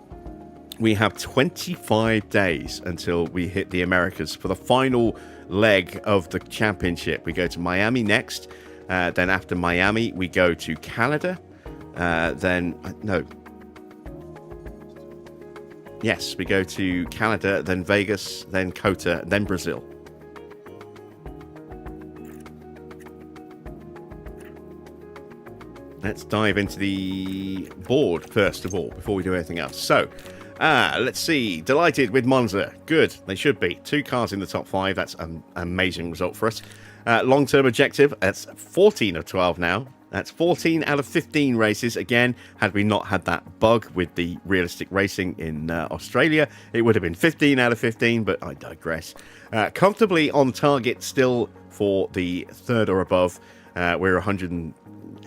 We have 25 days until we hit the Americas for the final leg of the championship. We go to Miami next. Then after Miami, we go to Canada. Yes, we go to Canada, then Vegas, then COTA, then Brazil. let's dive into the board first of all before we do anything else. So, let's see. Delighted with Monza. Good. They should be. 2 cars in the top 5. That's an amazing result for us. Long-term objective. That's 14 of 12 now. That's 14 out of 15 races. Again, had we not had that bug with the realistic racing in Australia, it would have been 15 out of 15, but I digress. Comfortably on target still for the 3rd or above. We're 100 and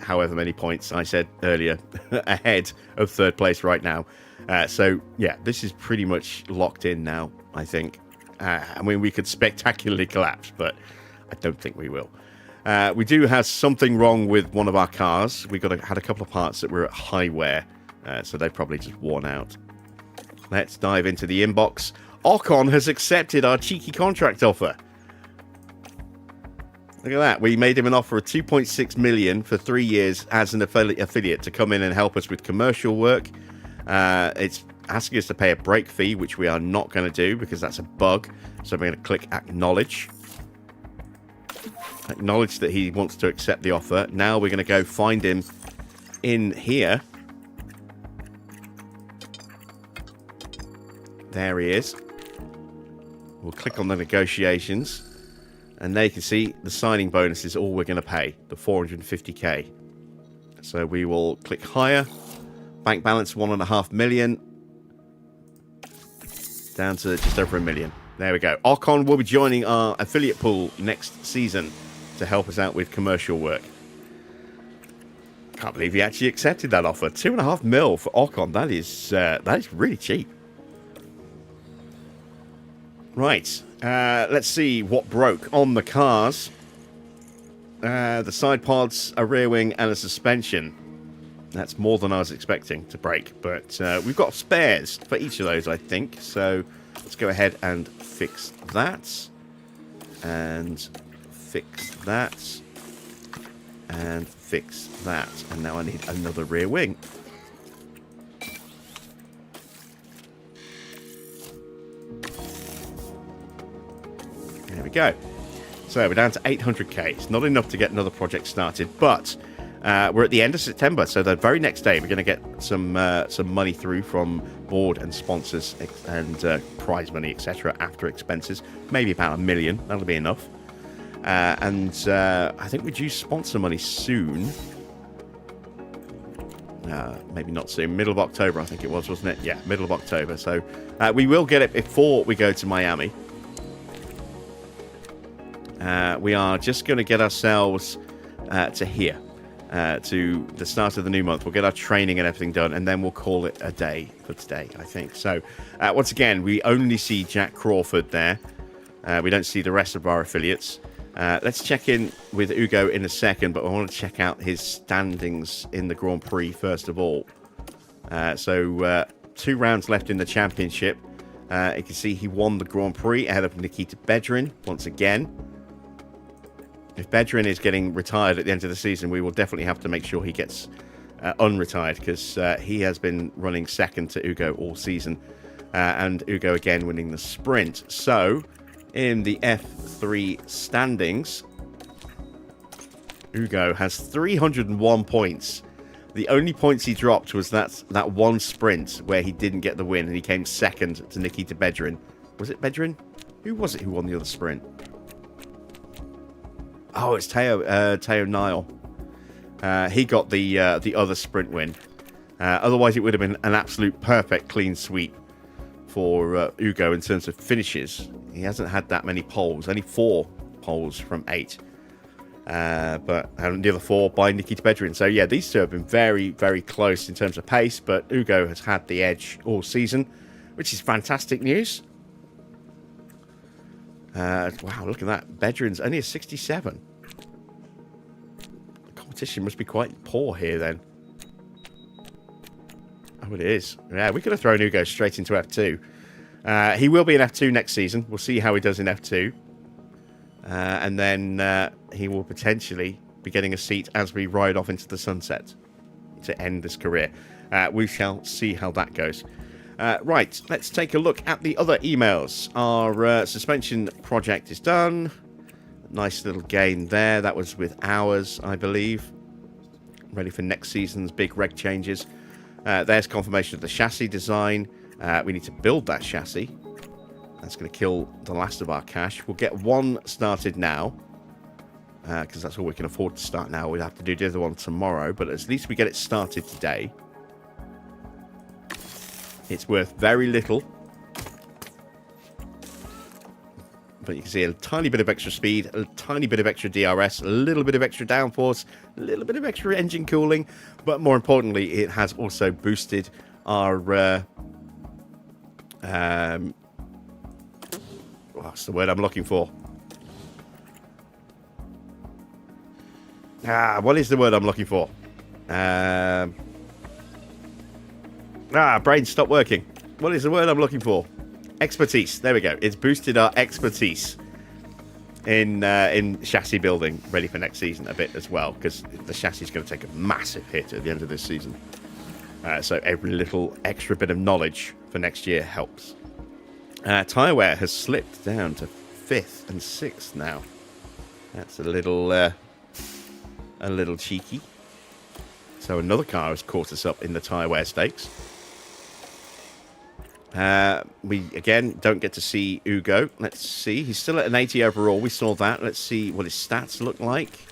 however many points I said earlier ahead of 3rd place right now. So, yeah, this is pretty much locked in now, I think. I mean, we could spectacularly collapse, but I don't think we will. We do have something wrong with one of our cars. We had a couple of parts that were at high wear, so they've probably just worn out. Let's dive into the inbox. Ocon has accepted our cheeky contract offer. Look at that. We made him an offer of 2.6 million for 3 years as an affiliate to come in and help us with commercial work. It's asking us to pay a break fee, which we are not going to do because that's a bug. So I'm going to click acknowledge. Acknowledge that he wants to accept the offer. Now we're going to go find him in here. There he is. We'll click on the negotiations. And there you can see the signing bonus is all we're going to pay. The 450k. So we will click hire. Bank balance 1.5 million. Down to just over 1 million. There we go. Ocon will be joining our affiliate pool next season to help us out with commercial work. Can't believe he actually accepted that offer. 2.5 mil for Ocon. That is really cheap. Right. Let's see what broke on the cars. The side pods, a rear wing, and a suspension. That's more than I was expecting to break. But we've got spares for each of those, I think. So let's go ahead and fix that. And fix that. And fix that. And now I need another rear wing. There we go. So we're down to 800k. It's not enough to get another project started, but we're at the end of September, so the very next day we're going to get some money through from board and sponsors and prize money, etc. after expenses. Maybe about 1 million. That'll be enough. And I think we're due sponsor money soon. Maybe not soon. Middle of October, I think it was, wasn't it? Yeah, middle of October. So we will get it before we go to Miami. We are just going to get ourselves to here, to the start of the new month. We'll get our training and everything done, and then we'll call it a day for today, I think. So, once again, we only see Jack Crawford there. We don't see the rest of our affiliates. Let's check in with Ugo in a second, but I want to check out his standings in the Grand Prix first of all. So, 2 rounds left in the championship. You can see he won the Grand Prix ahead of Nikita Bedrin once again. If Bedrin is getting retired at the end of the season, we will definitely have to make sure he gets unretired, because he has been running second to Ugo all season. And Ugo again winning the sprint. So, in the F3 standings, Ugo has 301 points. The only points he dropped was that one sprint where he didn't get the win, and he came second to Nikita Bedrin. Was it Bedrin? Who was it who won the other sprint? Oh, it's Teo Nile. He got the other sprint win. Otherwise, it would have been an absolute perfect clean sweep for Ugo in terms of finishes. He hasn't had that many poles, only 4 poles from 8. But the other 4 by Nikita Bedrin. So, yeah, these two have been very, very close in terms of pace, but Ugo has had the edge all season, which is fantastic news. Wow, look at that. Bedrin's only a 67. The competition must be quite poor here, then. Oh, it is. Yeah, we could have thrown Ugo straight into F2. He will be in F2 next season. We'll see how he does in F2. And then he will potentially be getting a seat as we ride off into the sunset to end this career. We shall see how that goes. Right, let's take a look at the other emails. Our suspension project is done. Nice little gain there. That was with hours, I believe. ready for next season's big reg changes. There's confirmation of the chassis design. We need to build that chassis. That's going to kill the last of our cash. We'll get one started now, because that's all we can afford to start now. We'll have to do the other one tomorrow, but at least we get it started today. It's worth very little, but you can see a tiny bit of extra speed, a tiny bit of extra DRS, a little bit of extra downforce, a little bit of extra engine cooling, but more importantly, it has also boosted our what's the word I'm looking for? What is the word I'm looking for? Brain stopped working. What is the word I'm looking for? Expertise. There we go. It's boosted our expertise in chassis building, ready for next season a bit as well, because the chassis is going to take a massive hit at the end of this season. So every little extra bit of knowledge for next year helps. Tyre wear has slipped down to 5th and 6th now. That's a little cheeky. So another car has caught us up in the tyre wear stakes. We again don't get to see Ugo. Let's see. He's still at an 80 overall. We saw that. Let's see what his stats look like.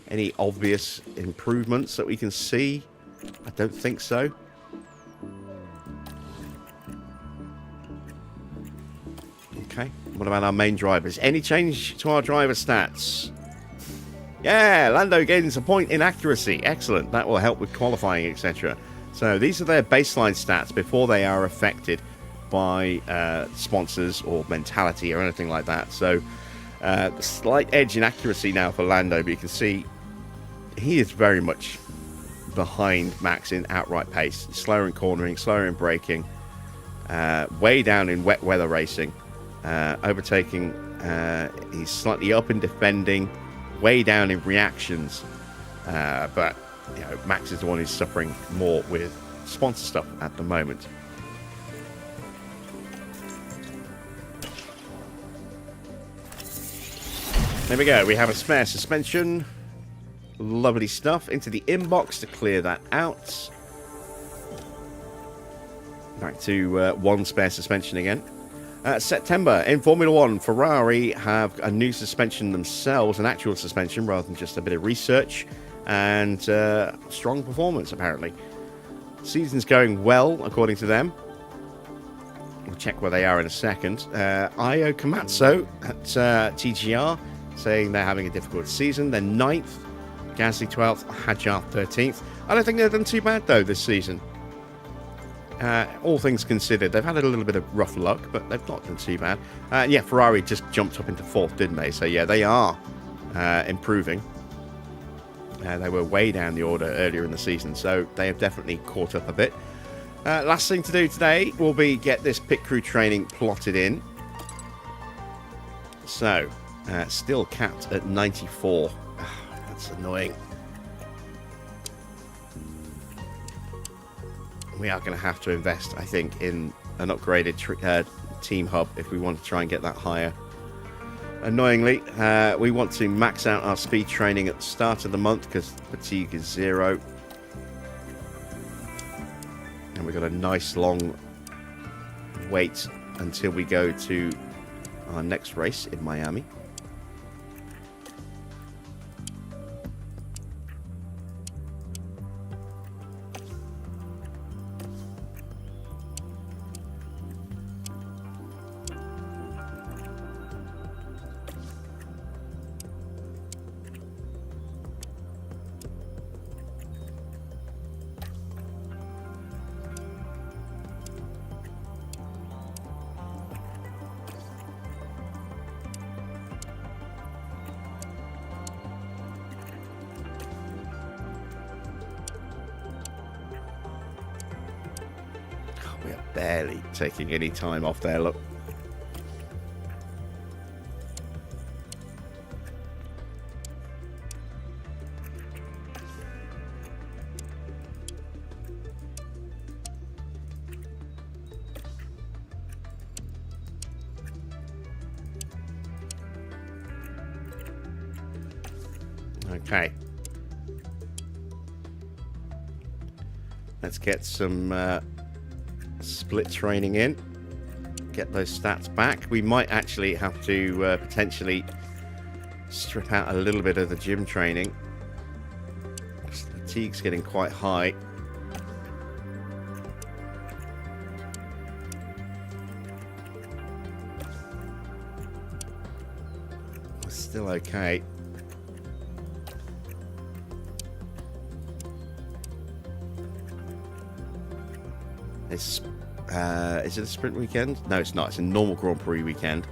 Any obvious improvements that we can see? I don't think so. Okay. What about our main drivers? Any change to our driver stats? Yeah, Lando gains a point in accuracy. Excellent. That will help with qualifying, etc. So these are their baseline stats before they are affected by sponsors or mentality or anything like that. So slight edge in accuracy now for Lando, but you can see he is very much behind Max in outright pace. Slower in cornering, slower in braking, way down in wet weather racing. Overtaking, he's slightly up in defending, way down in reactions, but you know, Max is the one who's suffering more with sponsor stuff at the moment. There we go. We have a spare suspension. Lovely stuff. Into the inbox to clear that out. Back to one spare suspension again. September in Formula 1, Ferrari have a new suspension themselves, an actual suspension rather than just a bit of research, and strong performance apparently. Season's going well according to them. We'll check where they are in a second. Io Komatsu at TGR saying they're having a difficult season. They're 9th, Gasly 12th, Hadjar 13th. I don't think they've done too bad though this season. All things considered, they've had a little bit of rough luck, but they've not done too bad. Yeah, Ferrari just jumped up into 4th, didn't they? So yeah, they are improving. They were way down the order earlier in the season, so they have definitely caught up a bit. Last thing to do today will be get this pit crew training plotted in. So, still capped at 94. That's annoying. We are going to have to invest, I think, in an upgraded team hub if we want to try and get that higher. Annoyingly, we want to max out our speed training at the start of the month because fatigue is 0. And we've got a nice long wait until we go to our next race in Miami. We are barely taking any time off there, look. Okay. Let's get some split training in. Get those stats back. We might actually have to potentially strip out a little bit of the gym training. Fatigue's getting quite high. We're still okay. It's is it a sprint weekend? No, it's not. It's a normal Grand Prix weekend.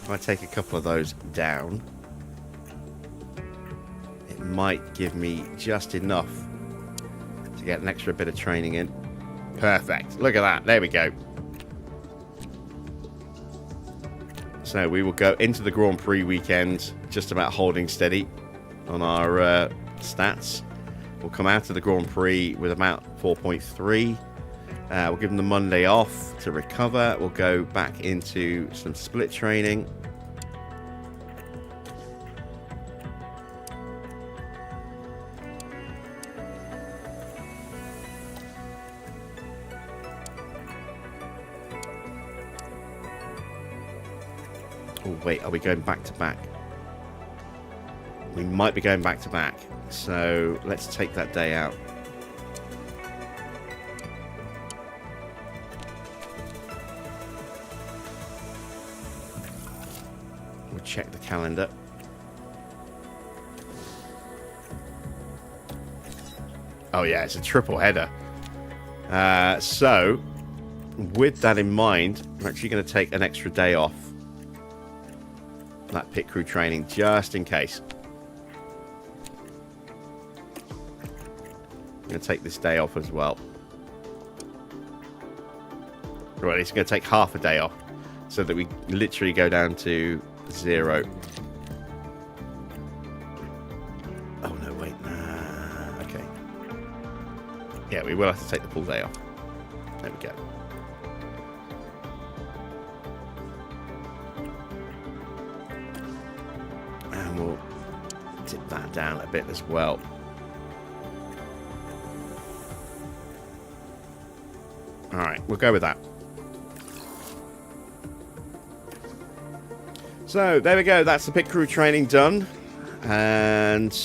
If I take a couple of those down, it might give me just enough to get an extra bit of training in. Perfect. Look at that. There we go. So we will go into the Grand Prix weekend just about holding steady on our stats. We'll come out of the Grand Prix with about 4.3. We'll give them the Monday off to recover. We'll go back into some split training. Oh, wait, are we going back to back? We might be going back to back. So let's take that day out. We'll check the calendar. Oh yeah, it's a triple header. So with that in mind, I'm actually going to take an extra day off that pit crew training just in case. I'm going to take this day off as well. Right, it's going to take half a day off so that we literally go down to 0. Oh no, wait. Okay. Yeah, we will have to take the full day off. There we go. And we'll tip that down a bit as well. Alright, we'll go with that. So, there we go. That's the pit crew training done. And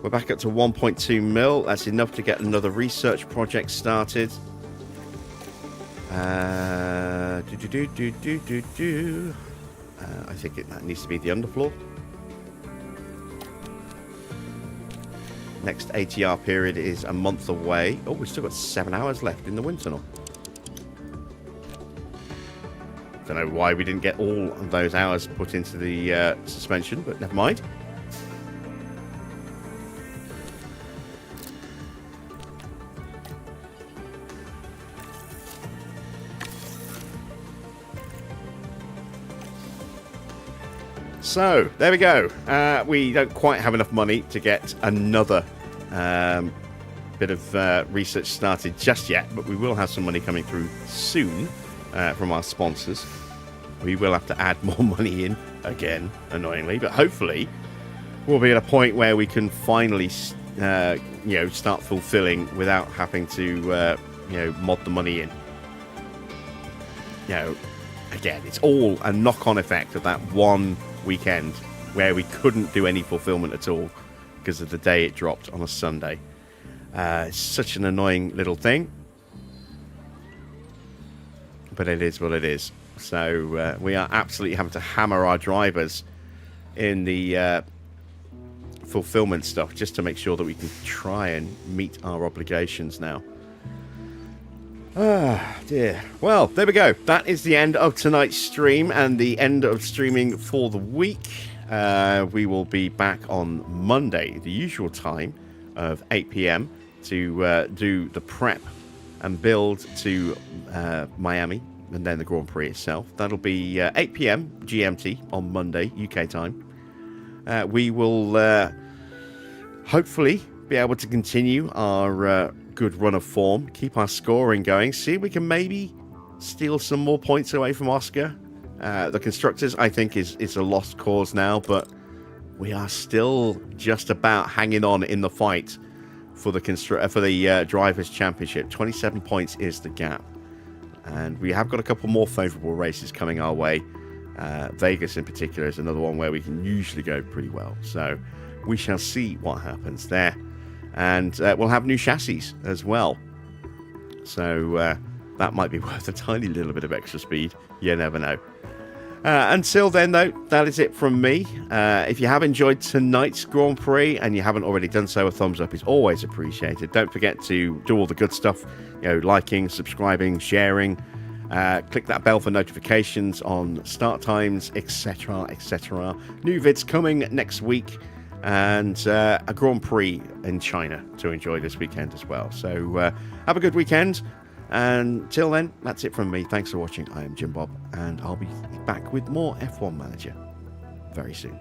we're back up to 1.2 mil. That's enough to get another research project started. I think that needs to be the underfloor. Next ATR period is a month away. Oh, we've still got 7 hours left in the wind tunnel. Don't know why we didn't get all of those hours put into the suspension, but never mind. So, there we go. We don't quite have enough money to get another bit of research started just yet, but we will have some money coming through soon from our sponsors. We will have to add more money in again, annoyingly, but hopefully we'll be at a point where we can finally, start fulfilling without having to, mod the money in. Again, it's all a knock-on effect of that one weekend where we couldn't do any fulfillment at all because of the day it dropped on a Sunday. It's such an annoying little thing, but it is what it is. So we are absolutely having to hammer our drivers in the fulfillment stuff just to make sure that we can try and meet our obligations now. Ah, dear. Well, there we go. That is the end of tonight's stream and the end of streaming for the week. We will be back on Monday, the usual time of 8 PM, to do the prep and build to Miami, and then the Grand Prix itself. That'll be 8 p.m. GMT on Monday, UK time. We will hopefully be able to continue our good run of form, keep our scoring going, see if we can maybe steal some more points away from Oscar. The constructors, I think, is a lost cause now, but we are still just about hanging on in the fight for the Drivers' Championship. 27 points is the gap. And we have got a couple more favourable races coming our way. Vegas in particular is another one where we can usually go pretty well. So we shall see what happens there. And we'll have new chassis as well. So that might be worth a tiny little bit of extra speed. You never know. Until then, though, that is it from me. If you have enjoyed tonight's Grand Prix and you haven't already done so, a thumbs up is always appreciated. Don't forget to do all the good stuff, liking, subscribing, sharing. Click that bell for notifications on start times, etc., etc. New vids coming next week, and a Grand Prix in China to enjoy this weekend as well. So have a good weekend. Until then, that's it from me. Thanks for watching. I am Jim Bob, and I'll be back with more F1 Manager very soon.